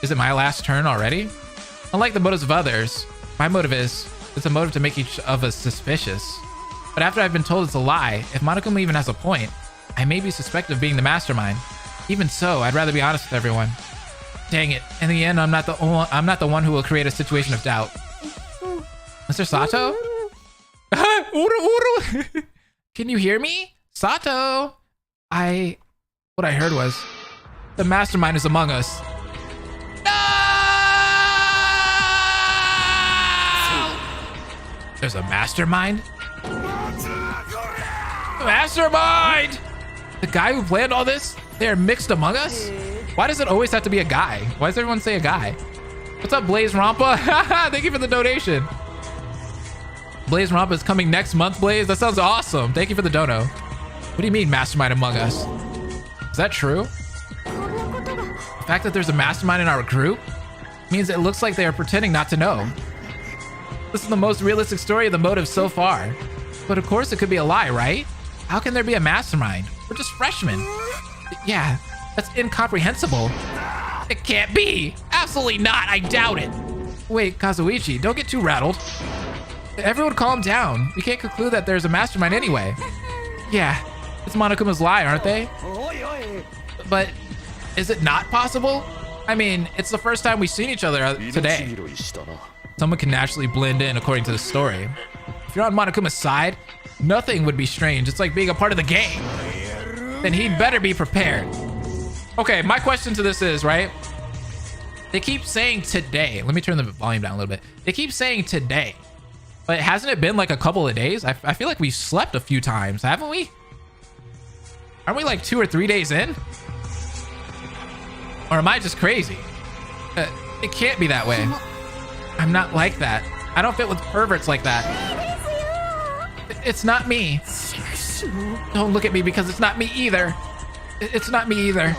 Is it my last turn already? Unlike the motives of others, my motive it's a motive to make each of us suspicious. But after I've been told it's a lie, if Monokuma even has a point, I may be suspected of being the mastermind. Even so, I'd rather be honest with everyone. Dang it. In the end, I'm not the one who will create a situation of doubt. Mr. Sato? Can you hear me? Sato! What I heard was, the mastermind is among us. No! There's a mastermind? Mastermind! The guy who planned all this? They are mixed among us? Why does it always have to be a guy? Why does everyone say a guy? What's up, Blaze Rampa? Thank you for the donation. Blaze Rampa is coming next month, Blaze. That sounds awesome. Thank you for the dono. What do you mean, mastermind among us? Is that true? The fact that there's a mastermind in our group means it looks like they are pretending not to know. This is the most realistic story of the motive so far. But of course it could be a lie, right? How can there be a mastermind? We're just freshmen. Yeah, that's incomprehensible. It can't be. Absolutely not. I doubt it. Wait, Kazuichi, don't get too rattled. Everyone calm down. We can't conclude that there's a mastermind anyway. Yeah, it's Monokuma's lie, aren't they? But is it not possible? I mean, it's the first time we've seen each other today. Someone can naturally blend in according to the story. If you're on Monokuma's side, nothing would be strange. It's like being a part of the game. Then he'd better be prepared. Okay, my question to this is, right? They keep saying today. Let me turn the volume down a little bit. They keep saying today. But hasn't it been like a couple of days? I feel like we slept a few times, haven't we? Aren't we like 2 or 3 days in? Or am I just crazy? It can't be that way. I'm not like that. I don't fit with perverts like that. It's not me. Don't look at me because it's not me either. It's not me either.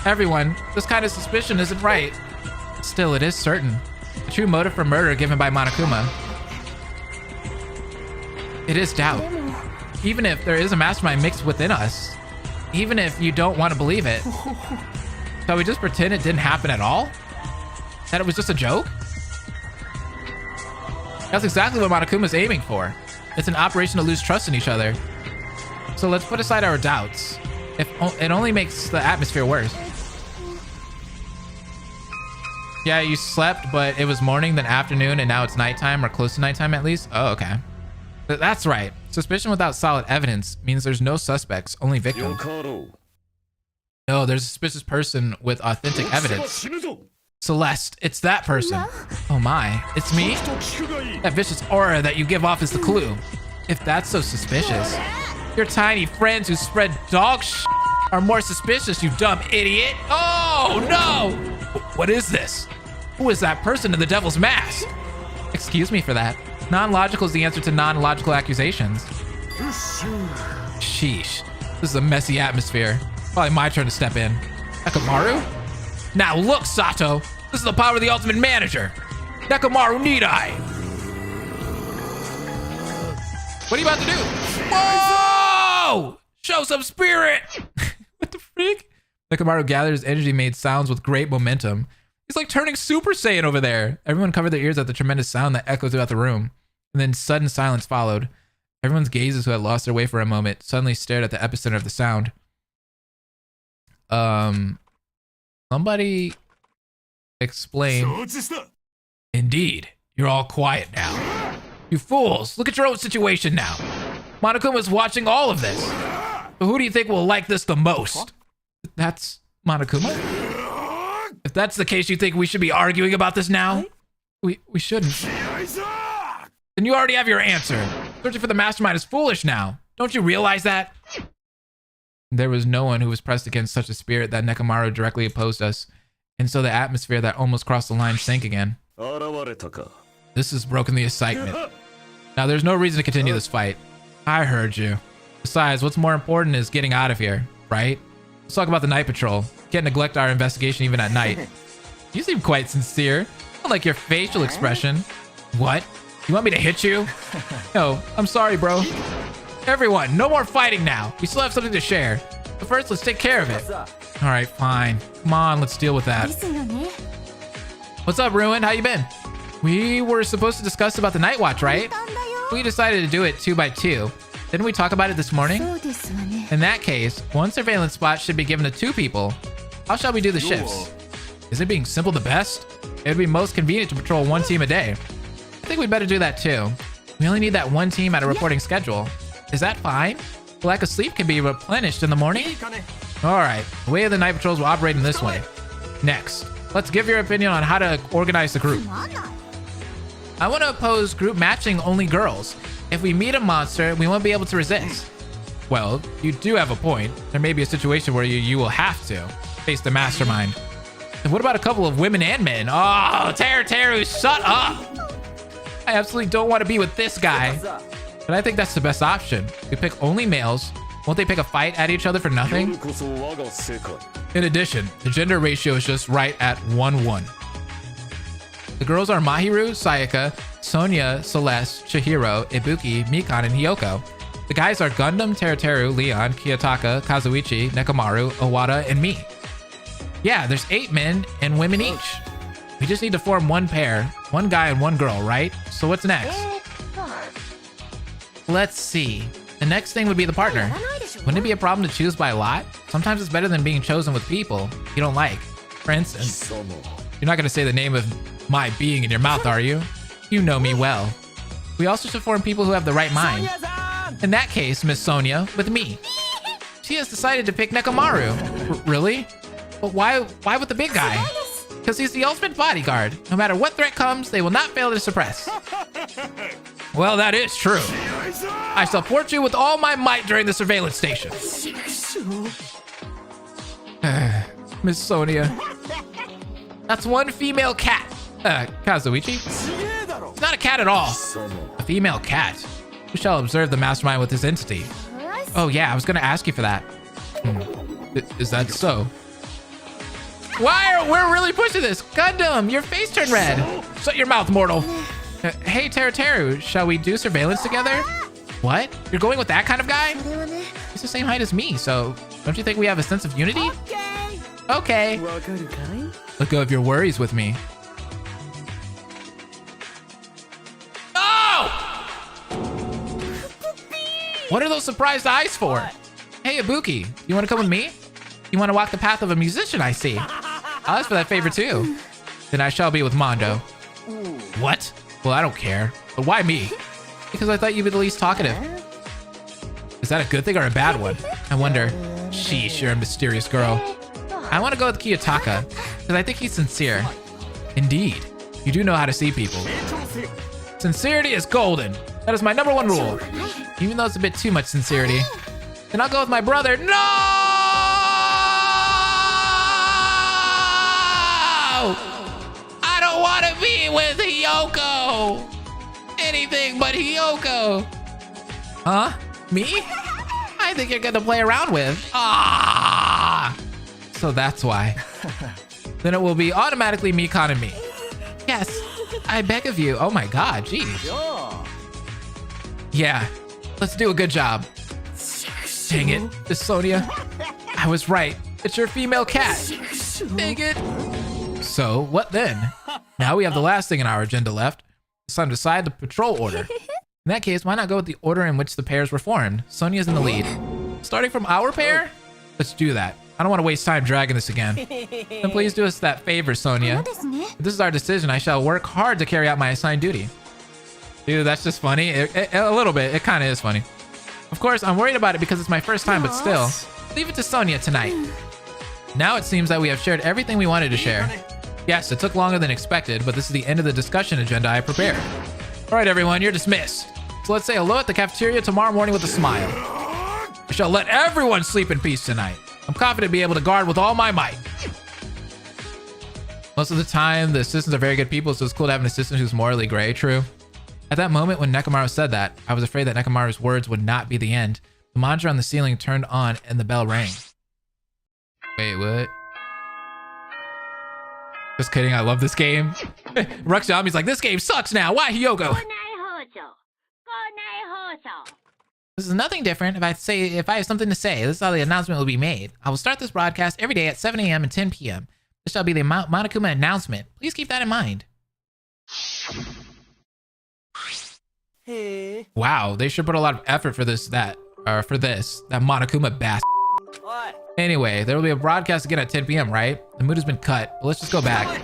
Everyone, this kind of suspicion isn't right. Still, it is certain. The true motive for murder given by Monokuma. It is doubt. Even if there is a mastermind mixed within us. Even if you don't want to believe it. Shall we just pretend it didn't happen at all? That it was just a joke? That's exactly what Monokuma's aiming for. It's an operation to lose trust in each other. So let's put aside our doubts. It only makes the atmosphere worse. Yeah, you slept, but it was morning, then afternoon, and now it's nighttime, or close to nighttime at least. Oh, okay. That's right. Suspicion without solid evidence means there's no suspects, only victims. No, there's a suspicious person with authentic evidence. Celeste, it's that person. Oh my, it's me? That vicious aura that you give off is the clue. If that's so suspicious, your tiny friends who spread dog shit are more suspicious, you dumb idiot. Oh no! What is this? Who is that person in the devil's mask? Excuse me for that. Non-logical is the answer to non-logical accusations. Sheesh. This is a messy atmosphere. Probably my turn to step in. Nekomaru? Now look, Sato. This is the power of the ultimate manager. Nekomaru need I. What are you about to do? Whoa! Show some spirit! What the freak? Nekomaru gathered his energy, made sounds with great momentum. He's like turning Super Saiyan over there. Everyone covered their ears at the tremendous sound that echoed throughout the room. And then sudden silence followed. Everyone's gazes, who had lost their way for a moment, suddenly stared at the epicenter of the sound. Somebody explain. Indeed, you're all quiet now. You fools, look at your own situation now. Monokuma's watching all of this. But who do you think will like this the most? That's Monokuma? If that's the case, you think we should be arguing about this now? We shouldn't. Then you already have your answer. Searching for the mastermind is foolish now. Don't you realize that? There was no one who was pressed against such a spirit that Nekomaru directly opposed us. And so the atmosphere that almost crossed the line sank again. This has broken the excitement. Now there's no reason to continue this fight. I heard you. Besides, what's more important is getting out of here, right? Let's talk about the night patrol. Can't neglect our investigation even at night. You seem quite sincere. I like your facial expression. What? You want me to hit you? No, I'm sorry, bro. Everyone, no more fighting now. We still have something to share. But first, let's take care of it. All right, fine. Come on, let's deal with that. What's up, Ruin? How you been? We were supposed to discuss about the night watch, right? We decided to do it 2 by 2. Didn't we talk about it this morning? In that case, one surveillance spot should be given to 2 people. How shall we do the shifts? Is it being simple the best? It would be most convenient to patrol 1 team a day. I think we'd better do that too. We only need that 1 team at a reporting schedule. Is that fine? The lack of sleep can be replenished in the morning? Alright, the way of the night patrols will operate in this way. Next, let's give your opinion on how to organize the group. I want to oppose group matching only girls. If we meet a monster, we won't be able to resist. Well, you do have a point. There may be a situation where you will have to face the mastermind. And what about a couple of women and men? Oh, Teru, shut up! I absolutely don't want to be with this guy. But I think that's the best option. We pick only males. Won't they pick a fight at each other for nothing? In addition, the gender ratio is just right at 1-1. The girls are Mahiru, Sayaka, Sonia, Celeste, Chihiro, Ibuki, Mikan, and Hiyoko. The guys are Gundam, Teru, Leon, Kiyotaka, Kazuichi, Nekomaru, Owada, and me. Yeah, there's 8 men and women each. We just need to form 1 pair, 1 guy and 1 girl, right? So what's next? Let's see. The next thing would be the partner. Wouldn't it be a problem to choose by lot? Sometimes it's better than being chosen with people you don't like. For instance, you're not going to say the name of my being in your mouth, are you? You know me well. We also should form people who have the right mind. In that case, Miss Sonia, with me. She has decided to pick Nekomaru. Really? But why with the big guy? Because he's the ultimate bodyguard. No matter what threat comes, they will not fail to suppress. Well, that is true. I support you with all my might during the surveillance station. Miss Sonia. That's 1 female cat. Kazuichi? It's not a cat at all. A female cat. We shall observe the mastermind with this entity. Oh yeah, I was gonna ask you for that. Is that so? We're really pushing this. Gundam, your face turned red. Shut your mouth, mortal. Hey, Teru, shall we do surveillance together? What? You're going with that kind of guy? He's the same height as me, so don't you think we have a sense of unity? Okay. Let go of your worries with me. Oh! What are those surprised eyes for? Hey, Ibuki, you want to come with me? You want to walk the path of a musician, I see. I'll ask for that favor too. Then I shall be with Mondo. What? Well, I don't care. But why me? Because I thought you'd be the least talkative. Is that a good thing or a bad one? I wonder. Sheesh, you're a mysterious girl. I want to go with Kiyotaka, because I think he's sincere. Indeed, you do know how to see people. Sincerity is golden. That is my #1 rule. Even though it's a bit too much sincerity. Then I'll go with my brother. No! I don't want to be with Hiyoko. Anything but Hiyoko. Huh? Me? I think you're gonna play around with. Ah! So that's why. Then it will be automatically Mikan and me. Yes, I beg of you. Oh my god, geez. Yeah, let's do a good job. Dang it, this Sonia. I was right. It's your female cat. Dang it. So, what then? Now we have the last thing in our agenda left. It's time to decide the patrol order. In that case, why not go with the order in which the pairs were formed? Sonia's in the lead. Starting from our pair? Let's do that. I don't want to waste time dragging this again. Then please do us that favor, Sonia. If this is our decision, I shall work hard to carry out my assigned duty. Dude, that's just funny. A little bit. It kind of is funny. Of course, I'm worried about it because it's my first time, but still. Leave it to Sonia tonight. Now it seems that we have shared everything we wanted to share. Yes, it took longer than expected, but this is the end of the discussion agenda I prepared. All right, everyone, you're dismissed. So let's say hello at the cafeteria tomorrow morning with a smile. I shall let everyone sleep in peace tonight. I'm confident to be able to guard with all my might. Most of the time, the assistants are very good people, so it's cool to have an assistant who's morally gray. True. At that moment when Nekomaru said that, I was afraid that Nekomaru's words would not be the end. The monitor on the ceiling turned on and the bell rang. Wait, what? Just kidding, I love this game. Ruxyami's like, this game sucks now. Why, Hiyoko? This is nothing different. If I have something to say, this is how the announcement will be made. I will start this broadcast every day at 7 a.m. and 10 p.m. This shall be the Monokuma announcement. Please keep that in mind. Hey. Wow, they should put a lot of effort for that Monokuma bastard. Anyway, there will be a broadcast again at 10 p.m., right? The mood has been cut, but let's just go back.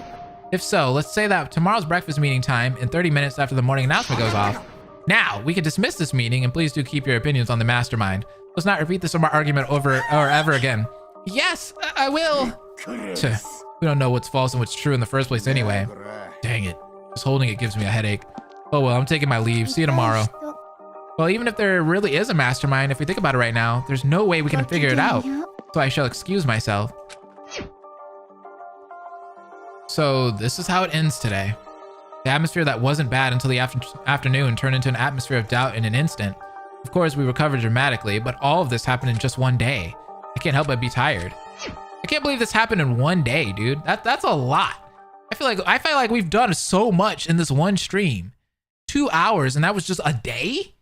If so, let's say that tomorrow's breakfast meeting time in 30 minutes after the morning announcement goes off. Now, we can dismiss this meeting, and please do keep your opinions on the mastermind. Let's not repeat this argument over or ever again. Yes, I will. We don't know what's false and what's true in the first place anyway. Dang it. Just holding it gives me a headache. Oh well, I'm taking my leave. See you tomorrow. Well, even if there really is a mastermind, if we think about it right now, there's no way we can figure it out. So I shall excuse myself. So this is how it ends today. The atmosphere that wasn't bad until the afternoon turned into an atmosphere of doubt in an instant. Of course, we recovered dramatically, but all of this happened in just one day. I can't help but be tired. I can't believe this happened in one day, dude. That's a lot. I feel like we've done so much in this one stream. 2 hours, and that was just a day?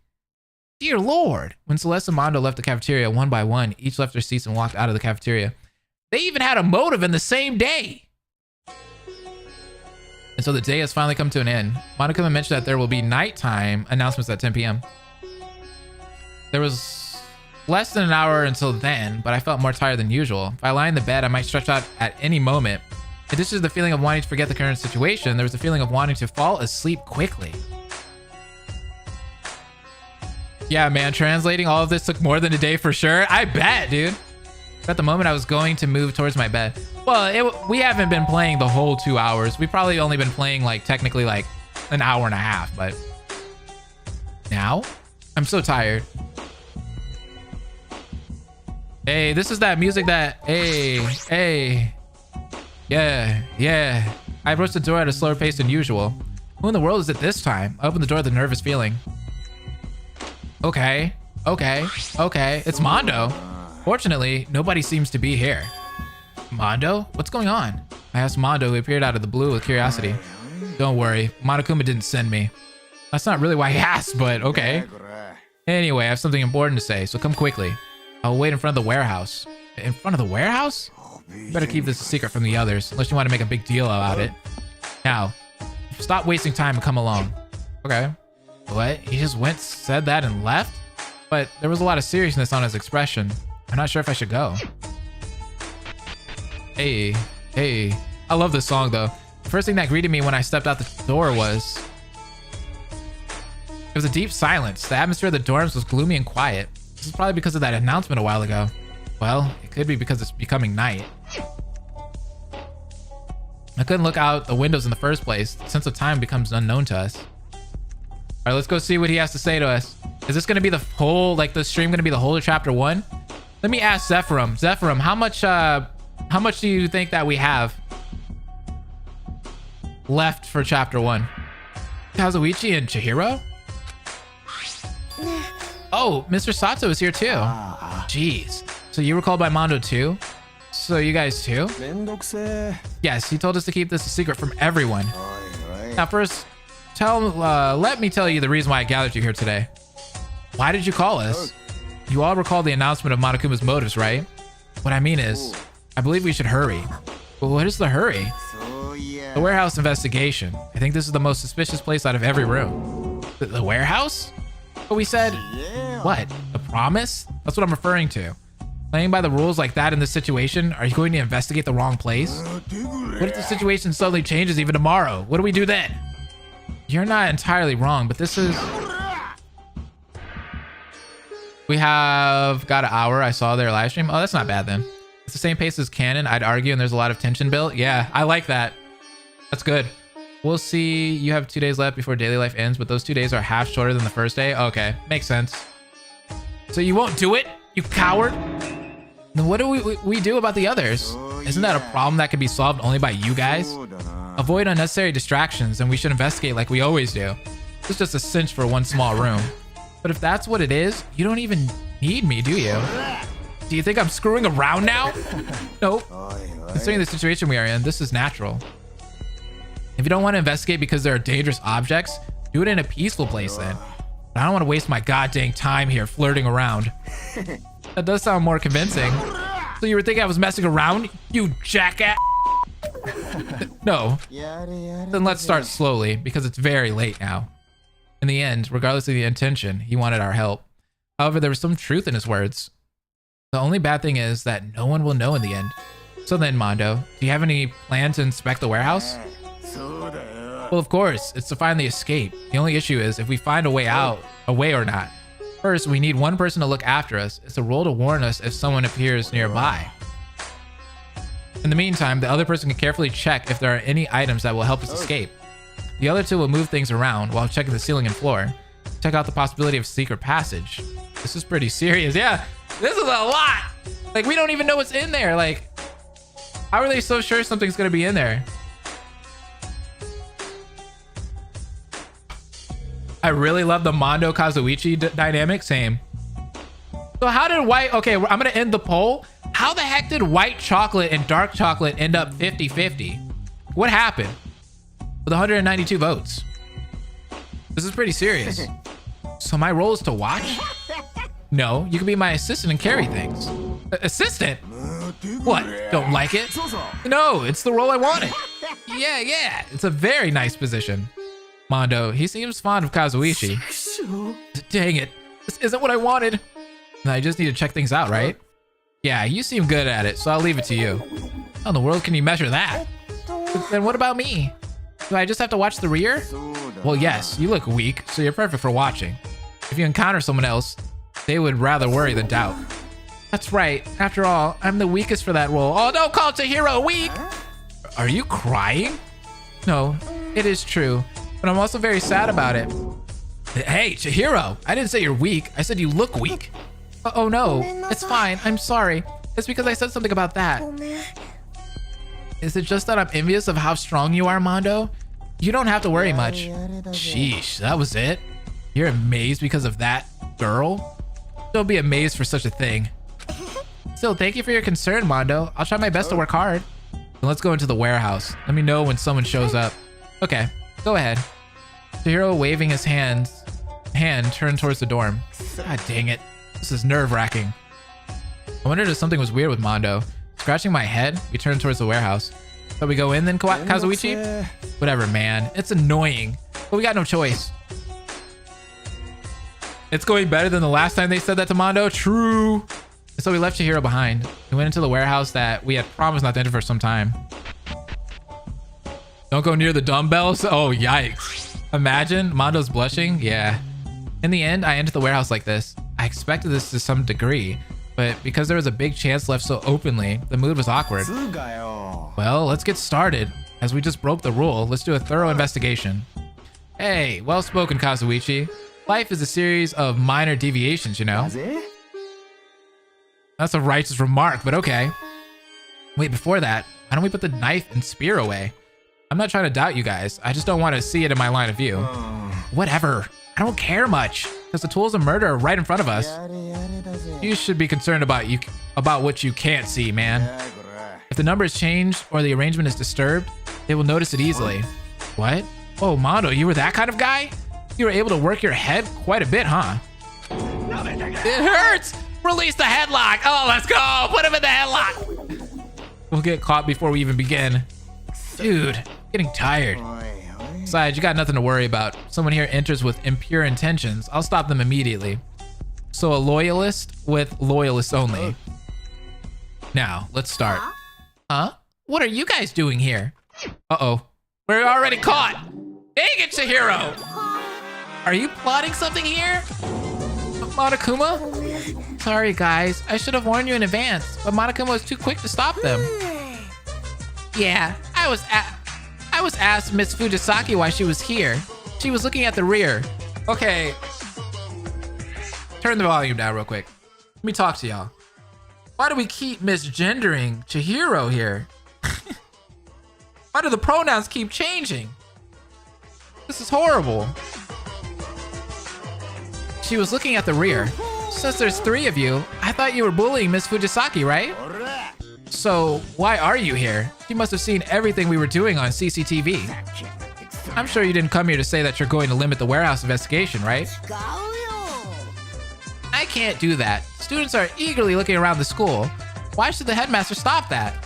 Dear Lord. When Celeste and Mondo left the cafeteria one by one, each left their seats and walked out of the cafeteria. They even had a motive in the same day. And so the day has finally come to an end. Monokuma mentioned that there will be nighttime announcements at 10 p.m. There was less than an hour until then, but I felt more tired than usual. If I lie in the bed, I might stretch out at any moment. In addition to the feeling of wanting to forget the current situation, there was the feeling of wanting to fall asleep quickly. Yeah, man, translating all of this took more than a day for sure. I bet, dude. At the moment, I was going to move towards my bed. Well, we haven't been playing the whole 2 hours. We've probably only been playing, like, technically, like, an hour and a half, but... Now? I'm so tired. Hey, this is that music that... Hey. Yeah. I approached the door at a slower pace than usual. Who in the world is it this time? I opened the door with a nervous feeling. Okay. It's Mondo. Fortunately, nobody seems to be here. Mondo? What's going on? I asked Mondo, who appeared out of the blue with curiosity. Don't worry, Monokuma didn't send me. That's not really why he asked, but okay. Anyway, I have something important to say, so come quickly. I'll wait in front of the warehouse. In front of the warehouse? You better keep this a secret from the others, unless you want to make a big deal about it. Now, stop wasting time and come along. Okay. What? He just said that and left? But there was a lot of seriousness on his expression. I'm not sure if I should go. Hey. I love this song though. The first thing that greeted me when I stepped out the door was... It was a deep silence. The atmosphere of the dorms was gloomy and quiet. This is probably because of that announcement a while ago. Well, it could be because it's becoming night. I couldn't look out the windows in the first place. The sense of time becomes unknown to us. All right, let's go see what he has to say to us. Is this going to be the whole, like, the stream going to be the whole of chapter 1? Let me ask Zephyrum. Zephyrum, how much do you think that we have left for chapter 1? Kazuichi and Chihiro? Oh, Mr. Sato is here too. Jeez. So you were called by Mondo too? So you guys too? Yes, he told us to keep this a secret from everyone. Now first, let me tell you the reason why I gathered you here today. Why did you call us? You all recall the announcement of Monokuma's motives, right? What I mean is, I believe we should hurry. Well, what is the hurry? The warehouse investigation. I think this is the most suspicious place out of every room. The warehouse? But we said, what? The promise? That's what I'm referring to. Playing by the rules like that in this situation, are you going to investigate the wrong place? What if the situation suddenly changes even tomorrow? What do we do then? You're not entirely wrong, but this is... We have got an hour. I saw their live stream. Oh, that's not bad then. It's the same pace as canon, I'd argue, and there's a lot of tension built. Yeah, I like that. That's good. We'll see. You have 2 days left before daily life ends, but those 2 days are half shorter than the first day. Okay, makes sense. So you won't do it, you coward? Then what do we do about the others? Isn't that a problem that can be solved only by you guys? Avoid unnecessary distractions, and we should investigate like we always do. It's just a cinch for one small room. But if that's what it is, you don't even need me, do you? Do you think I'm screwing around now? Nope. Considering the situation we are in, this is natural. If you don't want to investigate because there are dangerous objects, do it in a peaceful place then. But I don't want to waste my goddamn time here flirting around. That does sound more convincing. So you were thinking I was messing around, you jackass? No. Then let's start slowly, because it's very late now. In the end, regardless of the intention, he wanted our help. However, there was some truth in his words. The only bad thing is that no one will know in the end. So then, Mondo, do you have any plan to inspect the warehouse? Well, of course, it's to find the escape. The only issue is if we find a way out, or not. First, we need one person to look after us. It's a role to warn us if someone appears nearby. In the meantime, the other person can carefully check if there are any items that will help us escape. The other two will move things around while checking the ceiling and floor. Check out the possibility of secret passage. This is pretty serious. Yeah, this is a lot. Like, we don't even know what's in there. Like, how are they so sure something's gonna be in there? I really love the Mondo Kazuichi dynamic. Same. So how did white... Okay, I'm gonna end the poll. How the heck did white chocolate and dark chocolate end up 50-50? What happened with 192 votes? This is pretty serious. So my role is to watch? No, you can be my assistant and carry things. Assistant? What? Don't like it? No, it's the role I wanted. Yeah. It's a very nice position. Mondo, he seems fond of Kazuichi. Dang it. This isn't what I wanted. I just need to check things out, right? Yeah, you seem good at it, so I'll leave it to you. How in the world can you measure that? Then what about me? Do I just have to watch the rear? Well, yes, you look weak, so you're perfect for watching. If you encounter someone else, they would rather worry than doubt. That's right. After all, I'm the weakest for that role. Oh, don't call Chihiro weak! Are you crying? No, it is true, but I'm also very sad about it. Hey, Chihiro, I didn't say you're weak. I said you look weak. Oh no, it's fine. I'm sorry. It's because I said something about that. Is it just that I'm envious of how strong you are, Mondo? You don't have to worry much. Sheesh, that was it? You're amazed because of that girl? Don't be amazed for such a thing. Still, thank you for your concern, Mondo. I'll try my best to work hard. Then let's go into the warehouse. Let me know when someone shows up. Okay, go ahead. Chihiro waving his hand turned towards the dorm. God dang it. This is nerve-wracking. I wondered if something was weird with Mondo. Scratching my head, we turned towards the warehouse. So we go in then, Kazuichi? Whatever, man. It's annoying, but we got no choice. It's going better than the last time they said that to Mondo. True. So we left Chihiro behind. We went into the warehouse that we had promised not to enter for some time. Don't go near the dumbbells. Oh, yikes. Imagine Mondo's blushing. Yeah. In the end, I entered the warehouse like this. I expected this to some degree, but because there was a big chance left so openly, the mood was awkward. Well, let's get started. As we just broke the rule, let's do a thorough investigation. Hey, well spoken, Kazuichi. Life is a series of minor deviations, you know? That's a righteous remark, but okay. Wait, before that, why don't we put the knife and spear away? I'm not trying to doubt you guys. I just don't want to see it in my line of view. Whatever. I don't care much, because the tools of murder are right in front of us. You should be concerned about what you can't see, man. If the number is changed or the arrangement is disturbed, they will notice it easily. What? Oh, Mondo, you were that kind of guy? You were able to work your head quite a bit, huh? It hurts! Release the headlock! Oh, let's go! Put him in the headlock! We'll get caught before we even begin. Dude, getting tired. Besides, you got nothing to worry about. Someone here enters with impure intentions. I'll stop them immediately. So a loyalist with loyalists only. Now, let's start. Huh? What are you guys doing here? Uh-oh. We're already caught! Dang it, Chihiro! Are you plotting something here? Monokuma? Sorry, guys. I should have warned you in advance, but Monokuma was too quick to stop them. Yeah, I was asked Miss Fujisaki why she was here. She was looking at the rear. Okay. Turn the volume down real quick. Let me talk to y'all. Why do we keep misgendering Chihiro here? Why do the pronouns keep changing? This is horrible. She was looking at the rear. Since there's 3 of you, I thought you were bullying Miss Fujisaki, right? So, why are you here? She must have seen everything we were doing on CCTV. I'm sure you didn't come here to say that you're going to limit the warehouse investigation, right? I can't do that. Students are eagerly looking around the school. Why should the headmaster stop that?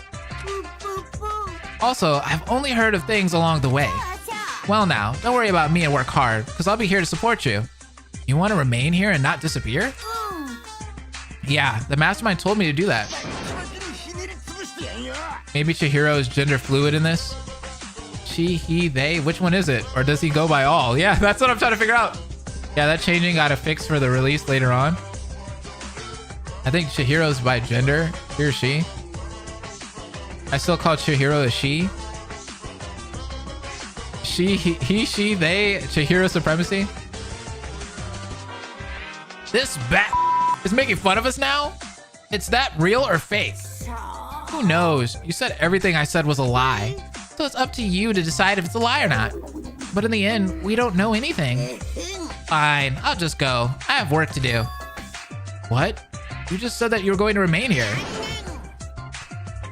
Also, I've only heard of things along the way. Well now, don't worry about me and work hard, because I'll be here to support you. You want to remain here and not disappear? Yeah, the mastermind told me to do that. Maybe Chihiro is gender fluid in this? She, he, they, which one is it? Or does he go by all? Yeah, that's what I'm trying to figure out. Yeah, that changing got a fix for the release later on. I think Chihiro's by gender, he or she. I still call Chihiro a she. She, he, she, they, Chihiro supremacy. This bat is making fun of us now? It's that real or fake? Who knows? You said everything I said was a lie. So it's up to you to decide if it's a lie or not. But in the end, we don't know anything. Fine, I'll just go. I have work to do. What? You just said that you were going to remain here.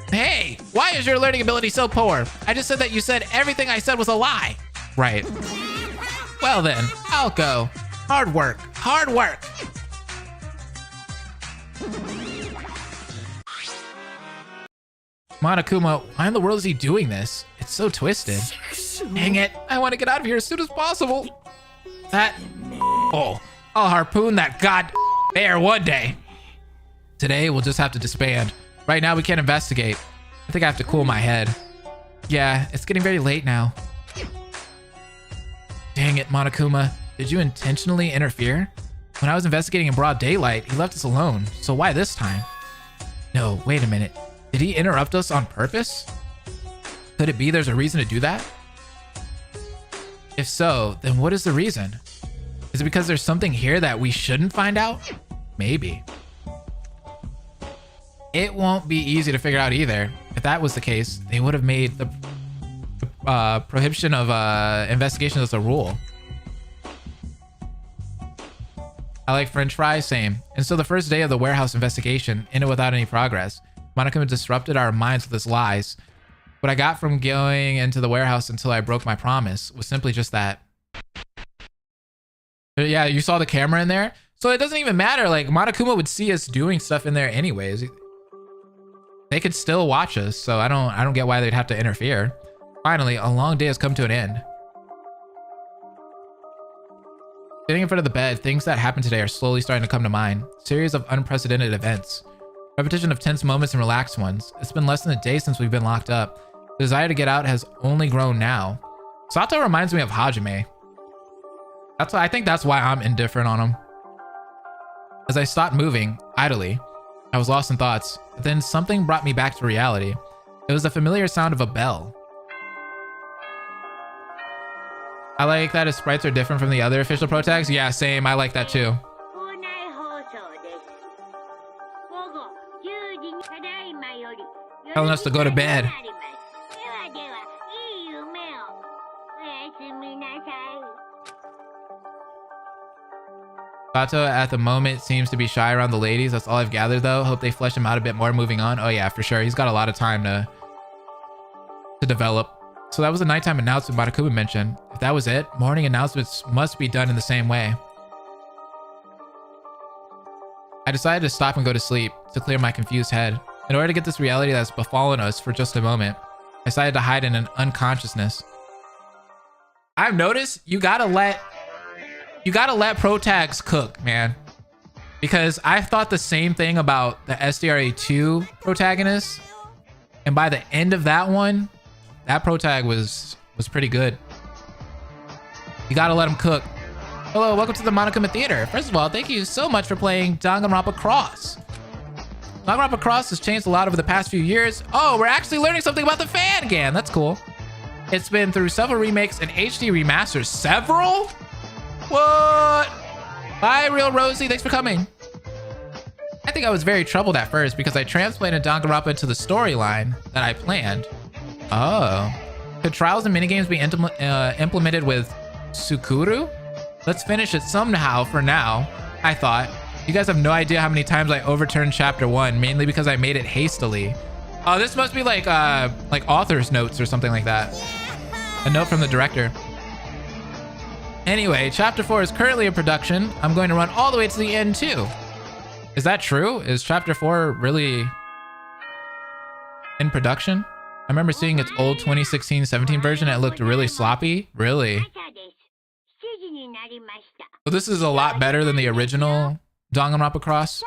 Hey, why is your learning ability so poor? I just said that you said everything I said was a lie. Right. Well then, I'll go. Hard work. Hard work. Monokuma, why in the world is he doing this? It's so twisted. Dang it. I want to get out of here as soon as possible. Oh, I'll harpoon that god bear one day. Today, we'll just have to disband. Right now, we can't investigate. I think I have to cool my head. Yeah, it's getting very late now. Dang it, Monokuma. Did you intentionally interfere? When I was investigating in broad daylight, he left us alone. So why this time? No, wait a minute. Did he interrupt us on purpose? Could it be there's a reason to do that? If so, then what is the reason? Is it because there's something here that we shouldn't find out? Maybe. It won't be easy to figure out either. If that was the case, they would have made the prohibition of investigations as a rule. I like French fries, same. And so the first day of the warehouse investigation ended without any progress. Monokuma disrupted our minds with his lies. What I got from going into the warehouse until I broke my promise was simply just that. But yeah, you saw the camera in there? So it doesn't even matter. Like, Monokuma would see us doing stuff in there anyways. They could still watch us, so I don't get why they'd have to interfere. Finally, a long day has come to an end. Sitting in front of the bed, things that happened today are slowly starting to come to mind. Series of unprecedented events. Repetition of tense moments and relaxed ones. It's been less than a day since we've been locked up. The desire to get out has only grown now. Sato reminds me of Hajime. That's why I think that's why I'm indifferent on them. As I stopped moving idly, I was lost in thoughts. But then something brought me back to reality. It was the familiar sound of a bell. I like that his sprites are different from the other official pro tags. Yeah, same. I like that too. Telling us to go to bed. Sato at the moment seems to be shy around the ladies. That's all I've gathered though. Hope they flesh him out a bit more moving on. Oh yeah, for sure. He's got a lot of time to develop. So that was a nighttime announcement Barakuba mentioned. If that was it, morning announcements must be done in the same way. I decided to stop and go to sleep to clear my confused head. In order to get this reality that's befallen us for just a moment, I decided to hide in an unconsciousness. I've noticed you gotta let pro tags cook, man. Because I thought the same thing about the SDRA2 protagonist. And by the end of that one, that pro tag was pretty good. You gotta let him cook. Hello, welcome to the Monokuma Theater. First of all, thank you so much for playing Danganronpa Chroxx. Danganronpa Chroxx has changed a lot over the past few years. Oh, we're actually learning something about the fangame. That's cool. It's been through several remakes and HD remasters. Several? What? Hi, Real Rosie. Thanks for coming. I think I was very troubled at first because I transplanted Danganronpa into the storyline that I planned. Oh. Could trials and minigames be implemented with Sukuru? Let's finish it somehow for now, I thought. You guys have no idea how many times I overturned chapter 1, mainly because I made it hastily. Oh, this must be like author's notes or something like that. A note from the director. Anyway, chapter 4 is currently in production. I'm going to run all the way to the end too. Is that true? Is chapter 4 really in production? I remember seeing its old 2016-17 version and it looked really sloppy. Really? So this is a lot better than the original Danganronpa Chroxx.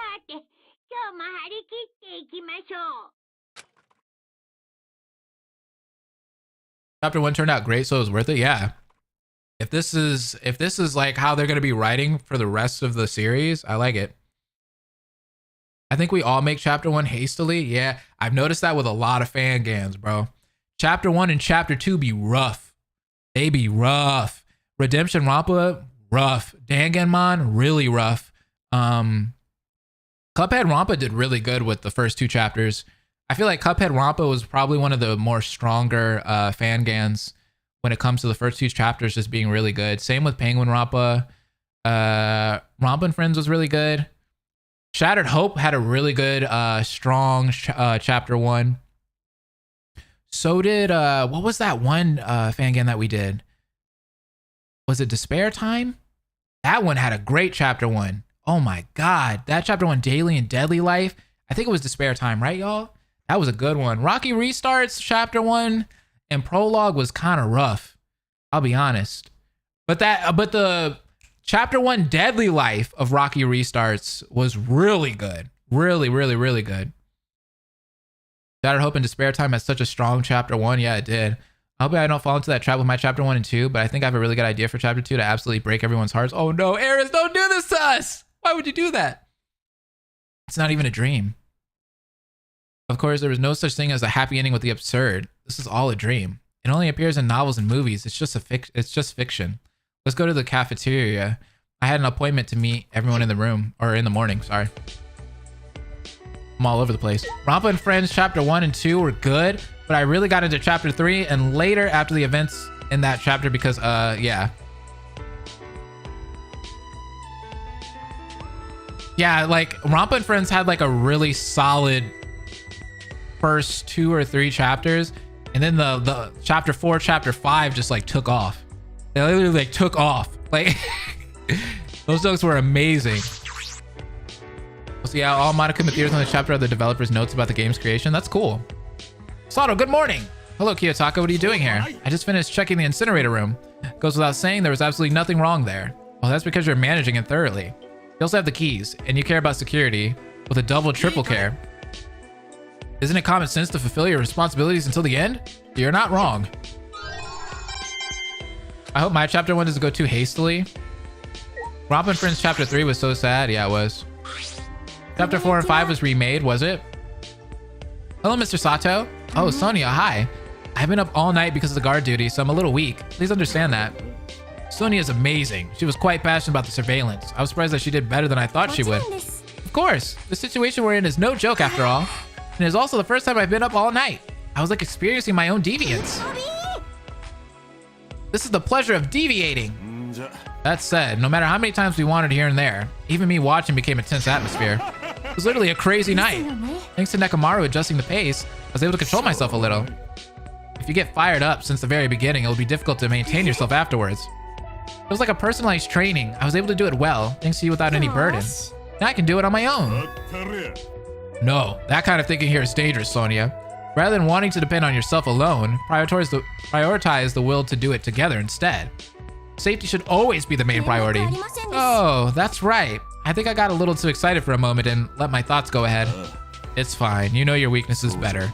Chapter 1 turned out great, so it was worth it. Yeah. If this is like how they're going to be writing for the rest of the series, I like it. I think we all make chapter 1 hastily. Yeah, I've noticed that with a lot of fangams, bro. Chapter 1 and chapter 2 be rough. They be rough. Redemption Rampa, rough. Danganron, really rough. Cuphead Rampa did really good with the first 2 chapters. I feel like Cuphead Rampa was probably one of the more stronger fangams when it comes to the first 2 chapters just being really good. Same with Penguin Rampa. Rampa and Friends was really good. Shattered Hope had a really good, strong chapter 1. So did, what was that one fangame that we did? Was it Despair Time? That one had a great chapter 1. Oh my God. That chapter 1, Daily and Deadly Life. I think it was Despair Time, right, y'all? That was a good one. Rocky Restarts, chapter 1 and prologue was kind of rough. I'll be honest. But the chapter 1, Deadly Life of Rocky Restarts was really good. Really, really, really good. Shattered Hope and Despair Time had such a strong chapter 1. Yeah, it did. I hope I don't fall into that trap with my chapter 1 and 2, but I think I have a really good idea for chapter 2 to absolutely break everyone's hearts. Oh no, Aris, don't do this to us! Why would you do that? It's not even a dream. Of course, there was no such thing as a happy ending with the absurd. This is all a dream. It only appears in novels and movies. It's just fiction. Let's go to the cafeteria. I had an appointment to meet everyone in the room, or in the morning, sorry. I'm all over the place. Rampa and Friends chapter 1 and 2 were good, but I really got into chapter 3 and later after the events in that chapter because, yeah. Yeah, like Rampa and Friends had like a really solid first 2 or 3 chapters, and then the chapter 4, chapter 5 just like took off. They literally like took off. Like those jokes were amazing. So yeah, all Monokuma theaters on the chapter are the developers' notes about the game's creation. That's cool. Sato, good morning. Hello, Kiyotaka. What are you doing here? I just finished checking the incinerator room. Goes without saying, there was absolutely nothing wrong there. Well, that's because you're managing it thoroughly. You also have the keys, and you care about security with a double, triple care. Isn't it common sense to fulfill your responsibilities until the end? You're not wrong. I hope my chapter 1 doesn't go too hastily. Rompa and Friends Chapter 3 was so sad. Yeah, it was. Chapter 4 and 5 was remade, was it? Hello, Mr. Sato. Oh, Sonia, hi. I've been up all night because of the guard duty, so I'm a little weak. Please understand that. Sonia is amazing. She was quite passionate about the surveillance. I was surprised that she did better than I thought she would. Of course, the situation we're in is no joke after all. And it's also the first time I've been up all night. I was like experiencing my own deviance. This is the pleasure of deviating. That said, no matter how many times we wandered here and there, even me watching became a tense atmosphere. It was literally a crazy night. Thanks to Nekomaru adjusting the pace, I was able to control myself a little. If you get fired up since the very beginning, it will be difficult to maintain yourself afterwards. It was like a personalized training. I was able to do it well, thanks to you without any burden. Now I can do it on my own. No, that kind of thinking here is dangerous, Sonia. Rather than wanting to depend on yourself alone, prioritize the will to do it together instead. Safety should always be the main priority. Oh, that's right. I think I got a little too excited for a moment and let my thoughts go ahead. It's fine. You know your weaknesses better.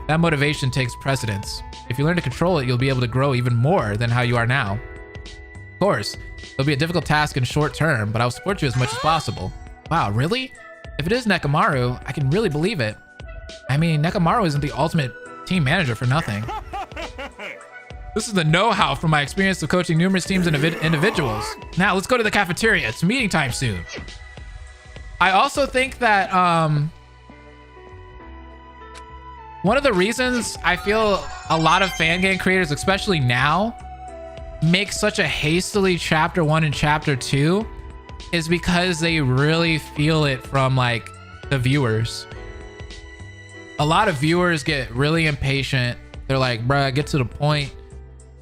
That motivation takes precedence. If you learn to control it, you'll be able to grow even more than how you are now. Of course, it'll be a difficult task in short term, but I'll support you as much as possible. Wow, really? If it is Nekomaru, I can really believe it. I mean, Nekomaru isn't the ultimate team manager for nothing. This is the know-how from my experience of coaching numerous teams and individuals. Now, let's go to the cafeteria. It's meeting time soon. I also think that one of the reasons I feel a lot of fan game creators, especially now, make such a hastily Chapter 1 and Chapter 2 is because they really feel it from like the viewers. A lot of viewers get really impatient. They're like, bruh, get to the point.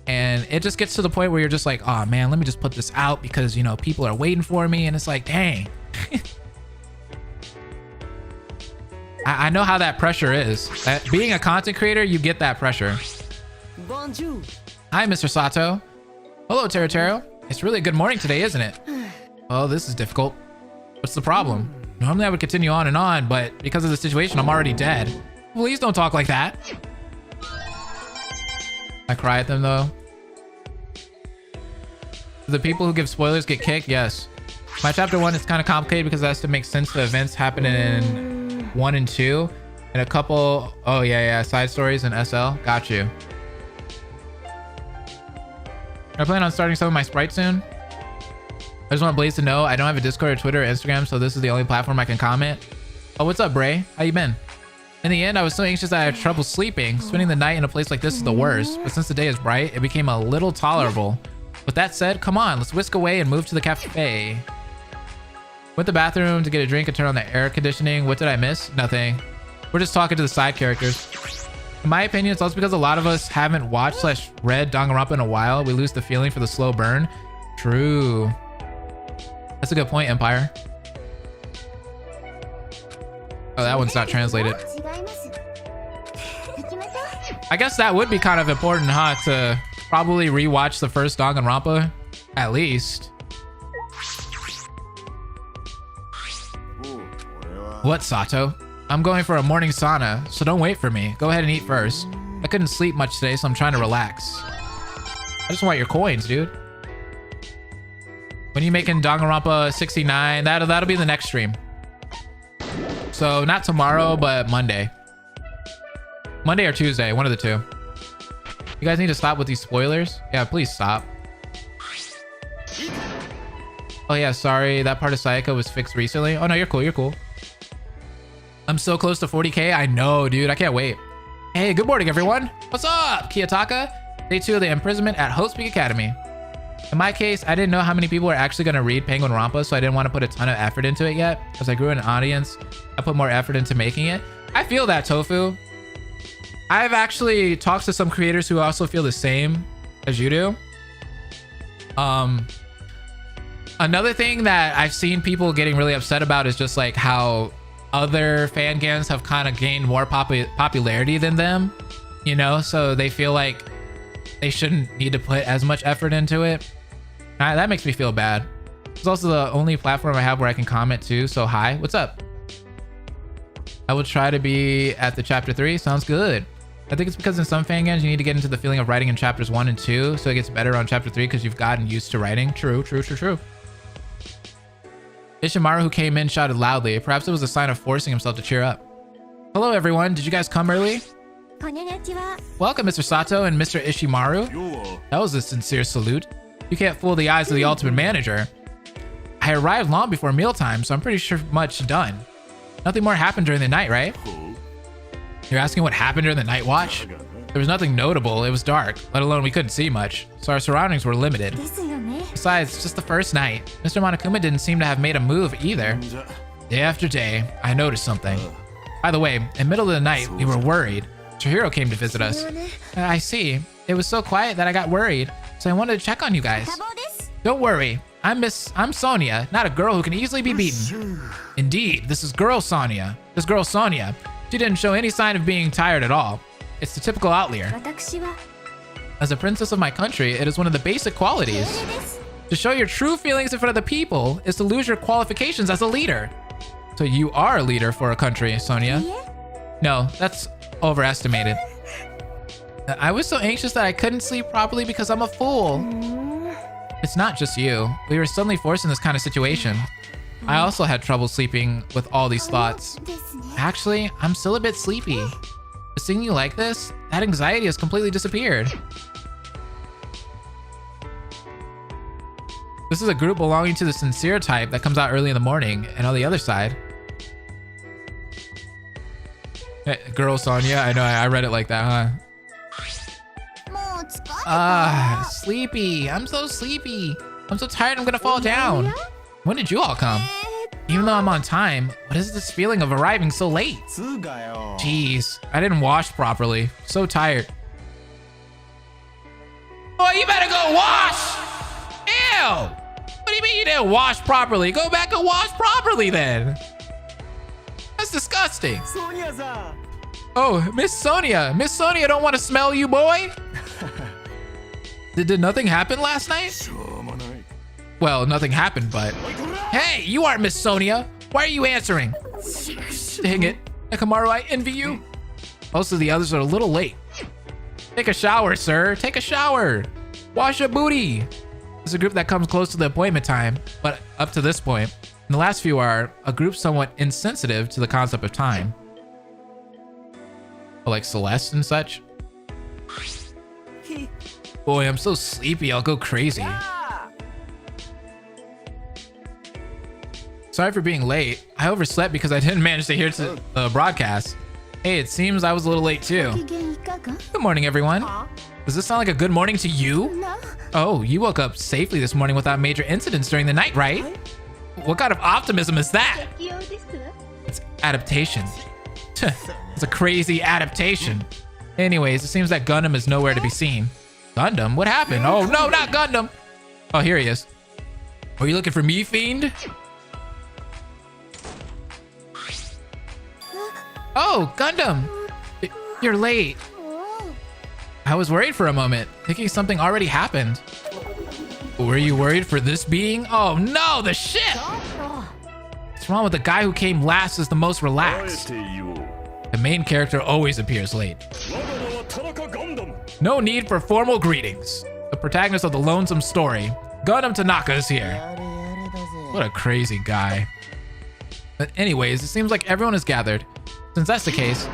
And it just gets to the point where you're just like, oh man, let me just put this out because, you know, people are waiting for me. And it's like, dang. I know how that pressure is. Being a content creator, you get that pressure. Bonjour. Hi, Mr. Sato. Hello, Teru. It's really a good morning today, isn't it? Well, this is difficult. What's the problem? Normally I would continue on, but because of the situation, I'm already dead. Please don't talk like that. I cry at them though. Do the people who give spoilers get kicked? Yes. My Chapter 1 is kind of complicated because it has to make sense to events happening in 1 and 2. And a couple, oh yeah, side stories in SL. Got you. I plan on starting some of my sprites soon. I just want Blaze to know I don't have a Discord or Twitter or Instagram, so this is the only platform I can comment. Oh, what's up, Bray? How you been? In the end, I was so anxious that I had trouble sleeping. Spending the night in a place like this is the worst, but since the day is bright, it became a little tolerable. With that said, come on, let's whisk away and move to the cafe. Went to the bathroom to get a drink and turn on the air conditioning. What did I miss? Nothing. We're just talking to the side characters. In my opinion, it's also because a lot of us haven't watched / read Danganronpa in a while. We lose the feeling for the slow burn. True. That's a good point, Empire. Oh, that one's not translated. I guess that would be kind of important, huh? To probably rewatch the first Danganronpa, at least. What, Sato? I'm going for a morning sauna, so don't wait for me. Go ahead and eat first. I couldn't sleep much today, so I'm trying to relax. I just want your coins, dude. When you making Danganronpa 69, that'll be the next stream. So not tomorrow, but Monday. Monday or Tuesday, one of the two. You guys need to stop with these spoilers. Yeah, please stop. Oh yeah, sorry. That part of Sayaka was fixed recently. Oh no, you're cool. You're cool. I'm so close to 40K. I know, dude. I can't wait. Hey, good morning, everyone. What's up, Kiyotaka? Day 2 of the imprisonment at Host Peak Academy. In my case, I didn't know how many people were actually going to read Penguin Rampa, so I didn't want to put a ton of effort into it yet. As I grew an audience, I put more effort into making it. I feel that, Tofu. I've actually talked to some creators who also feel the same as you do. Another thing that I've seen people getting really upset about is just like how other fan games have kind of gained more popularity than them, you know? So they feel like they shouldn't need to put as much effort into it. That makes me feel bad. It's also the only platform I have where I can comment too. So hi, what's up? I will try to be at the Chapter 3. Sounds good. I think it's because in some fan games, you need to get into the feeling of writing in Chapters 1 and 2. So it gets better on Chapter 3 because you've gotten used to writing. True. Ishimaru, who came in, shouted loudly. Perhaps it was a sign of forcing himself to cheer up. Hello, everyone. Did you guys come early? Welcome, Mr. Sato and Mr. Ishimaru. That was a sincere salute. You can't fool the eyes of the ultimate manager. I arrived long before mealtime, so I'm pretty sure much done. Nothing more happened during the night, right? You're asking what happened during the night watch? There was nothing notable. It was dark, let alone we couldn't see much, so our surroundings were limited. Besides, it's just the first night. Mr. Monokuma didn't seem to have made a move either. Day after day, I noticed something. By the way, in the middle of the night, we were worried. Chihiro came to visit us. I see. It was so quiet that I got worried, so I wanted to check on you guys. Don't worry. I'm Sonia, not a girl who can easily be beaten. Indeed, this is girl Sonia. This girl Sonia. She didn't show any sign of being tired at all. It's the typical outlier. As a princess of my country, it is one of the basic qualities. To show your true feelings in front of the people is to lose your qualifications as a leader. So you are a leader for a country, Sonia. No, that's overestimated. I was so anxious that I couldn't sleep properly because I'm a fool. It's not just you. We were suddenly forced in this kind of situation. I also had trouble sleeping with all these thoughts. Actually, I'm still a bit sleepy. Seeing you like this, that anxiety has completely disappeared. This is a group belonging to the sincere type that comes out early in the morning, and on the other side... Girl Sonia, I know, I read it like that, huh? Sleepy. I'm so sleepy. I'm so tired I'm gonna fall down. When did you all come? Even though I'm on time, what is this feeling of arriving so late? Jeez, I didn't wash properly. So tired. Oh, you better go wash! Ew! What do you mean you didn't wash properly? Go back and wash properly then. That's disgusting. Oh, Miss Sonia. Miss Sonia don't want to smell you, boy. Did nothing happen last night? Well, nothing happened, but... Hey, you aren't Miss Sonia. Why are you answering? Dang it. Nekamaru, I envy you. Most of the others are a little late. Take a shower, sir. Take a shower. Wash your booty. It's a group that comes close to the appointment time, but up to this point, and the last few are a group somewhat insensitive to the concept of time. Like Celeste and such. Boy, I'm so sleepy, I'll go crazy. Sorry for being late. I overslept because I didn't manage to hear the broadcast. Hey, it seems I was a little late too. Good morning, everyone. Does this sound like a good morning to you? Oh, you woke up safely this morning without major incidents during the night, right? What kind of optimism is that? It's adaptation. It's a crazy adaptation. Anyways, it seems that Gundam is nowhere to be seen. Gundam? What happened? Oh, no, not Gundam. Oh, here he is. Are you looking for me, fiend? Oh, Gundam. You're late. I was worried for a moment, thinking something already happened. Were you worried for this being? Oh no, the ship! What's wrong with the guy who came last is the most relaxed? The main character always appears late. No need for formal greetings. The protagonist of the lonesome story, Gundam Tanaka, is here. What a crazy guy. But anyways, it seems like everyone is gathered. Since that's the case,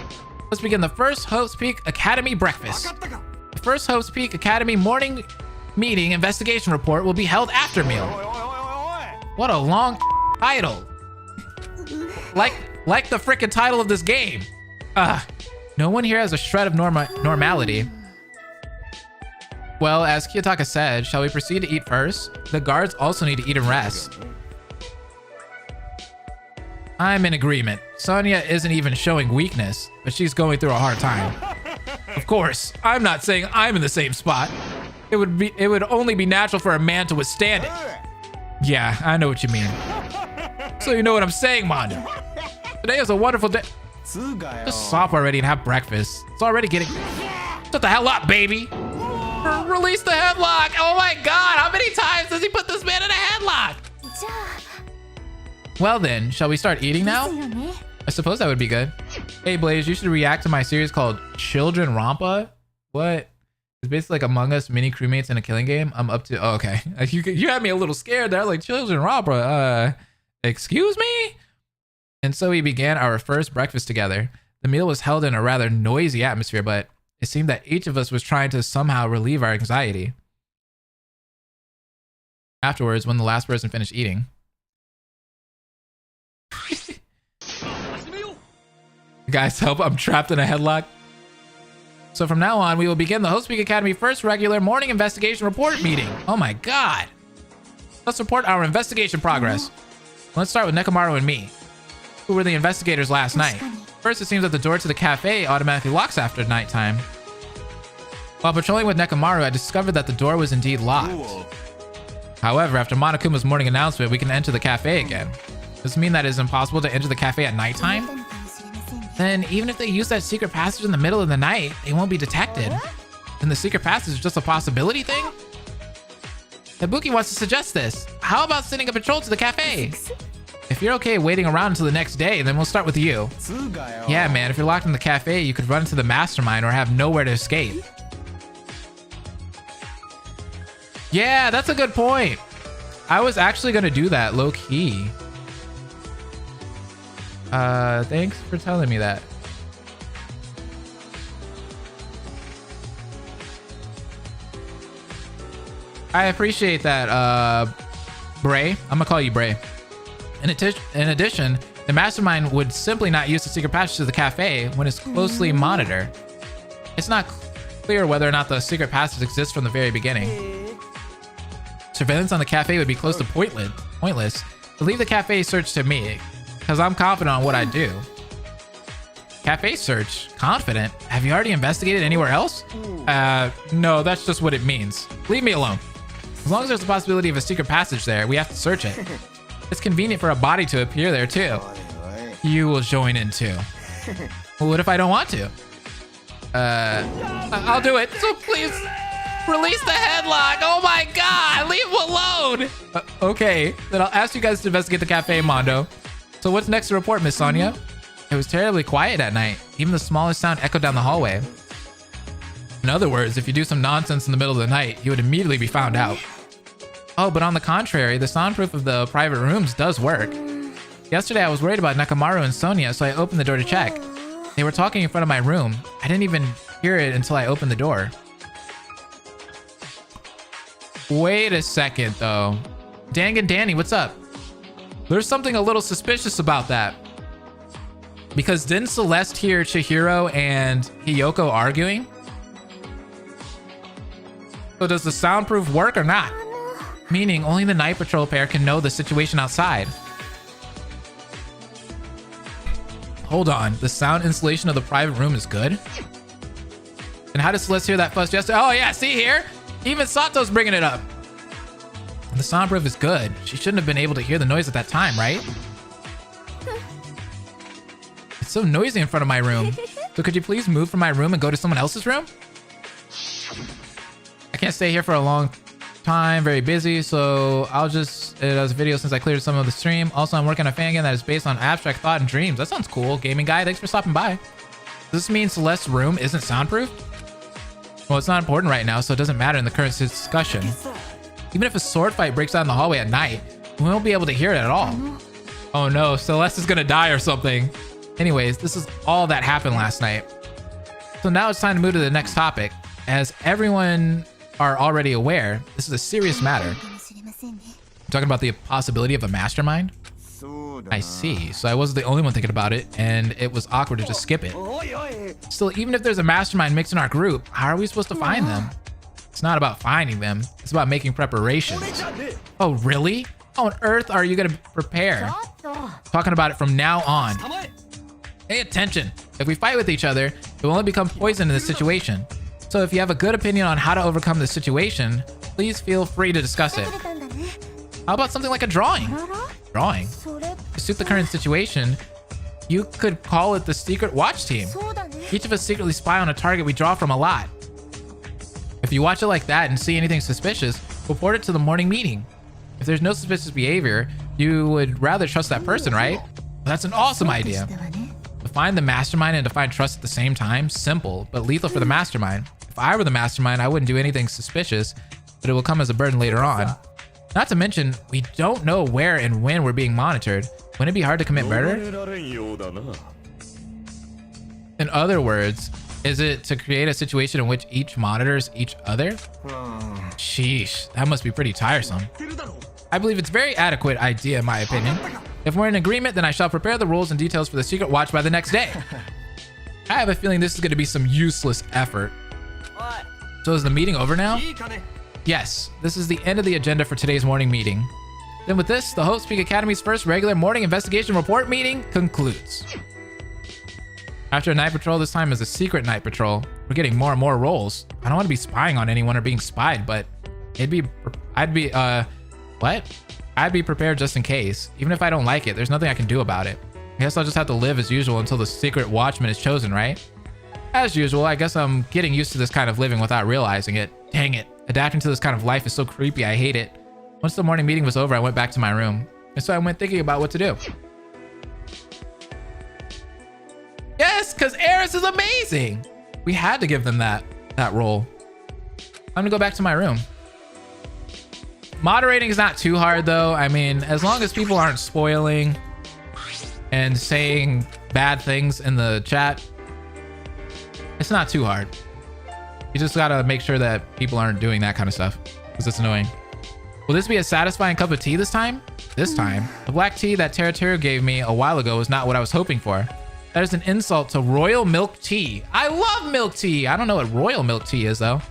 let's begin the first Hope's Peak Academy breakfast. The first Hope's Peak Academy morning meeting investigation report will be held after meal. What a long title. Like the frickin' title of this game. No one here has a shred of normality. Well, as Kiyotaka said, shall we proceed to eat first? The guards also need to eat and rest. I'm in agreement. Sonia isn't even showing weakness, but she's going through a hard time. Of course, I'm not saying I'm in the same spot. It would only be natural for a man to withstand it. Yeah, I know what you mean. So you know what I'm saying, Mondo. Today is a wonderful day. Just stop already and have breakfast. It's already getting... Shut the hell up, baby. Release the headlock. Oh my god, how many times does he put this man in a headlock? Well then, shall we start eating now? I suppose that would be good. Hey Blaze, you should react to my series called Children Rampa. What? It's basically like Among Us mini crewmates in a killing game. I'm up to... Oh, okay. You had me a little scared there. Like, Children Rampa. Excuse me? And so we began our first breakfast together. The meal was held in a rather noisy atmosphere, but it seemed that each of us was trying to somehow relieve our anxiety. Afterwards, when the last person finished eating, guys, help, I'm trapped in a headlock. So from now on, we will begin the Host Week Academy first regular morning investigation report meeting. Oh my god. Let's report our investigation progress. Let's start with Nekomaru and me, who were the investigators last night. First, it seems that the door to the cafe automatically locks after nighttime. While patrolling with Nekomaru, I discovered that the door was indeed locked. However, after Monokuma's morning announcement, we can enter the cafe again. Does this mean that it is impossible to enter the cafe at nighttime? Then even if they use that secret passage in the middle of the night, they won't be detected. Then the secret passage is just a possibility thing? Ibuki wants to suggest this. How about sending a patrol to the cafe? If you're okay waiting around until the next day, then we'll start with you. Yeah, man, if you're locked in the cafe, you could run into the mastermind or have nowhere to escape. Yeah, that's a good point. I was actually gonna do that, low key. Thanks for telling me that. I appreciate that, Bray. I'm gonna call you Bray. In addition, the mastermind would simply not use the secret passage to the cafe when it's closely monitored. It's not clear whether or not the secret passage exists from the very beginning. Surveillance on the cafe would be close to pointless. Leave the cafe search to me, because I'm confident on what I do. Cafe search? Confident? Have you already investigated anywhere else? No, that's just what it means. Leave me alone. As long as there's a possibility of a secret passage there, we have to search it. It's convenient for a body to appear there too. You will join in too. Well, what if I don't want to? I'll do it. So please release the headlock. Oh my god, leave him alone. Okay, then I'll ask you guys to investigate the cafe, Mondo. So what's next to report, Miss Sonia? It was terribly quiet at night. Even the smallest sound echoed down the hallway. In other words, if you do some nonsense in the middle of the night, you would immediately be found out. Oh, but on the contrary, the soundproof of the private rooms does work. Yesterday, I was worried about Nekomaru and Sonia, so I opened the door to check. They were talking in front of my room. I didn't even hear it until I opened the door. Wait a second, though. Danny, what's up? There's something a little suspicious about that. Because didn't Celeste hear Chihiro and Hiyoko arguing? So does the soundproof work or not? Meaning only the night patrol pair can know the situation outside. Hold on, the sound insulation of the private room is good? And how did Celeste hear that fuss yesterday? Oh yeah, see here? Even Sato's bringing it up. The soundproof is good. She shouldn't have been able to hear the noise at that time, right? It's so noisy in front of my room. So could you please move from my room and go to someone else's room? I can't stay here for a long time, very busy, so I'll just edit as a video since I cleared some of the stream. Also, I'm working on a fan game that is based on abstract thought and dreams. That sounds cool. Gaming guy, thanks for stopping by. Does this mean Celeste's room isn't soundproof? Well, it's not important right now, so it doesn't matter in the current discussion. Even if a sword fight breaks out in the hallway at night, we won't be able to hear it at all. Oh no, Celeste is gonna die or something. Anyways, this is all that happened last night. So now it's time to move to the next topic. As everyone are already aware, this is a serious matter. I'm talking about the possibility of a mastermind. I see. So I wasn't the only one thinking about it, and it was awkward to just skip it. Still, even if there's a mastermind mixed in our group, how are we supposed to find them? It's not about finding them. It's about making preparations. Oh, really? How on earth are you going to prepare? Talking about it from now on. Pay attention. If we fight with each other, it will only become poison in this situation. So if you have a good opinion on how to overcome this situation, please feel free to discuss it. How about something like a drawing? Drawing? To suit the current situation, you could call it the secret watch team. Each of us secretly spy on a target we draw from a lot. If you watch it like that and see anything suspicious, report it to the morning meeting. If there's no suspicious behavior, you would rather trust that person, right? Well, that's an awesome idea. To find the mastermind and to find trust at the same time, simple, but lethal for the mastermind. If I were the mastermind, I wouldn't do anything suspicious, but it will come as a burden later on. Not to mention, we don't know where and when we're being monitored. Wouldn't it be hard to commit murder? In other words, is it to create a situation in which each monitors each other? Sheesh, that must be pretty tiresome. I believe it's a very adequate idea in my opinion. If we're in agreement, then I shall prepare the rules and details for the secret watch by the next day. I have a feeling this is going to be some useless effort. So is the meeting over now? Yes, this is the end of the agenda for today's morning meeting. Then with this, the Hope Speak Academy's first regular morning investigation report meeting concludes. After a night patrol, this time is a secret night patrol. We're getting more and more roles. I don't want to be spying on anyone or being spied, but I'd be prepared just in case. Even if I don't like it, there's nothing I can do about it. I guess I'll just have to live as usual until the secret watchman is chosen, right? As usual, I guess I'm getting used to this kind of living without realizing it. Dang it. Adapting to this kind of life is so creepy, I hate it. Once the morning meeting was over, I went back to my room. And so I went thinking about what to do. Yes, because Eris is amazing. We had to give them that role. I'm gonna go back to my room. Moderating is not too hard though. I mean, as long as people aren't spoiling and saying bad things in the chat, it's not too hard. You just gotta make sure that people aren't doing that kind of stuff because it's annoying. Will this be a satisfying cup of tea this time? This time, the black tea that Teruteru gave me a while ago was not what I was hoping for. That is an insult to royal milk tea. I love milk tea. I don't know what royal milk tea is though.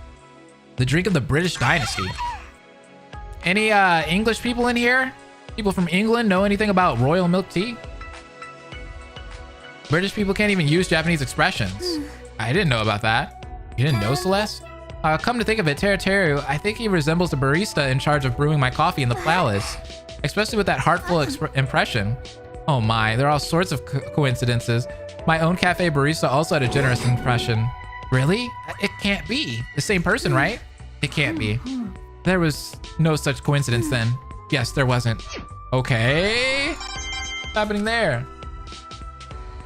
The drink of the British dynasty. Any English people in here? People from England know anything about royal milk tea? British people can't even use Japanese expressions. I didn't know about that. You didn't know, Celeste? Come to think of it, Teruteru, I think he resembles the barista in charge of brewing my coffee in the palace, especially with that heartful impression. Oh my, there are all sorts of coincidences. My own cafe barista also had a generous impression. Really? It can't be. The same person, right? It can't be. There was no such coincidence then. Yes, there wasn't. Okay. What's happening there?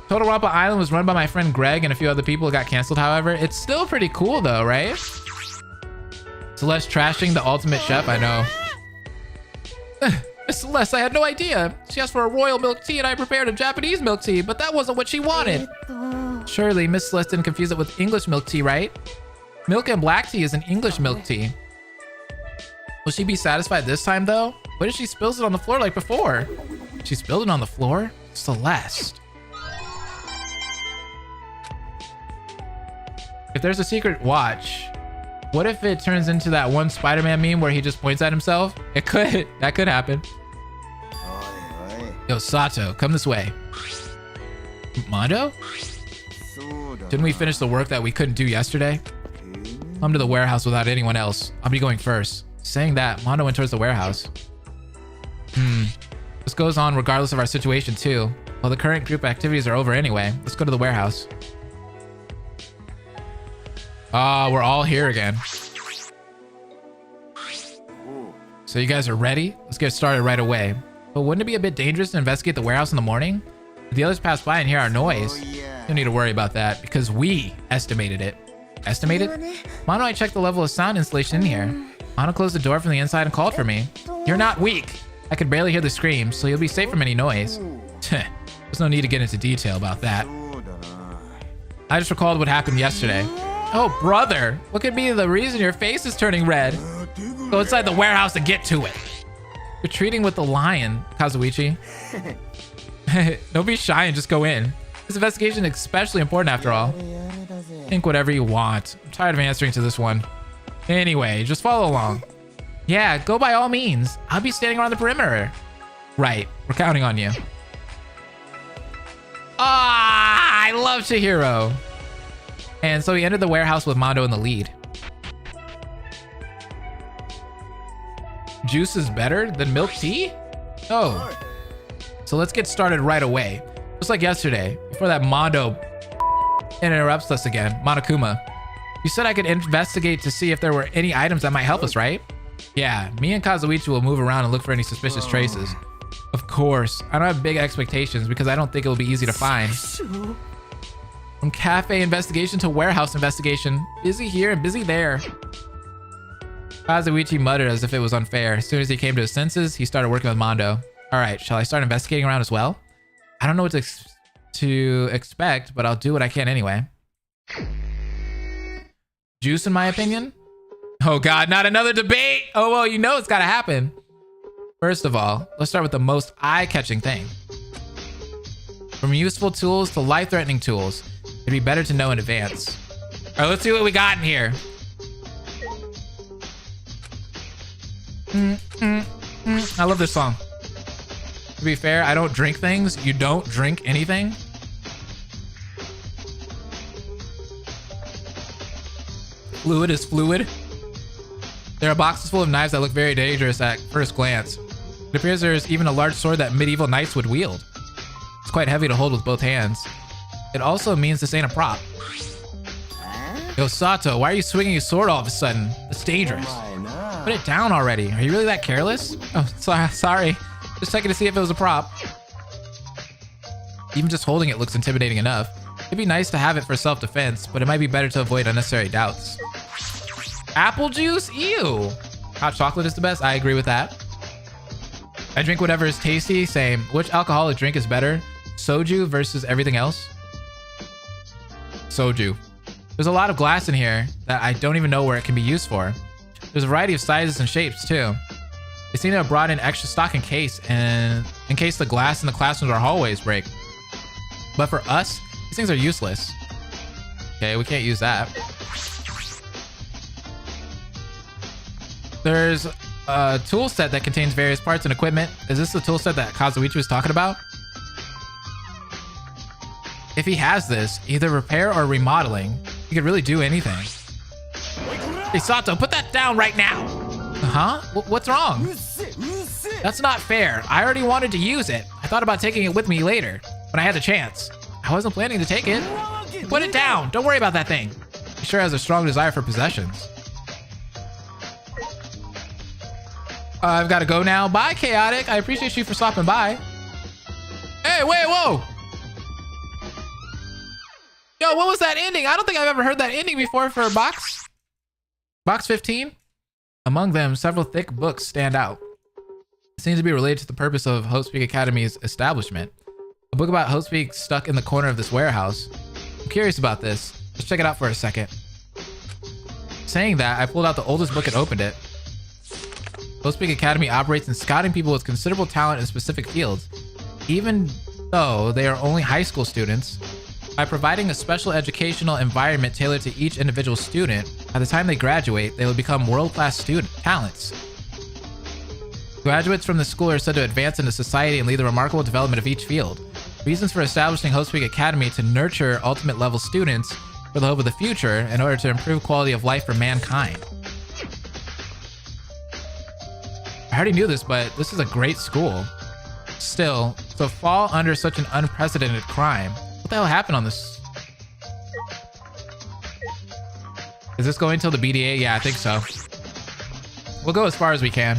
Total Rampa Island was run by my friend Greg and a few other people. It got canceled, however. It's still pretty cool though, right? Celeste trashing the ultimate chef, I know. Miss Celeste, I had no idea. She asked for a royal milk tea and I prepared a Japanese milk tea, but that wasn't what she wanted. Surely Miss Celeste didn't confuse it with English milk tea, right? Milk and black tea is an English milk tea. Will she be satisfied this time though? What if she spills it on the floor like before? She spilled it on the floor? Celeste. If there's a secret watch, what if it turns into that one Spider-Man meme where he just points at himself? It could. That could happen. Yo, Sato, come this way. Mondo? Didn't we finish the work that we couldn't do yesterday? Come to the warehouse without anyone else. I'll be going first. Saying that, Mondo went towards the warehouse. This goes on regardless of our situation too. Well, the current group activities are over anyway. Let's go to the warehouse. We're all here again. So you guys are ready? Let's get started right away. But wouldn't it be a bit dangerous to investigate the warehouse in the morning? If the others pass by and hear our noise, you don't need to worry about that because we estimated it. Estimated? Mono, I checked the level of sound insulation in here. Mono closed the door from the inside and called for me. You're not weak. I could barely hear the screams, so you'll be safe from any noise. There's no need to get into detail about that. I just recalled what happened yesterday. Oh, brother, what could be the reason your face is turning red? Go inside the warehouse and get to it. Retreating with the lion, Kazuichi. Don't be shy and just go in. This investigation is especially important after all. Think whatever you want. I'm tired of answering to this one. Anyway, just follow along. Yeah, go by all means. I'll be standing around the perimeter. Right, we're counting on you. Ah, I love Chihiro. And so he entered the warehouse with Mondo in the lead. Juice is better than milk tea? Oh. So let's get started right away. Just like yesterday, before that Mondo interrupts us again. Monokuma. You said I could investigate to see if there were any items that might help us, right? Yeah, me and Kazuichi will move around and look for any suspicious traces. Of course. I don't have big expectations because I don't think it will be easy to find. From cafe investigation to warehouse investigation. Busy here and busy there. Kazuichi muttered as if it was unfair. As soon as he came to his senses, he started working with Mondo. All right, shall I start investigating around as well? I don't know what to expect, but I'll do what I can anyway. Juice, in my opinion? Oh God, not another debate! Oh, well, you know it's gotta happen. First of all, let's start with the most eye-catching thing. From useful tools to life-threatening tools, it'd be better to know in advance. All right, let's see what we got in here. I love this song. To be fair, I don't drink things. You don't drink anything. Fluid is fluid. There are boxes full of knives that look very dangerous at first glance. It appears there is even a large sword that medieval knights would wield. It's quite heavy to hold with both hands. It also means this ain't a prop. Yo, Sato, why are you swinging your sword all of a sudden? It's dangerous. Put it down already. Are you really that careless? Oh, sorry. Just checking to see if it was a prop. Even just holding it looks intimidating enough. It'd be nice to have it for self-defense, but it might be better to avoid unnecessary doubts. Apple juice? Ew. Hot chocolate is the best. I agree with that. I drink whatever is tasty. Same. Which alcoholic drink is better? Soju versus everything else? Soju. There's a lot of glass in here that I don't even know where it can be used for. There's a variety of sizes and shapes too. They seem to have brought in extra stock in case the glass in the classrooms or hallways break. But for us, these things are useless. Okay, we can't use that. There's a tool set that contains various parts and equipment. Is this the tool set that Kazuichi was talking about? If he has this, either repair or remodeling, he could really do anything. Hey, Sato, put that down right now. Huh? What's wrong? That's not fair. I already wanted to use it. I thought about taking it with me later, when I had the chance. I wasn't planning to take it. Put it down. Don't worry about that thing. He sure has a strong desire for possessions. I've got to go now. Bye, Chaotic. I appreciate you for stopping by. Hey, wait, whoa. Yo, what was that ending? I don't think I've ever heard that ending before for a box. Box 15. Among them, several thick books stand out. It seems to be related to the purpose of Hostpeak Academy's establishment. A book about Hostpeak stuck in the corner of this warehouse. I'm curious about this. Let's check it out for a second. Saying that, I pulled out the oldest book and opened it. Hostpeak Academy operates in scouting people with considerable talent in specific fields. Even though they are only high school students, by providing a special educational environment tailored to each individual student, by the time they graduate, they will become world-class student talents. Graduates from the school are said to advance into society and lead the remarkable development of each field. Reasons for establishing Hostpeak Academy to nurture ultimate level students for the hope of the future in order to improve quality of life for mankind. I already knew this, but this is a great school. Still, to fall under such an unprecedented crime. What the hell happened on this? Is this going till the BDA? Yeah, I think so. We'll go as far as we can.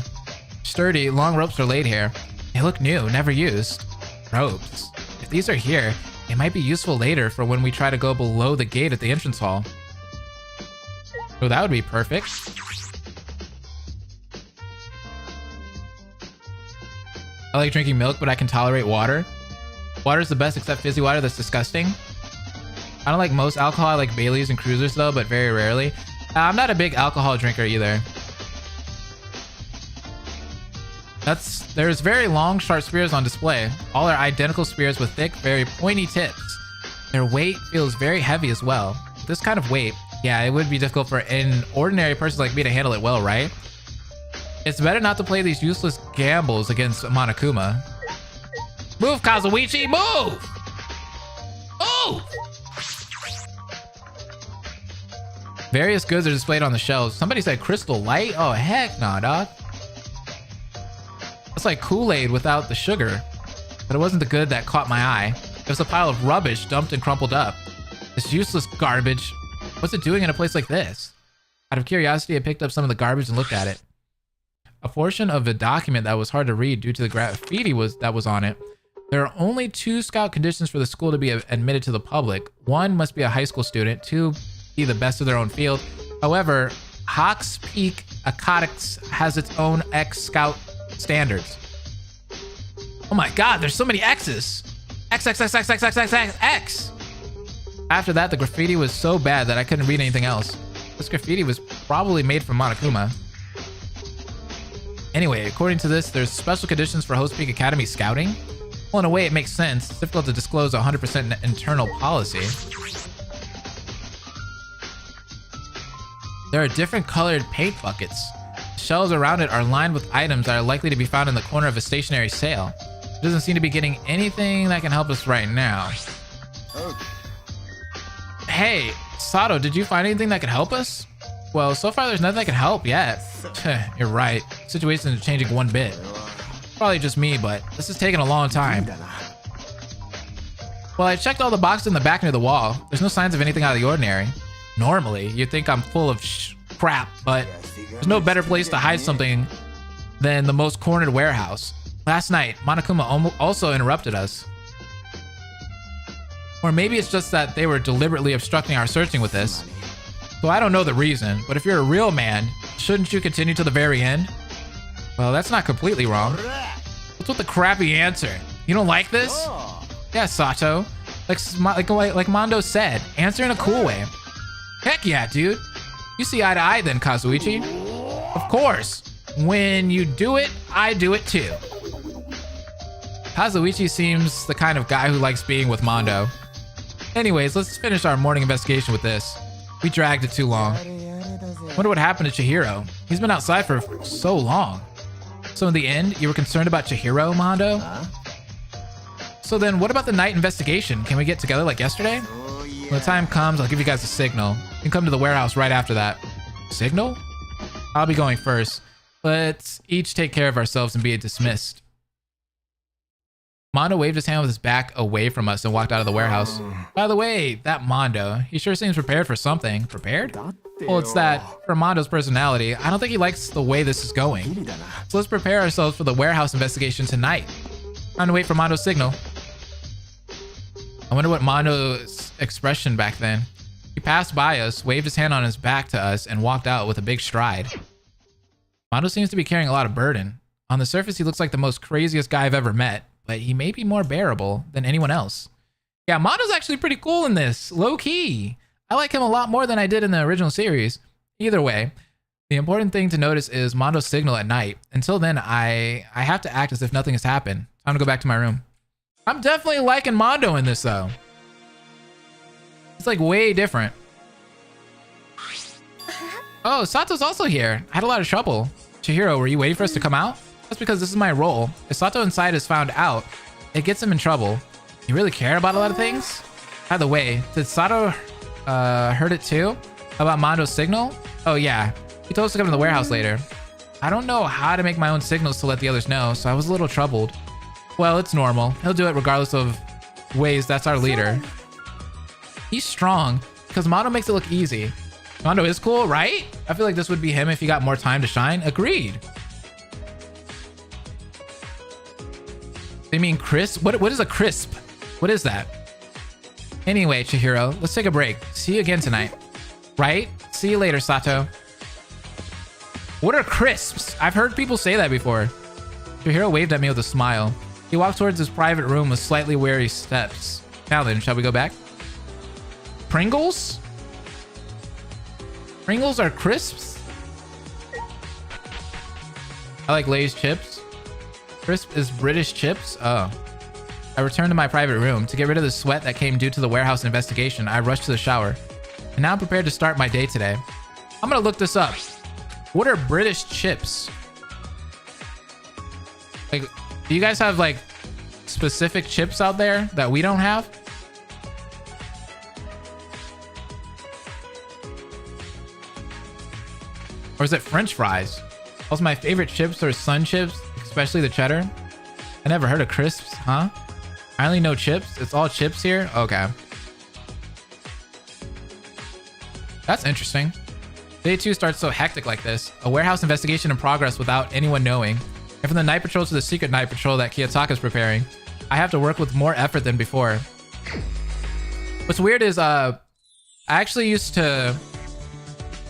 Sturdy, long ropes are laid here. They look new, never used. Ropes. If these are here, they might be useful later for when we try to go below the gate at the entrance hall. Oh, that would be perfect. I like drinking milk, but I can tolerate water. Water's the best except fizzy water, that's disgusting. I don't like most alcohol. I like Baileys and Cruisers though, but very rarely. I'm not a big alcohol drinker either. There's very long, sharp spears on display. All are identical spears with thick, very pointy tips. Their weight feels very heavy as well. This kind of weight, yeah, it would be difficult for an ordinary person like me to handle it well, right? It's better not to play these useless gambles against Monokuma. Move, Kazuichi, move! Move! Various goods are displayed on the shelves. Somebody said Crystal Light? Oh, heck nah, dog. That's like Kool-Aid without the sugar. But it wasn't the good that caught my eye. It was a pile of rubbish dumped and crumpled up. This useless garbage. What's it doing in a place like this? Out of curiosity, I picked up some of the garbage and looked at it. A portion of a document that was hard to read due to the graffiti that was on it. There are only 2 scout conditions for the school to be admitted to the public. 1 must be a high school student. 2, be the best of their own field. However, Hawks Peak Chroxx has its own X Scout standards. Oh my god, there's so many X's. X, X, X, X, X, X, X, X, X. After that, the graffiti was so bad that I couldn't read anything else. This graffiti was probably made from Monokuma. Anyway, according to this, there's special conditions for Host Peak Academy scouting. Well, in a way, it makes sense. It's difficult to disclose 100% internal policy. There are different colored paint buckets. Shelves around it are lined with items that are likely to be found in the corner of a stationary sale. It doesn't seem to be getting anything that can help us right now. Hey, Sato, did you find anything that could help us? Well, so far there's nothing that can help yet. You're right. The situation isn't changing one bit. Probably just me, but this is taking a long time. Well, I checked all the boxes in the back near the wall. There's no signs of anything out of the ordinary. Normally, you'd think I'm full of crap, but there's no better place to hide something than the most cornered warehouse. Last night, Monokuma also interrupted us. Or maybe it's just that they were deliberately obstructing our searching with this. So I don't know the reason, but if you're a real man, shouldn't you continue to the very end? Well, that's not completely wrong. What's with the crappy answer? You don't like this? Yeah, Sato. Like Mondo said, answer in a cool way. Heck yeah, dude. You see eye to eye then, Kazuichi. Of course. When you do it, I do it too. Kazuichi seems the kind of guy who likes being with Mondo. Anyways, let's finish our morning investigation with this. We dragged it too long. Wonder what happened to Chihiro. He's been outside for so long. So in the end, you were concerned about Chihiro, Mondo? So then what about the night investigation? Can we get together like yesterday? When the time comes, I'll give you guys a signal. You can come to the warehouse right after that. Signal? I'll be going first. Let's each take care of ourselves and be dismissed. Mondo waved his hand with his back away from us and walked out of the warehouse. By the way, that Mondo, he sure seems prepared for something. Prepared? Well, it's that, for Mondo's personality, I don't think he likes the way this is going. So let's prepare ourselves for the warehouse investigation tonight. Time to wait for Mondo's signal. I wonder what Mondo's expression back then. He passed by us, waved his hand on his back to us, and walked out with a big stride. Mondo seems to be carrying a lot of burden. On the surface, he looks like the most craziest guy I've ever met, but he may be more bearable than anyone else. Yeah, Mondo's actually pretty cool in this, low-key. I like him a lot more than I did in the original series. Either way, the important thing to notice is Mondo's signal at night. Until then, I have to act as if nothing has happened. Time to go back to my room. I'm definitely liking Mondo in this, though. It's like way different. Oh, Sato's also here. I had a lot of trouble. Chihiro, were you waiting for us to come out? That's because this is my role. If Sato inside is found out, it gets him in trouble. You really care about a lot of things? By the way, did Sato heard it too? About Mondo's signal? Oh yeah, he told us to come to the warehouse later. I don't know how to make my own signals to let the others know, so I was a little troubled. Well, it's normal. He'll do it regardless of ways. That's our leader. He's strong because Mondo makes it look easy. Mondo is cool, right? I feel like this would be him if he got more time to shine. Agreed. They mean crisp? What is a crisp? What is that? Anyway, Chihiro, let's take a break. See you again tonight. Right? See you later, Sato. What are crisps? I've heard people say that before. Chihiro waved at me with a smile. He walked towards his private room with slightly wary steps. Now then, shall we go back? Pringles? Pringles are crisps? I like Lay's chips. Crisp is British chips? Oh. I returned to my private room. To get rid of the sweat that came due to the warehouse investigation, I rushed to the shower. And now I'm prepared to start my day today. I'm gonna look this up. What are British chips? Like, do you guys have like specific chips out there that we don't have? Or is it French fries? Also, my favorite chips are Sun chips, especially the cheddar. I never heard of crisps, huh? I only know chips. It's all chips here? Okay. That's interesting. Day 2 starts so hectic like this. A warehouse investigation in progress without anyone knowing. And from the night patrol to the secret night patrol that Kiyotaka's preparing, I have to work with more effort than before. What's weird is, I actually used to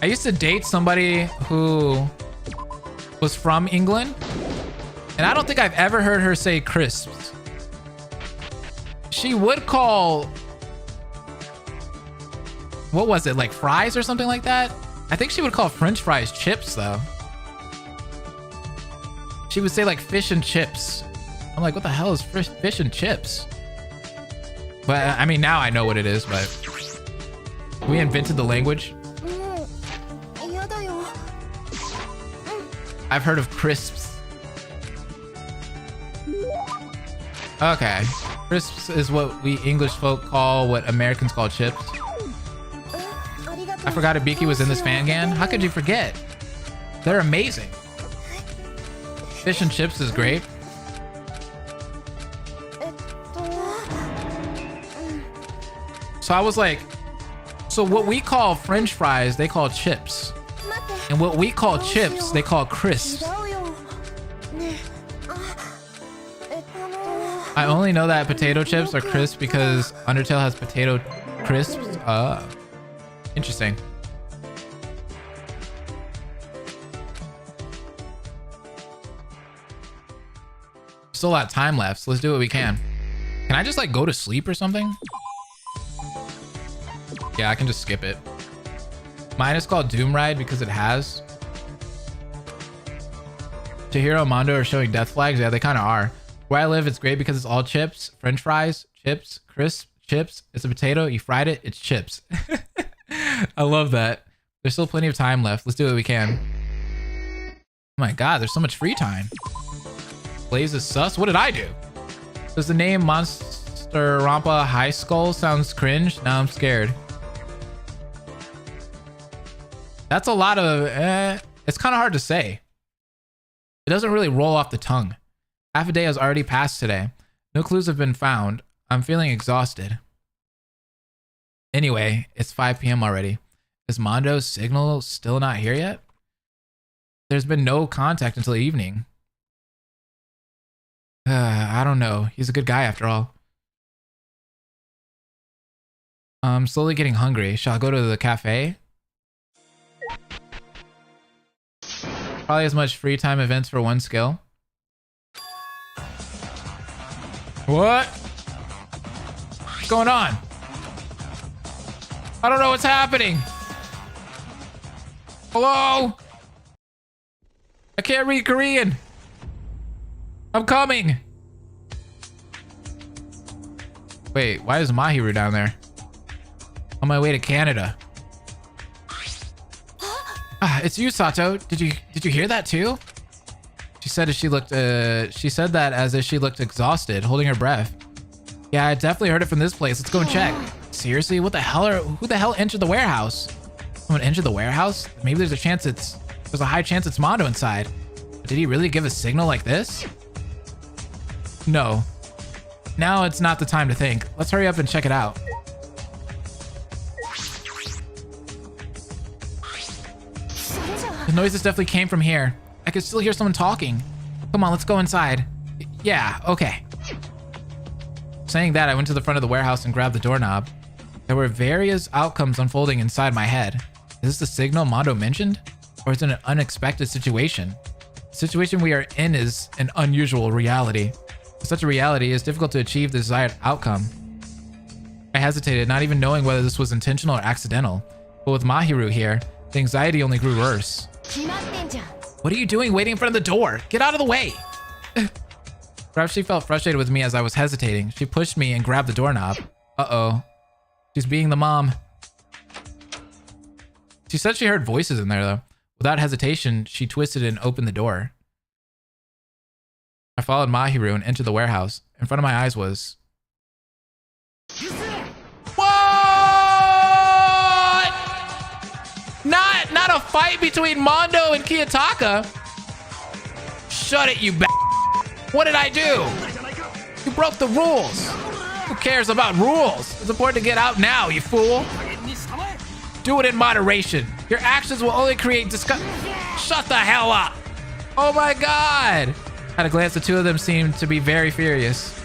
I used to date somebody who was from England, and I don't think I've ever heard her say crisps. She would call, what was it, like fries or something like that? I think she would call French fries chips though. She would say like fish and chips. I'm like, what the hell is fish and chips? But I mean, now I know what it is, but we invented the language. I've heard of crisps. Okay. Crisps is what we English folk call what Americans call chips. I forgot Ibiki was in this fangame. How could you forget? They're amazing. Fish and chips is great. So I was like, so what we call French fries, they call chips. And what we call chips, they call crisps. I only know that potato chips are crisps because Undertale has potato crisps. Interesting. Still a lot of time left, so let's do what we can. Can I just like go to sleep or something? Yeah, I can just skip it. Mine is called Doom Ride because it has. Chihiro and Mondo are showing death flags. Yeah, they kind of are. Where I live, it's great because it's all chips, French fries, chips, crisp, chips. It's a potato. You fried it. It's chips. I love that. There's still plenty of time left. Let's do what we can. Oh my God, there's so much free time. Blaze is sus. What did I do? Does the name Danganronpa High Skull sounds cringe? Now I'm scared. That's a lot of, it's kind of hard to say. It doesn't really roll off the tongue. Half a day has already passed today. No clues have been found. I'm feeling exhausted. Anyway, it's 5 p.m. already. Is Mondo's signal still not here yet? There's been no contact until evening. I don't know. He's a good guy after all. I'm slowly getting hungry. Shall I go to the cafe? Probably as much free time events for one skill. What? What's going on? I don't know what's happening. Hello? I can't read Korean. I'm coming. Wait, why is Mahiru down there? On my way to Canada. It's you, Sato. Did you hear that too? She said as she looked she said that as if she looked exhausted, holding her breath. Yeah, I definitely heard it from this place. Let's go and check. Seriously? What the hell who the hell entered the warehouse? Someone entered the warehouse? Maybe there's a high chance it's Mondo inside. But did he really give a signal like this? No. Now it's not the time to think. Let's hurry up and check it out. The noises definitely came from here. I could still hear someone talking. Come on, let's go inside. Yeah, okay. Saying that, I went to the front of the warehouse and grabbed the doorknob. There were various outcomes unfolding inside my head. Is this the signal Mondo mentioned? Or is it an unexpected situation? The situation we are in is an unusual reality. Such a reality is difficult to achieve the desired outcome. I hesitated, not even knowing whether this was intentional or accidental. But with Mahiru here, the anxiety only grew worse. What are you doing waiting in front of the door? Get out of the way! Perhaps she felt frustrated with me as I was hesitating. She pushed me and grabbed the doorknob. Uh-oh. She's being the mom. She said she heard voices in there, though. Without hesitation, she twisted and opened the door. I followed Mahiru and entered the warehouse. In front of my eyes was... What? Not a fight between Mondo and Kiyotaka. Shut it, you What did I do? You broke the rules. Who cares about rules? It's important to get out now, you fool. Do it in moderation. Your actions will only create disgust. Shut the hell up. Oh my god. At a glance, the two of them seemed to be very furious.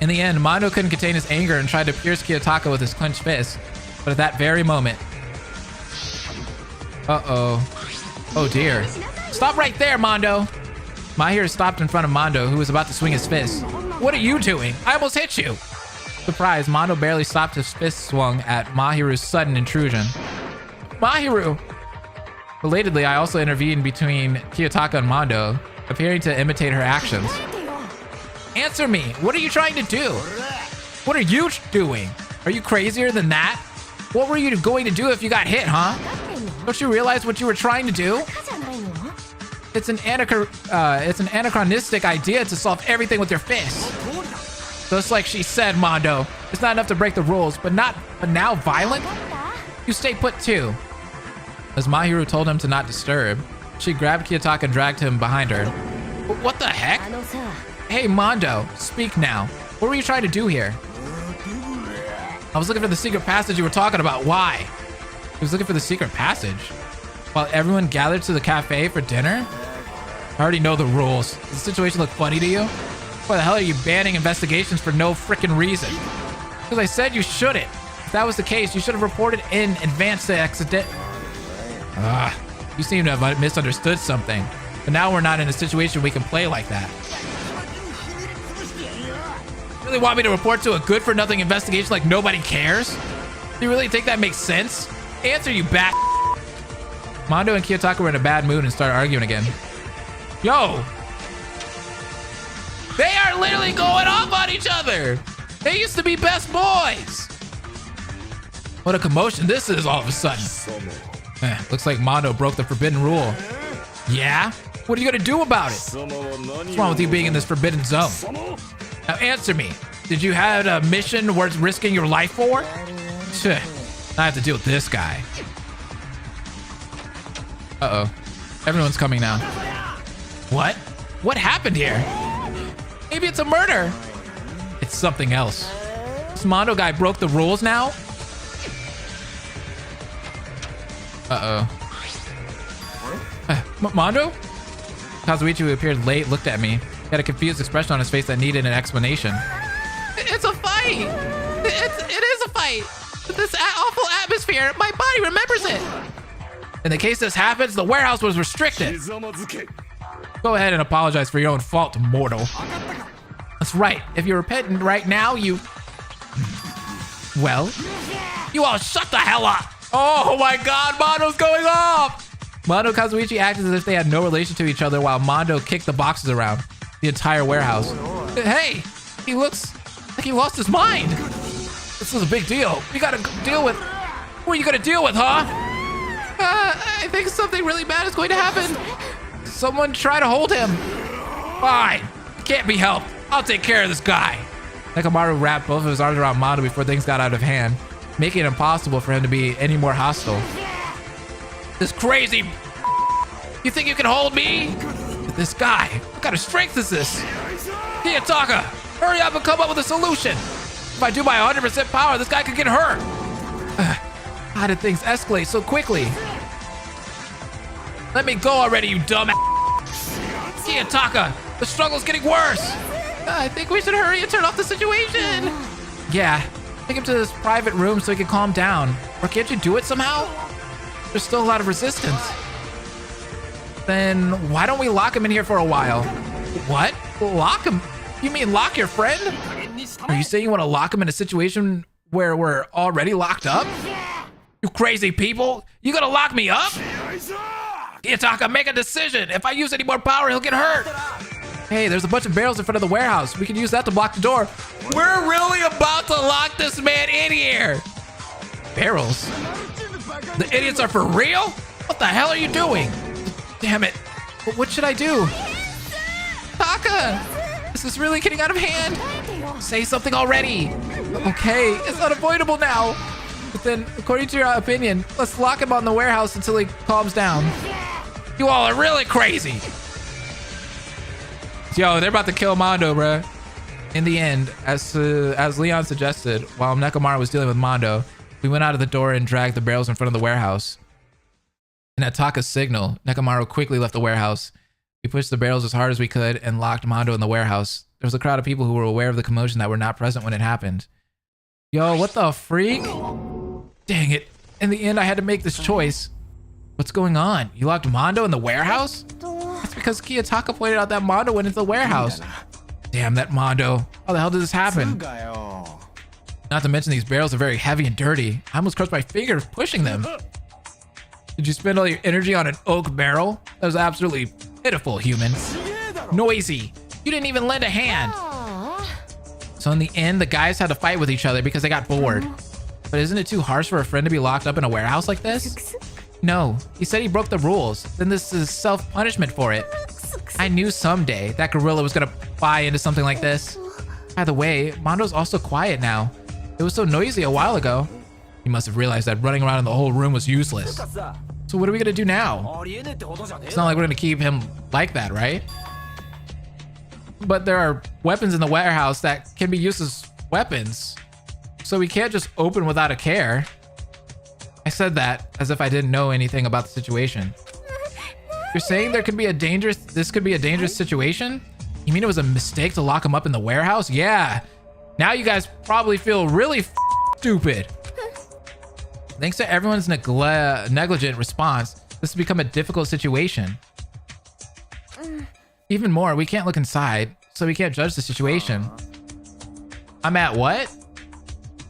In the end, Mondo couldn't contain his anger and tried to pierce Kiyotaka with his clenched fist. But at that very moment... Uh-oh. Oh dear. Stop right there, Mondo. Mahiru stopped in front of Mondo, who was about to swing his fist. What are you doing? I almost hit you. Surprised, Mondo barely stopped his fist swung at Mahiru's sudden intrusion. Mahiru! Belatedly, I also intervened between Kiyotaka and Mondo, appearing to imitate her actions. Answer me! What are you trying to do? What are you doing? Are you crazier than that? What were you going to do if you got hit, huh? Don't you realize what you were trying to do? It's an anachronistic idea to solve everything with your fists. Just like she said, Mondo. It's not enough to break the rules, but now violent? You stay put too. As Mahiru told him to not disturb, she grabbed Kiyotaka and dragged him behind her. What the heck? Hey, Mondo, speak now. What were you trying to do here? I was looking for the secret passage you were talking about. Why? He was looking for the secret passage. While everyone gathered to the cafe for dinner? I already know the rules. Does the situation look funny to you? Why the hell are you banning investigations for no frickin' reason? Because I said you shouldn't. If that was the case, you should have reported in advance to accident. You seem to have misunderstood something. But now we're not in a situation we can play like that. You really want me to report to a good-for-nothing investigation like nobody cares? Do you really think that makes sense? Answer, you bat. Mondo and Kiyotaka were in a bad mood and started arguing again. Yo! They are literally going off on each other! They used to be best boys! What a commotion this is all of a sudden. Looks like Mondo broke the forbidden rule. Yeah? What are you gonna do about it? What's wrong with you being in this forbidden zone? Now answer me. Did you have a mission worth risking your life for? Now I have to deal with this guy. Uh-oh. Everyone's coming now. What? What happened here? Maybe it's a murder. It's something else. This Mondo guy broke the rules now? Uh-oh. Mondo? Kazuichi, who appeared late, looked at me. He had a confused expression on his face that needed an explanation. It's a fight! It is a fight! This awful atmosphere, my body remembers it! In the case this happens, the warehouse was restricted. Go ahead and apologize for your own fault, mortal. That's right. If you're repentant right now, you... Well? You all shut the hell up! Oh my god, Mondo's going off! Mondo and Kazuichi acted as if they had no relation to each other while Mondo kicked the boxes around the entire warehouse. Hey, he looks like he lost his mind. This is a big deal. We gotta deal with... What are you gonna deal with, huh? I think something really bad is going to happen. Someone try to hold him. Fine. Can't be helped. I'll take care of this guy. Nekomaru wrapped both of his arms around Mondo before things got out of hand, making it impossible for him to be any more hostile. This crazy... You think you can hold me? This guy. What kind of strength is this? Kiyotaka, hurry up and come up with a solution. If I do my 100% power, this guy could get hurt. How did things escalate so quickly? Let me go already, you dumb Kiyotaka, the struggle's getting worse. I think we should hurry and turn off the situation. Yeah, take him to this private room so he can calm down. Or can't you do it somehow? There's still a lot of resistance. Then why don't we lock him in here for a while? What? Lock him? You mean lock your friend? Are you saying you want to lock him in a situation where we're already locked up? You crazy people! You gonna lock me up? Kiyotaka, make a decision! If I use any more power, he'll get hurt! Hey, there's a bunch of barrels in front of the warehouse. We can use that to block the door. We're really about to lock this man in here! Barrels? The idiots are for real? What the hell are you doing? Damn it. What should I do? Taka! This is really getting out of hand. Say something already. Okay, it's unavoidable now. But then, according to your opinion, let's lock him on the warehouse until he calms down. You all are really crazy. Yo, they're about to kill Mondo, bruh. In the end, as Leon suggested, while Nekomaru was dealing with Mondo, we went out of the door and dragged the barrels in front of the warehouse. And at Taka's signal, Nekomaru quickly left the warehouse. We pushed the barrels as hard as we could and locked Mondo in the warehouse. There was a crowd of people who were aware of the commotion that were not present when it happened. Yo, what the freak? Dang it. In the end, I had to make this choice. What's going on? You locked Mondo in the warehouse? That's because Kiyotaka pointed out that Mondo went into the warehouse. Damn, that Mondo. How the hell did this happen? Not to mention these barrels are very heavy and dirty. I almost crushed my fingers pushing them. Did you spend all your energy on an oak barrel? That was absolutely pitiful, human. Noisy. You didn't even lend a hand. So in the end, the guys had to fight with each other because they got bored. But isn't it too harsh for a friend to be locked up in a warehouse like this? No, he said he broke the rules. Then this is self-punishment for it. I knew someday that gorilla was gonna buy into something like this. By the way, Mondo's also quiet now. It was so noisy a while ago. He must have realized that running around in the whole room was useless. So what are we gonna do now? It's not like we're gonna keep him like that, right? But there are weapons in the warehouse that can be used as weapons. So we can't just open without a care. I said that as if I didn't know anything about the situation. You're saying this could be a dangerous situation? You mean it was a mistake to lock him up in the warehouse? Yeah. Now you guys probably feel really stupid. Thanks to everyone's negligent response, this has become a difficult situation. Even more, we can't look inside, so we can't judge the situation. I'm at what?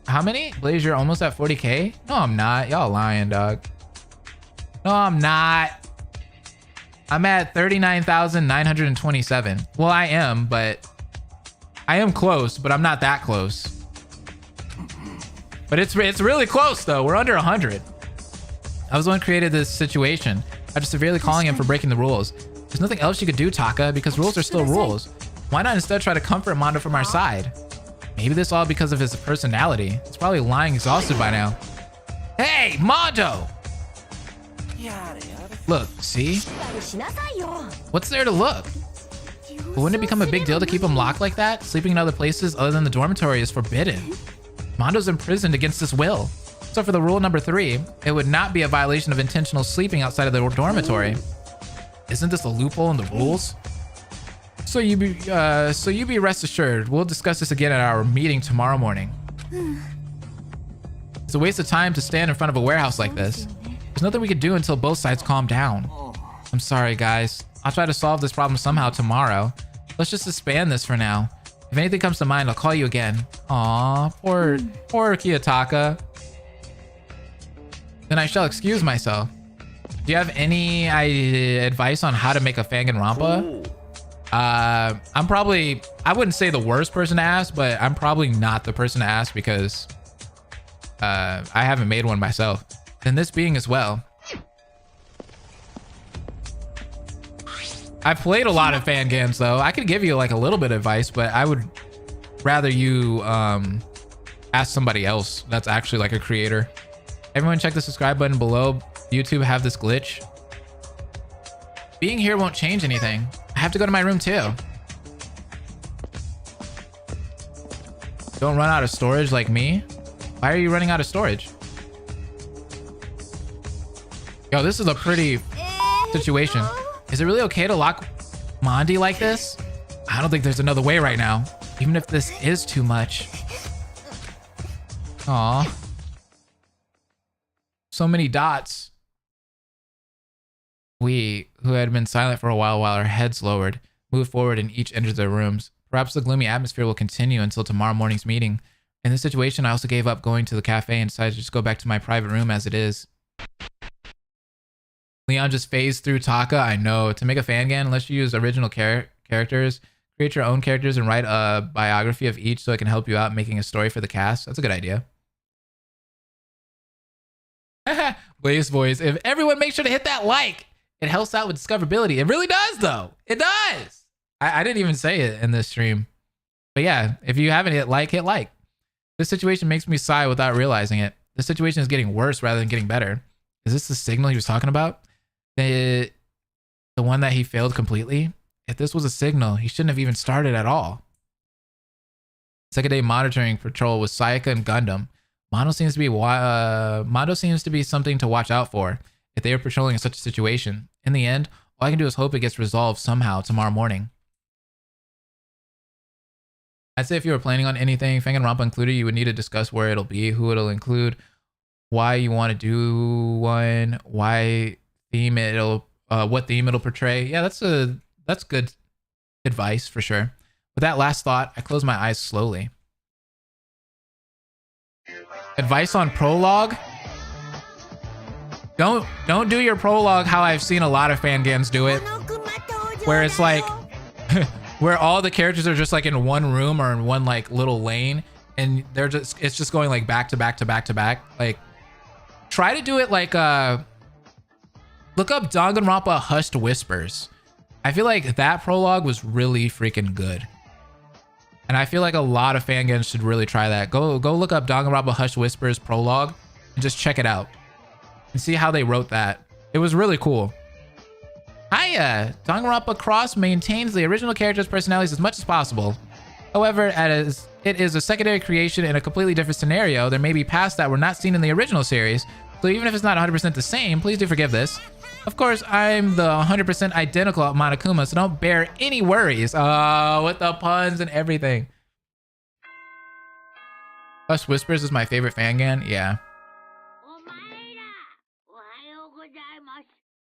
How many? Blaze, you're almost at 40k? No, I'm not. Y'all lying, dog. No, I'm not. I'm at 39,927. Well, I am, but I am close, but I'm not that close. But it's really close though. We're under 100. I was the one who created this situation after severely calling him for breaking the rules. There's nothing else you could do, Taka, because rules are still rules. Why not instead try to comfort Mondo from our side? Maybe this all because of his personality. He's probably lying exhausted by now. Hey, Mondo! Look, see? What's there to look? But wouldn't it become a big deal to keep him locked like that? Sleeping in other places other than the dormitory is forbidden. Mondo's imprisoned against his will. So for the rule number 3, it would not be a violation of intentional sleeping outside of the dormitory. Isn't this a loophole in the rules? So you be rest assured. We'll discuss this again at our meeting tomorrow morning. It's a waste of time to stand in front of a warehouse like this. There's nothing we can do until both sides calm down. I'm sorry, guys. I'll try to solve this problem somehow tomorrow. Let's just disband this for now. If anything comes to mind, I'll call you again. Aw, poor Kiyotaka. Then I shall excuse myself. Do you have any advice on how to make a Danganronpa? I wouldn't say the worst person to ask, but I'm probably not the person to ask because I haven't made one myself. And this being as well. I've played a lot of fan games though. I could give you like a little bit of advice, but I would rather you ask somebody else that's actually like a creator. Everyone check the subscribe button below. YouTube have this glitch. Being here won't change anything. I have to go to my room too. Don't run out of storage like me. Why are you running out of storage? Yo, this is a pretty situation. Is it really okay to lock Mondi like this? I don't think there's another way right now. Even if this is too much. Aw. So many dots. We, who had been silent for a while our heads lowered, moved forward and each entered their rooms. Perhaps the gloomy atmosphere will continue until tomorrow morning's meeting. In this situation, I also gave up going to the cafe and decided to just go back to my private room as it is. Leon just phased through Taka. I know. To make a fangan, unless you use original characters, create your own characters and write a biography of each so it can help you out making a story for the cast. That's a good idea. Blaze voice. If everyone makes sure to hit that like, it helps out with discoverability. It really does, though. It does. I didn't even say it in this stream. But yeah, if you haven't hit like, hit like. This situation makes me sigh without realizing it. This situation is getting worse rather than getting better. Is this the signal he was talking about? The one that he failed completely? If this was a signal, he shouldn't have even started at all. Second day monitoring patrol with Sayaka and Gundam. Mondo seems to be something to watch out for if they are patrolling in such a situation. In the end, all I can do is hope it gets resolved somehow tomorrow morning. I'd say if you were planning on anything, Danganronpa included, you would need to discuss where it'll be, who it'll include, why you want to do one, why theme what theme it'll portray. Yeah, that's good advice for sure. With that last thought, I close my eyes slowly. Advice on prologue. Don't do your prologue how I've seen a lot of fangams do it, where it's like where all the characters are just like in one room or in one like little lane, and it's just going like back to back to back to back. Like, try to do it like look up Danganronpa Hushed Whispers. I feel like that prologue was really freaking good. And I feel like a lot of fangams should really try that. Go look up Danganronpa Hushed Whispers prologue and just check it out and see how they wrote that. It was really cool. Hiya! Danganronpa Chroxx maintains the original characters' personalities as much as possible. However, as it is a secondary creation in a completely different scenario, there may be paths that were not seen in the original series. So even if it's not 100% the same, please do forgive this. Of course, I'm the 100% identical at Monokuma, so don't bear any worries. With the puns and everything. Hushed Whispers is my favorite fangame. Yeah.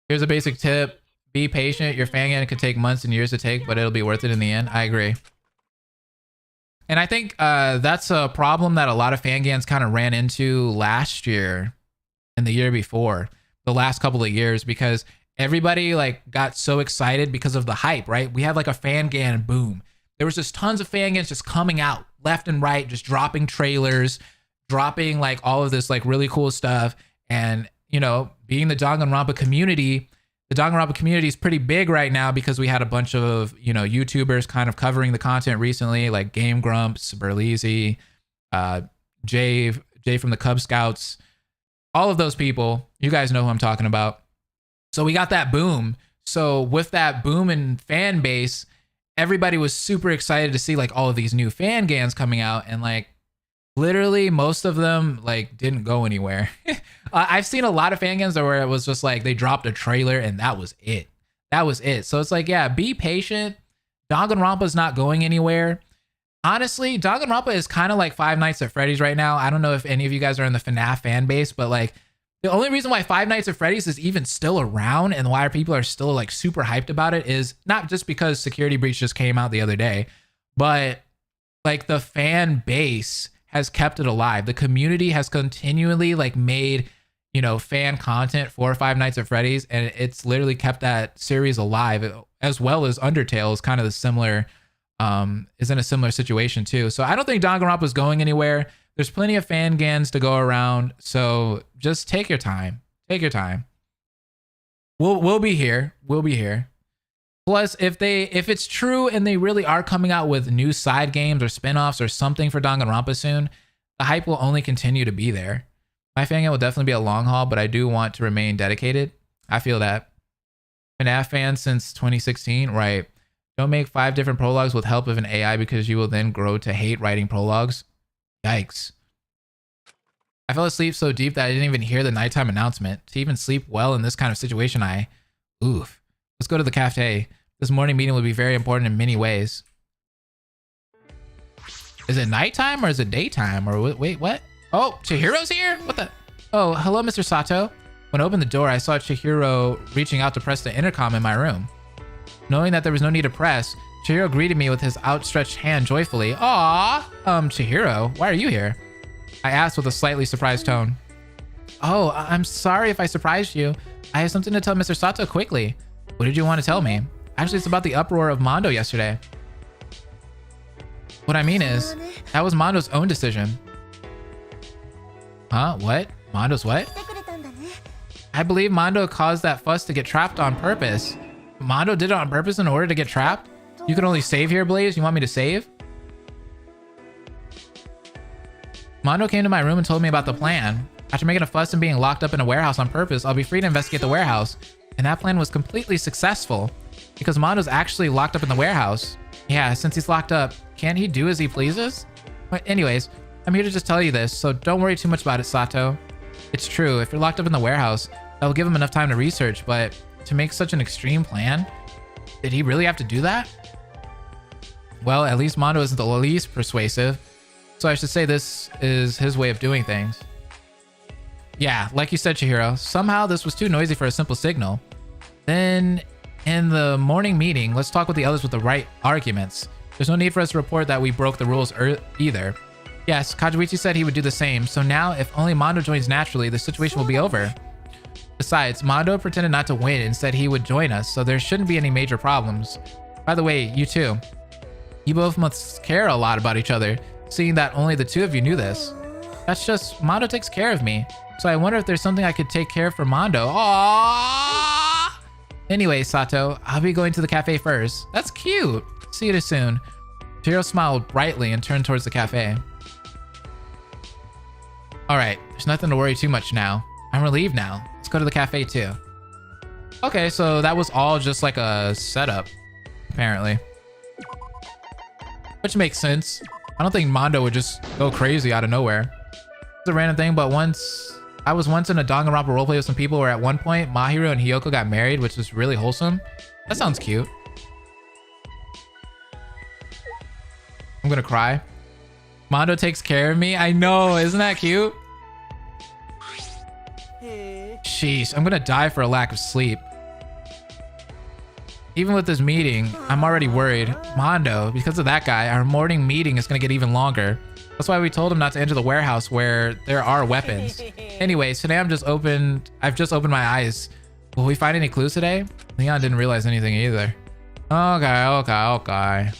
Here's a basic tip. Be patient. Your fangame can take months and years to take, but it'll be worth it in the end. I agree. And I think that's a problem that a lot of fangames kind of ran into last year and the year before. The last couple of years, because everybody like got so excited because of the hype, right? We had like a fangame boom. There was just tons of fangames just coming out left and right, just dropping trailers, dropping like all of this like really cool stuff. And, you know, being the Danganronpa community, the Danganronpa community is pretty big right now because we had a bunch of, you know, YouTubers kind of covering the content recently, like Game Grumps, Berleezy, Jay from the Cub Scouts. All of those people, you guys know who I'm talking about. So we got that boom. So with that boom in fan base, everybody was super excited to see like all of these new fangams coming out, and like literally most of them like didn't go anywhere. I've seen a lot of fangams where it was just like they dropped a trailer and that was it. That was it. So it's like, yeah, be patient. Danganronpa's not going anywhere. Honestly, Danganronpa is kind of like Five Nights at Freddy's right now. I don't know if any of you guys are in the FNAF fan base, but like the only reason why Five Nights at Freddy's is even still around and why people are still like super hyped about it is not just because Security Breach just came out the other day, but like the fan base has kept it alive. The community has continually like made, you know, fan content for Five Nights at Freddy's, and it's literally kept that series alive, as well as Undertale is kind of the similar is in a similar situation too. So I don't think Danganronpa is going anywhere. There's plenty of fangams to go around. So just take your time. Take your time. We'll be here. We'll be here. Plus, if it's true and they really are coming out with new side games or spin-offs or something for Danganronpa soon, the hype will only continue to be there. My fangame will definitely be a long haul, but I do want to remain dedicated. I feel that. FNAF fan since 2016, right? Don't make 5 different prologues with help of an AI because you will then grow to hate writing prologues. Yikes. I fell asleep so deep that I didn't even hear the nighttime announcement. To even sleep well in this kind of situation, oof. Let's go to the cafe. This morning meeting will be very important in many ways. Is it nighttime or is it daytime? Or wait, what? Oh, Chihiro's here? What the? Oh, hello, Mr. Sato. When I opened the door, I saw Chihiro reaching out to press the intercom in my room. Knowing that there was no need to press, Chihiro greeted me with his outstretched hand joyfully. Aww! Chihiro, why are you here? I asked with a slightly surprised tone. Oh, I'm sorry if I surprised you. I have something to tell Mr. Sato quickly. What did you want to tell me? Actually, it's about the uproar of Mondo yesterday. What I mean is, that was Mondo's own decision. Huh? What? Mondo's what? I believe Mondo caused that fuss to get trapped on purpose. Mondo did it on purpose in order to get trapped? You can only save here, Blaze? You want me to save? Mondo came to my room and told me about the plan. After making a fuss and being locked up in a warehouse on purpose, I'll be free to investigate the warehouse. And that plan was completely successful because Mondo's actually locked up in the warehouse. Yeah, since he's locked up, can't he do as he pleases? But anyways, I'm here to just tell you this, so don't worry too much about it, Sato. It's true, if you're locked up in the warehouse, that will give him enough time to research, but to make such an extreme plan, did he really have to do that? Well, at least Mondo isn't the least persuasive, so I should say this is his way of doing things. Yeah, like you said, Chihiro, somehow this was too noisy for a simple signal. Then in the morning meeting, let's talk with the others with the right arguments. There's no need for us to report that we broke the rules either. Yes, Kajuichi said he would do the same, so now if only Mondo joins naturally, the situation will be over. Besides, Mondo pretended not to win and said he would join us, so there shouldn't be any major problems. By the way, you too. You both must care a lot about each other, seeing that only the two of you knew this. That's just, Mondo takes care of me, so I wonder if there's something I could take care of for Mondo. Aww! Anyway, Sato, I'll be going to the cafe first. That's cute. See you soon. Chihiro smiled brightly and turned towards the cafe. Alright, there's nothing to worry too much now. I'm relieved now. Let's go to the cafe too. Okay, so that was all just like a setup, apparently. Which makes sense. I don't think Mondo would just go crazy out of nowhere. It's a random thing, but I was once in a Danganronpa roleplay with some people where at one point, Mahiro and Hiyoko got married, which was really wholesome. That sounds cute. I'm gonna cry. Mondo takes care of me. I know, isn't that cute? Sheesh, I'm gonna die for a lack of sleep. Even with this meeting, I'm already worried. Mondo, because of that guy, our morning meeting is gonna get even longer. That's why we told him not to enter the warehouse where there are weapons. Anyways, today I've just opened my eyes. Will we find any clues today? Leon didn't realize anything either. Okay.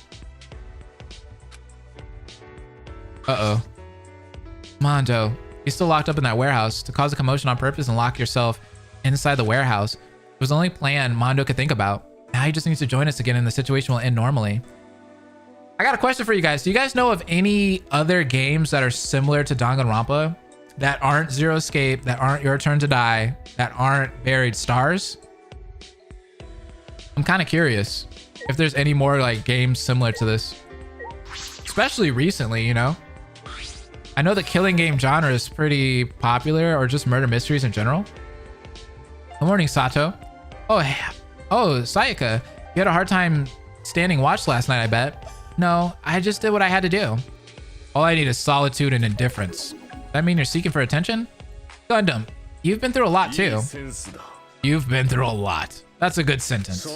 Uh-oh. Mondo, you're still locked up in that warehouse. To cause a commotion on purpose and lock yourself inside the warehouse. It was the only plan Mondo could think about. Now he just needs to join us again and the situation will end normally. I got a question for you guys. Do you guys know of any other games that are similar to Danganronpa that aren't Zero Escape, that aren't Your Turn to Die, that aren't Buried Stars? I'm kind of curious if there's any more like games similar to this, especially recently, you know? I know the killing game genre is pretty popular, or just murder mysteries in general. Good morning, Sato. Oh, Sayaka, you had a hard time standing watch last night, I bet. No, I just did what I had to do. All I need is solitude and indifference. Does that mean you're seeking for attention? Gundam, you've been through a lot too. You've been through a lot. That's a good sentence.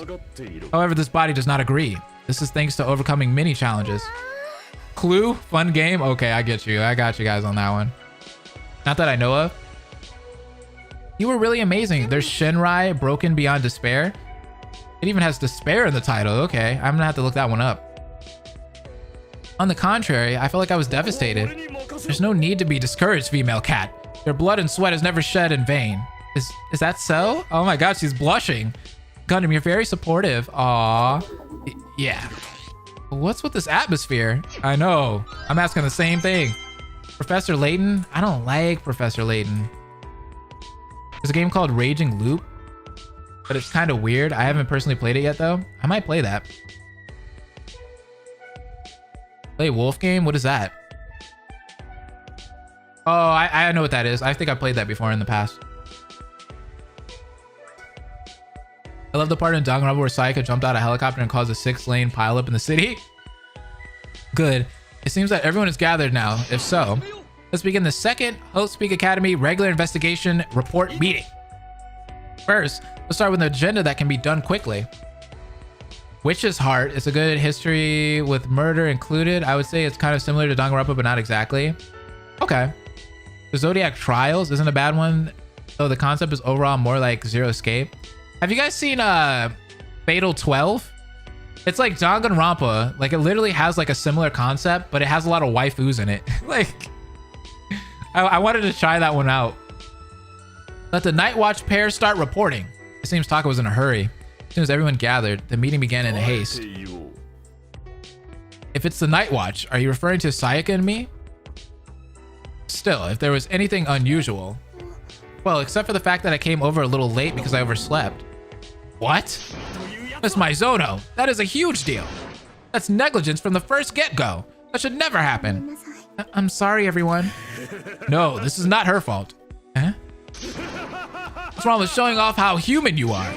However, this body does not agree. This is thanks to overcoming many challenges. Clue? Fun game? Okay, I get you. I got you guys on that one. Not that I know of. You were really amazing. There's Shinrai, Broken Beyond Despair. It even has despair in the title. Okay, I'm gonna have to look that one up. On the contrary, I felt like I was devastated. There's no need to be discouraged, female cat. Your blood and sweat is never shed in vain. Is that so? Oh my god, she's blushing. Gundam, you're very supportive. Aww. Yeah. What's with this atmosphere? I know. I'm asking the same thing. Professor Layton? I don't like Professor Layton. There's a game called Raging Loop, but it's kind of weird. I haven't personally played it yet though. I might play that. Play Wolf Game? What is that? Oh, I know what that is. I think I played that before in the past. I love the part in Danganronpa where Sayaka jumped out of a helicopter and caused a 6-lane pileup in the city. Good. It seems that everyone is gathered now. If so, let's begin the second Host Speak Academy regular investigation report meeting. First, let's start with an agenda that can be done quickly. Witch's Heart is a good history with murder included. I would say it's kind of similar to Danganronpa, but not exactly. Okay. The Zodiac Trials isn't a bad one, though the concept is overall more like Zero Escape. Have you guys seen Fatal 12? It's like Danganronpa. Like, it literally has like a similar concept, but it has a lot of waifus in it. Like, I wanted to try that one out. Let the Night Watch pair start reporting. It seems Taka was in a hurry. As soon as everyone gathered, the meeting began in a haste. If it's the Night Watch, are you referring to Sayaka and me? Still, if there was anything unusual. Well, except for the fact that I came over a little late because I overslept. What? Miss Mizono, that is a huge deal. That's negligence from the first get-go. That should never happen. I'm sorry, everyone. No, this is not her fault. Huh? What's wrong with showing off how human you are?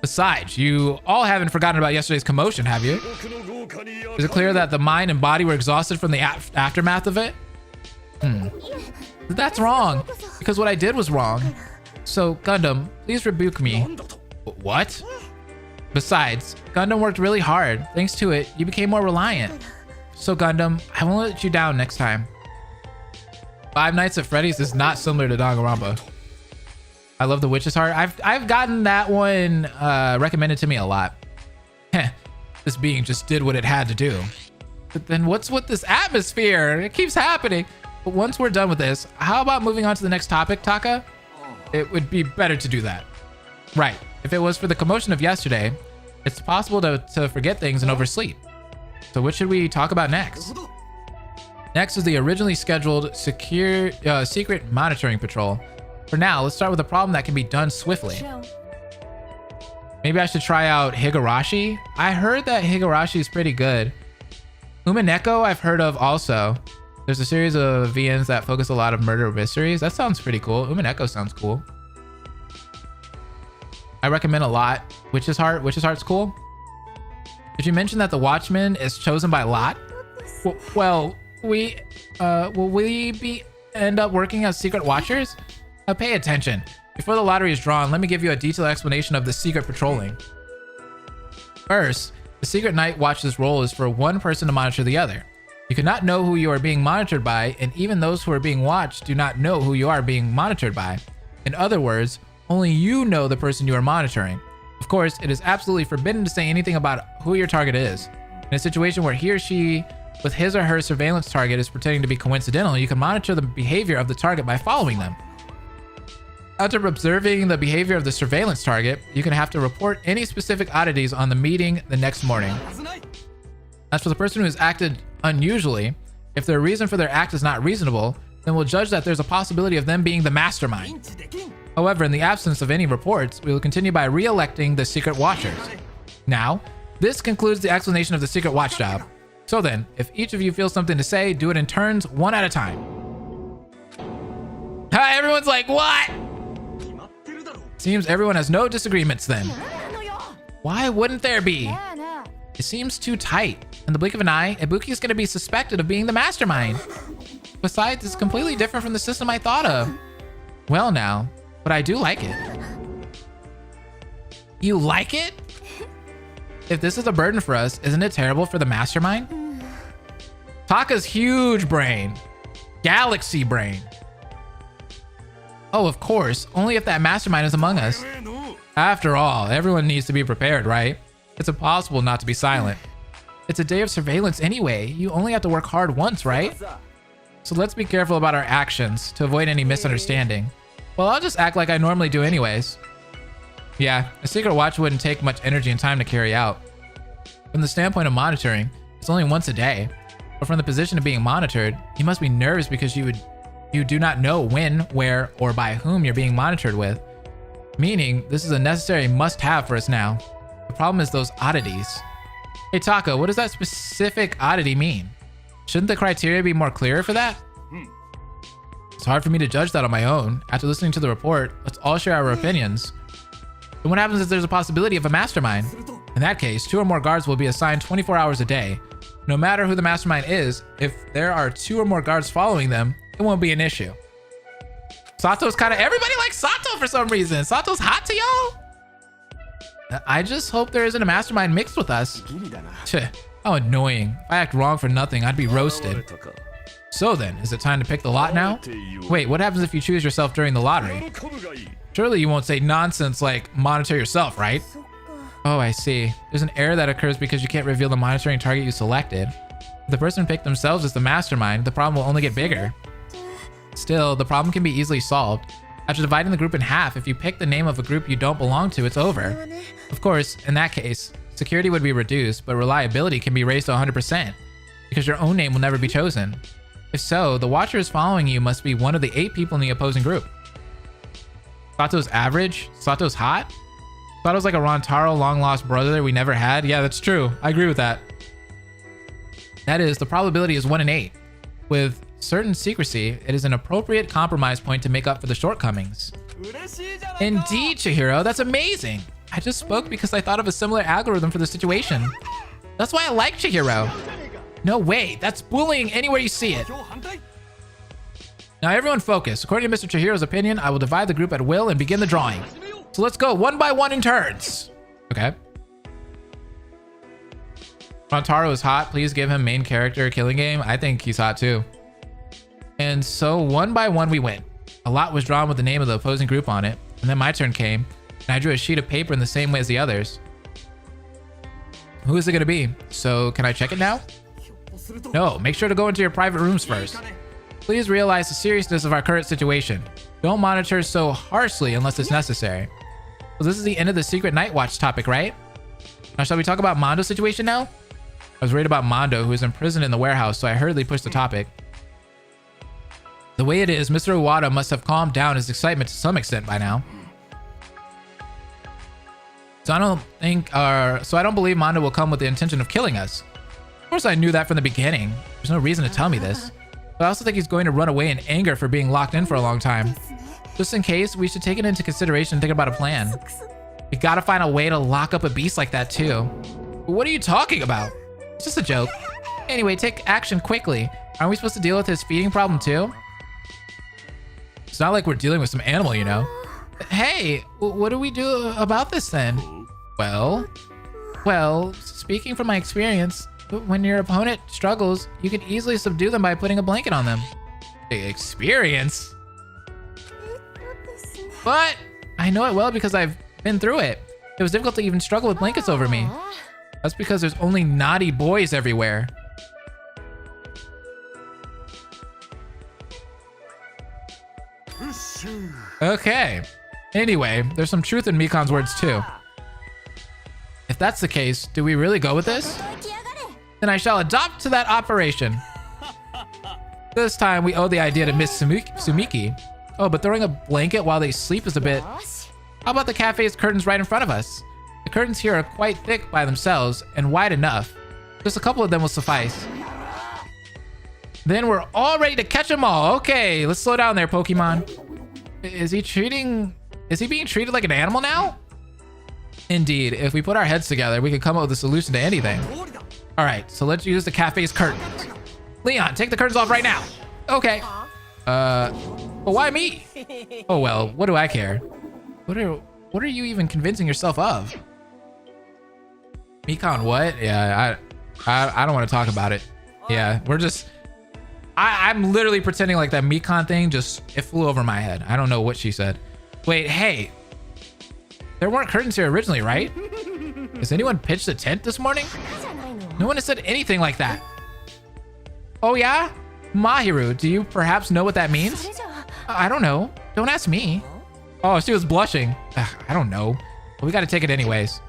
Besides, you all haven't forgotten about yesterday's commotion, have you? Is it clear that the mind and body were exhausted from the aftermath of it? That's wrong, because what I did was wrong. So, Gundam, please rebuke me. What? Besides, Gundam worked really hard. Thanks to it, you became more reliant. So, Gundam, I won't let you down next time. Five Nights at Freddy's is not similar to Danganronpa. I love The Witch's Heart. I've gotten that one recommended to me a lot. Heh, this being just did what it had to do. But then what's with this atmosphere? It keeps happening. But once we're done with this, how about moving on to the next topic, Taka? It would be better to do that. Right. If it was for the commotion of yesterday, it's possible to forget things and oversleep. So what should we talk about next? Next is the originally scheduled secret monitoring patrol. For now, let's start with a problem that can be done swiftly. Maybe I should try out Higurashi. I heard that Higurashi is pretty good. Umineko I've heard of also. There's a series of VNs that focus a lot of murder mysteries. That sounds pretty cool. Umineko sounds cool. I recommend a lot. Witch's Heart. Witch's Heart's cool. Did you mention that the Watchman is chosen by lot? Well, will we end up working as secret watchers? Pay attention. Before the lottery is drawn, let me give you a detailed explanation of the secret patrolling. First, the secret night watch's role is for one person to monitor the other. You cannot know who you are being monitored by, and even those who are being watched do not know who you are being monitored by. In other words, only you know the person you are monitoring. Of course, it is absolutely forbidden to say anything about who your target is. In a situation where he or she, with his or her surveillance target, is pretending to be coincidental, you can monitor the behavior of the target by following them. After observing the behavior of the surveillance target, you can have to report any specific oddities on the meeting the next morning. As for the person who has acted unusually, if their reason for their act is not reasonable, then we'll judge that there's a possibility of them being the mastermind. However, in the absence of any reports, we will continue by re-electing the secret watchers. Now, this concludes the explanation of the secret watch job. So then, if each of you feels something to say, do it in turns, one at a time. Everyone's like, what? Seems everyone has no disagreements then. Why wouldn't there be? It seems too tight. In the blink of an eye, Ibuki is going to be suspected of being the mastermind. Besides, it's completely different from the system I thought of. Well now, but I do like it. You like it? If this is a burden for us, isn't it terrible for the mastermind? Taka's huge brain. Galaxy brain. Oh, of course, only if that mastermind is among us. After all, everyone needs to be prepared, right? It's impossible not to be silent. It's a day of surveillance anyway. You only have to work hard once, right? So let's be careful about our actions to avoid any misunderstanding. Well, I'll just act like I normally do anyways. Yeah, a secret watch wouldn't take much energy and time to carry out. From the standpoint of monitoring, it's only once a day. But from the position of being monitored, you must be nervous because you do not know when, where, or by whom you're being monitored with. Meaning, this is a necessary must-have for us now. The problem is those oddities. Hey Taka, what does that specific oddity mean? Shouldn't the criteria be more clear for that? It's hard for me to judge that on my own. After listening to the report, let's all share our opinions. Then what happens if there's a possibility of a mastermind? In that case, 2 or more guards will be assigned 24 hours a day. No matter who the mastermind is, if there are 2 or more guards following them, it won't be an issue. Sato's kind of... Everybody likes Sato for some reason. Sato's hot to y'all? I just hope there isn't a mastermind mixed with us. How annoying. If I act wrong for nothing, I'd be roasted. So then, is it time to pick the lot now? Wait, what happens if you choose yourself during the lottery? Surely you won't say nonsense like monitor yourself, right? Oh, I see. There's an error that occurs because you can't reveal the monitoring target you selected. If the person picked themselves as the mastermind, the problem will only get bigger. Still, the problem can be easily solved. After dividing the group in half, if you pick the name of a group you don't belong to, it's over. Of course, in that case, security would be reduced, but reliability can be raised to 100%, because your own name will never be chosen. If so, the watchers following you must be one of the 8 people in the opposing group. Sato's average? Sato's hot? Sato's like a Rontaro long-lost brother we never had? Yeah, that's true. I agree with that. That is, the probability is 1 in 8. With certain secrecy, it is an appropriate compromise point to make up for the shortcomings. Indeed, Chihiro, that's amazing. I just spoke because I thought of a similar algorithm for the situation. That's why I like Chihiro. No way, that's bullying anywhere you see it. Now everyone focus. According to Mr. Chihiro's opinion, I will divide the group at will and begin the drawing. So let's go one by one in turns. Okay. Montaro is hot. Please give him main character killing game. I think he's hot too. And so one by one we went. A lot was drawn with the name of the opposing group on it. And then my turn came, and I drew a sheet of paper in the same way as the others. Who is it going to be? So can I check it now? No, make sure to go into your private rooms first. Please realize the seriousness of our current situation. Don't monitor so harshly unless it's necessary. So this is the end of the secret night watch topic, right? Now shall we talk about Mondo's situation now? I was worried about Mondo, who is imprisoned in the warehouse, so I hurriedly pushed the topic. The way it is, Mr. Iwata must have calmed down his excitement to some extent by now. So I don't believe Mondo will come with the intention of killing us. Of course I knew that from the beginning. There's no reason to tell me this. But I also think he's going to run away in anger for being locked in for a long time. Just in case, we should take it into consideration and think about a plan. We gotta find a way to lock up a beast like that too. What are you talking about? It's just a joke. Anyway, take action quickly. Aren't we supposed to deal with his feeding problem too? It's not like we're dealing with some animal, you know. Hey, what do we do about this then? Well, speaking from my experience, when your opponent struggles, you can easily subdue them by putting a blanket on them. Experience? But I know it well because I've been through it. It was difficult to even struggle with blankets over me. That's because there's only naughty boys everywhere. Okay. Anyway, there's some truth in Mikan's words too. If that's the case, do we really go with this? Then I shall adopt to that operation. This time we owe the idea to Miss Sumiki. Oh, but throwing a blanket while they sleep is a bit... How about the cafe's curtains right in front of us? The curtains here are quite thick by themselves and wide enough. Just a couple of them will suffice. Then we're all ready to catch them all. Okay, let's slow down there, Pokemon. Is he being treated like an animal now? Indeed, if we put our heads together, we can come up with a solution to anything. All right, so let's use the cafe's curtains. Leon, take the curtains off right now. Okay. But why me? Oh well, what do I care? What are you even convincing yourself of? Mikan, what? Yeah, I don't want to talk about it. Yeah, we're just... I'm literally pretending like that Mikan thing it flew over my head. I don't know what she said. Wait, hey. There weren't curtains here originally, right? Has anyone pitched a tent this morning? No one has said anything like that. Oh yeah? Mahiru, do you perhaps know what that means? I don't know. Don't ask me. Oh, she was blushing. Ugh, I don't know. But we gotta take it anyways.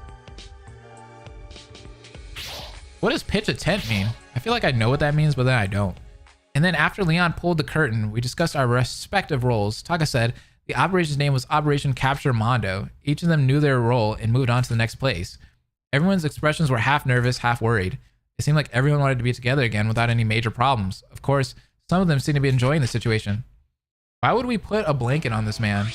What does pitch a tent mean? I feel like I know what that means, but then I don't. And then after Leon pulled the curtain, we discussed our respective roles. Taka said the operation's name was Operation Capture Mondo. Each of them knew their role and moved on to the next place. Everyone's expressions were half nervous, half worried. It seemed like everyone wanted to be together again without any major problems. Of course, some of them seemed to be enjoying the situation. Why would we put a blanket on this man?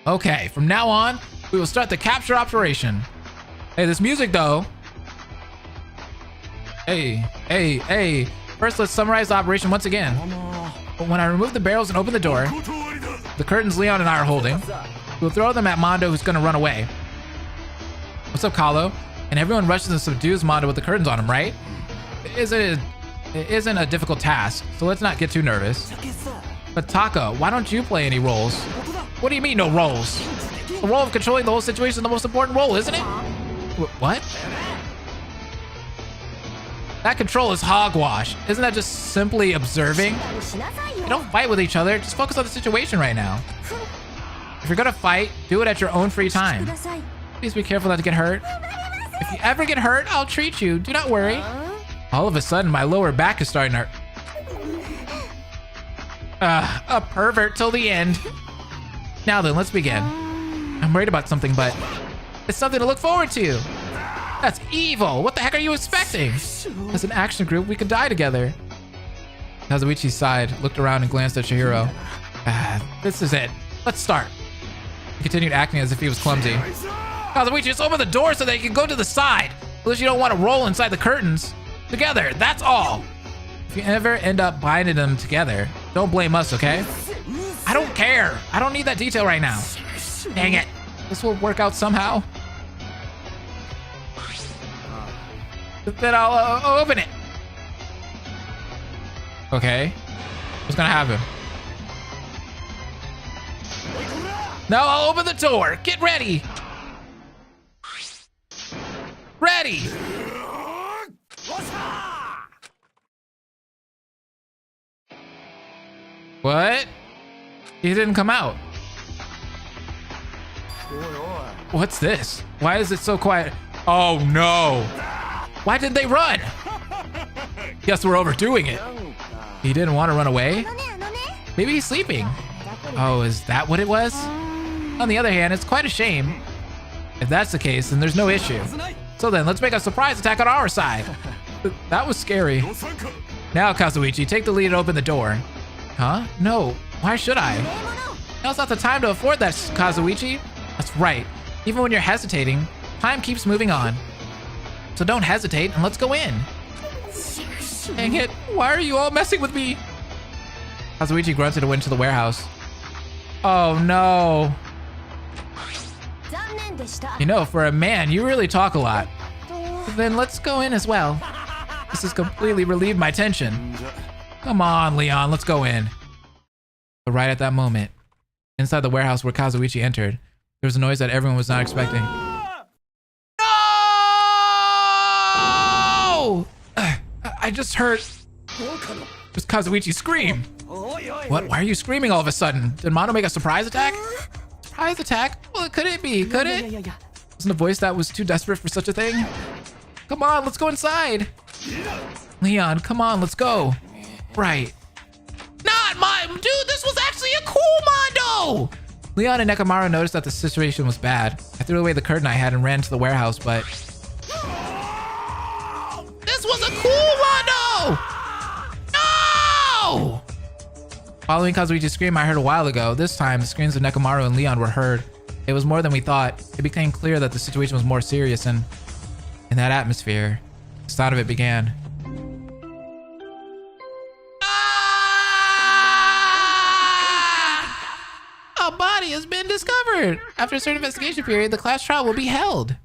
Okay, from now on, we will start the capture operation. Hey, this music though. Hey. First, let's summarize the operation once again. When I remove the barrels and open the door, the curtains Leon and I are holding, we'll throw them at Mondo, who's gonna run away. What's up, Kahlo? And everyone rushes and subdues Mondo with the curtains on him, right? It isn't a difficult task, so let's not get too nervous. But Taka, why don't you play any roles? What do you mean, no roles? The role of controlling the whole situation is the most important role, isn't it? What? That control is hogwash. Isn't that just simply observing? You don't fight with each other. Just focus on the situation right now. If you're gonna fight, do it at your own free time. Please be careful not to get hurt. If you ever get hurt, I'll treat you. Do not worry. All of a sudden, my lower back is starting to hurt. A pervert till the end. Now then, let's begin. I'm worried about something, but it's something to look forward to. That's evil. What the heck are you expecting? As an action group, we could die together. Kazuichi sighed, looked around, and glanced at Chihiro. This is it. Let's start. He continued acting as if he was clumsy. Kazuichi, just open the door so that you can go to the side. Unless you don't want to roll inside the curtains. Together, that's all. If you ever end up binding them together, Don't blame us, okay? I don't care. I don't need that detail right now. Dang it. This will work out somehow. Then I'll open it. Okay. What's gonna happen? Now I'll open the door. Get ready. Ready. What? He didn't come out. What's this? Why is it so quiet? Oh no. Why did they run? Guess we're overdoing it. He didn't want to run away? Maybe he's sleeping. Oh, is that what it was? On the other hand, it's quite a shame. If that's the case, then there's no issue. So then, let's make a surprise attack on our side. That was scary. Now, Kazuichi, take the lead and open the door. Huh? No. Why should I? Now's not the time to afford that, Kazuichi. That's right. Even when you're hesitating, time keeps moving on. So don't hesitate and let's go in. Dang it. Why are you all messing with me? Kazuichi grunted and went to the warehouse. Oh no. You know, for a man, you really talk a lot. Then let's go in as well. This has completely relieved my tension. Come on, Leon, let's go in. But right at that moment, inside the warehouse where Kazuichi entered, there was a noise that everyone was not expecting. No! I just heard just Kazuichi scream. What? Why are you screaming all of a sudden? Did Mono make a surprise attack? Surprise attack? Well, could it be? Could it? Wasn't a voice that was too desperate for such a thing? Come on, let's go inside. Leon, come on, let's go. Right. Not my dude, this was actually a cool Mondo! Leon and Nekomaru noticed that the situation was bad. I threw away the curtain I had and ran to the warehouse, but... This was a cool Mondo! No! Following Kazuichi's scream I heard a while ago, this time the screams of Nekomaru and Leon were heard. It was more than we thought. It became clear that the situation was more serious, and in that atmosphere, the start of it began. A body has been discovered. After a certain investigation period, the class trial will be held.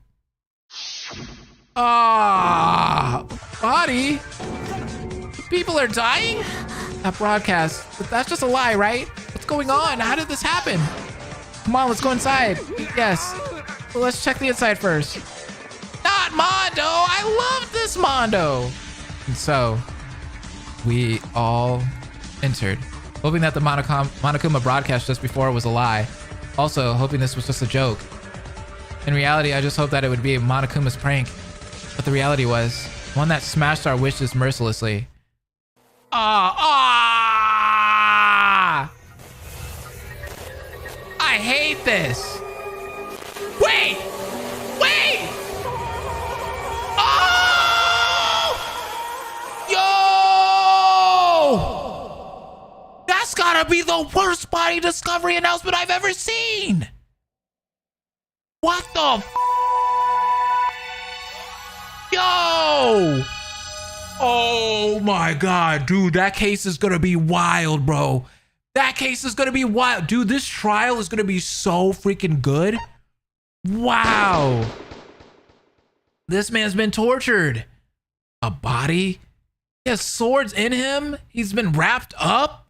Body? People are dying? That broadcast, that's just a lie, right? What's going on? How did this happen? Come on, let's go inside. Yes. Well, let's check the inside first. Not Mondo! I love this Mondo! And so, we all entered, hoping that the Monokuma broadcast just before was a lie. Also, hoping this was just a joke. In reality, I just hoped that it would be Monokuma's prank. But the reality was, one that smashed our wishes mercilessly. I hate this. Wait! Wait! Oh! Yo! That's gotta be the worst body discovery announcement I've ever seen. What the f? Yo! Oh my god, dude, that case is gonna be wild, bro. That case is gonna be wild. Dude, this trial is gonna be so freaking good. Wow. This man's been tortured. A body? He has swords in him? He's been wrapped up?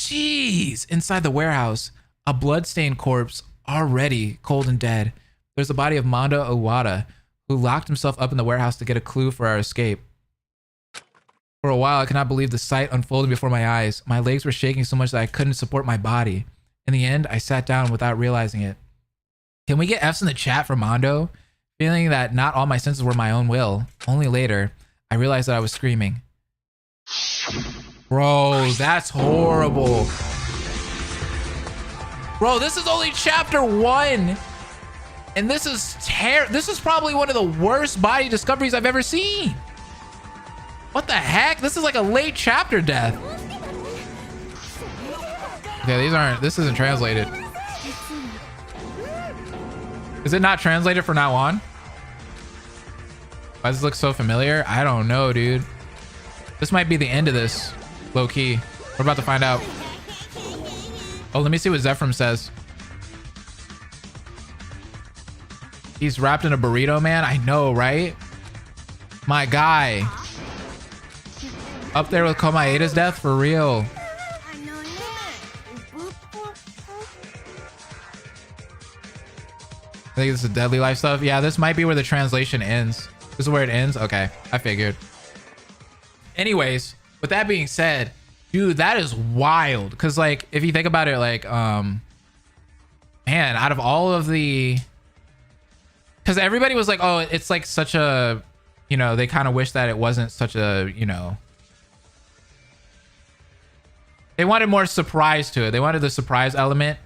Jeez. Inside the warehouse, a bloodstained corpse, already cold and dead. There's the body of Mondo Owada, who locked himself up in the warehouse to get a clue for our escape. For a while, I could not believe the sight unfolding before my eyes. My legs were shaking so much that I couldn't support my body. In the end, I sat down without realizing it. Can we get F's in the chat for Mondo? Feeling that not all my senses were my own will. Only later, I realized that I was screaming. Bro, that's horrible. Bro, this is only chapter 1. And this is probably one of the worst body discoveries I've ever seen. What the heck? This is like a late chapter death. Okay, this isn't translated. Is it not translated from now on? Why does this look so familiar? I don't know, dude. This might be the end of this, low key. We're about to find out. Oh, let me see what Zephram says. He's wrapped in a burrito, man. I know, right? My guy. Up there with Komaeda's death, for real. I think this is Deadly Life stuff. Yeah, this might be where the translation ends. This is where it ends? Okay, I figured. Anyways, with that being said, dude, that is wild. Because, like, if you think about it, like, man, out of all of the... Because everybody was like, oh, it's like such a... You know, they kind of wish that it wasn't such a, you know... They wanted more surprise to it. They wanted the surprise element.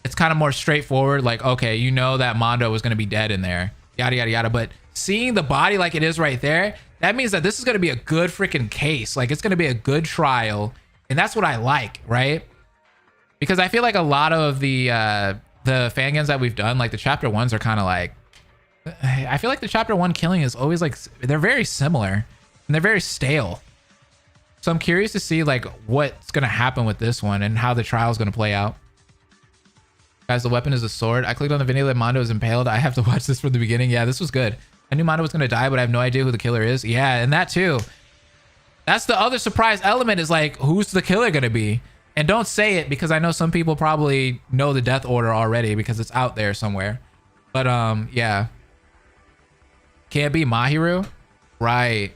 It's kind of more straightforward. Like, okay, you know that Mondo was going to be dead in there. Yada, yada, yada. But seeing the body like it is right there, that means that this is going to be a good freaking case. Like, it's going to be a good trial. And that's what I like, right? Because I feel like a lot of the fangames that we've done, like the chapter ones are kind of like... I feel like the chapter one killing is always like... They're very similar. And they're very stale. So I'm curious to see like what's going to happen with this one and how the trial is going to play out. Guys, the weapon is a sword. I clicked on the video that Mondo is impaled. I have to watch this from the beginning. Yeah, this was good. I knew Mondo was going to die, but I have no idea who the killer is. Yeah, and that too. That's the other surprise element, is like, who's the killer going to be? And don't say it, because I know some people probably know the death order already because it's out there somewhere. But yeah. Can't be Mahiru? Right.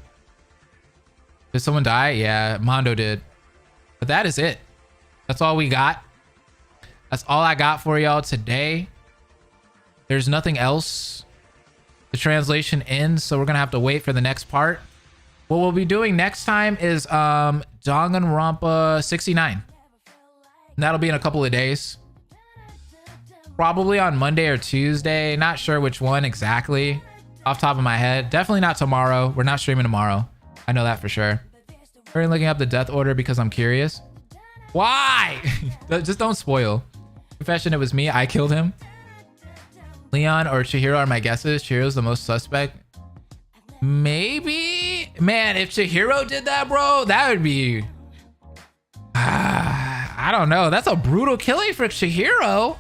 Did someone die? Yeah, Mondo did. But that is it. That's all we got. That's all I got for y'all today. There's nothing else. The translation ends, so we're gonna have to wait for the next part. What we'll be doing next time is Danganronpa 69. And that'll be in a couple of days. Probably on Monday or Tuesday. Not sure which one exactly off top of my head. Definitely not tomorrow. We're not streaming tomorrow. I know that for sure. Currently looking up the death order because I'm curious. Why? Just don't spoil. Confession, it was me. I killed him. Leon or Chihiro are my guesses. Chihiro's the most suspect. Maybe? Man, if Chihiro did that, bro, that would be... I don't know. That's a brutal killing for Chihiro.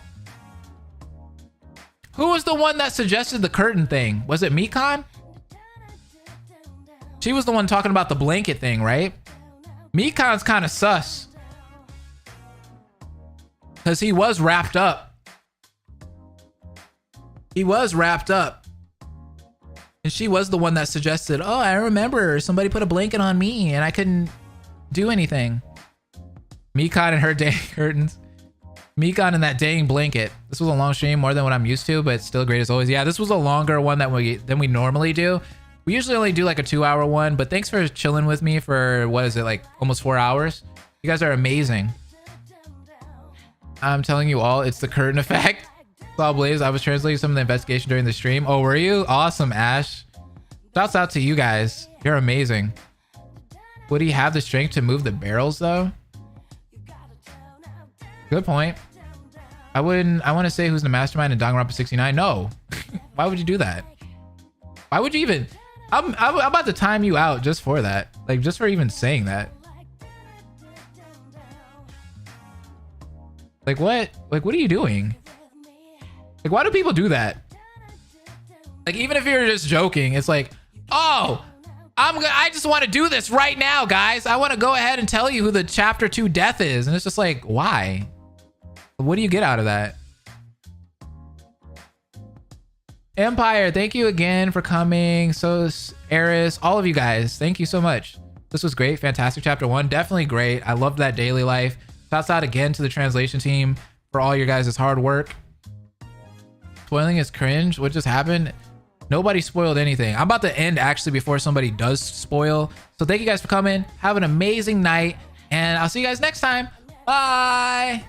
Who was the one that suggested the curtain thing? Was it Mikan? She was the one talking about the blanket thing, right? Mikan's kind of sus. Because he was wrapped up. He was wrapped up. And she was the one that suggested, oh, I remember somebody put a blanket on me and I couldn't do anything. Mikan and her dang curtains. Mikan and that dang blanket. This was a long stream, more than what I'm used to, but still great as always. Yeah, this was a longer one than we normally do. We usually only do like a 2-hour one, but thanks for chilling with me for, what is it, like almost 4 hours? You guys are amazing. I'm telling you all, it's the curtain effect. Saw Blaze, I was translating some of the investigation during the stream. Oh, were you? Awesome, Ash. Shouts out to you guys. You're amazing. Would he have the strength to move the barrels though? Good point. I want to say who's the mastermind in Danganronpa 69. No. Why would you do that? Why would you even... I'm about to time you out just for that. Like, just for even saying that. Like, what? Like, what are you doing? Like, why do people do that? Like, even if you're just joking, it's like, oh, I just want to do this right now, guys. I want to go ahead and tell you who the chapter 2 death is. And it's just like, why? What do you get out of that? Empire, thank you again for coming. So, Eris, all of you guys, thank you so much. This was great. Fantastic chapter 1. Definitely great. I loved that daily life. Shouts out again to the translation team for all your guys' hard work. Spoiling is cringe. What just happened? Nobody spoiled anything. I'm about to end actually before somebody does spoil. So thank you guys for coming. Have an amazing night. And I'll see you guys next time. Bye.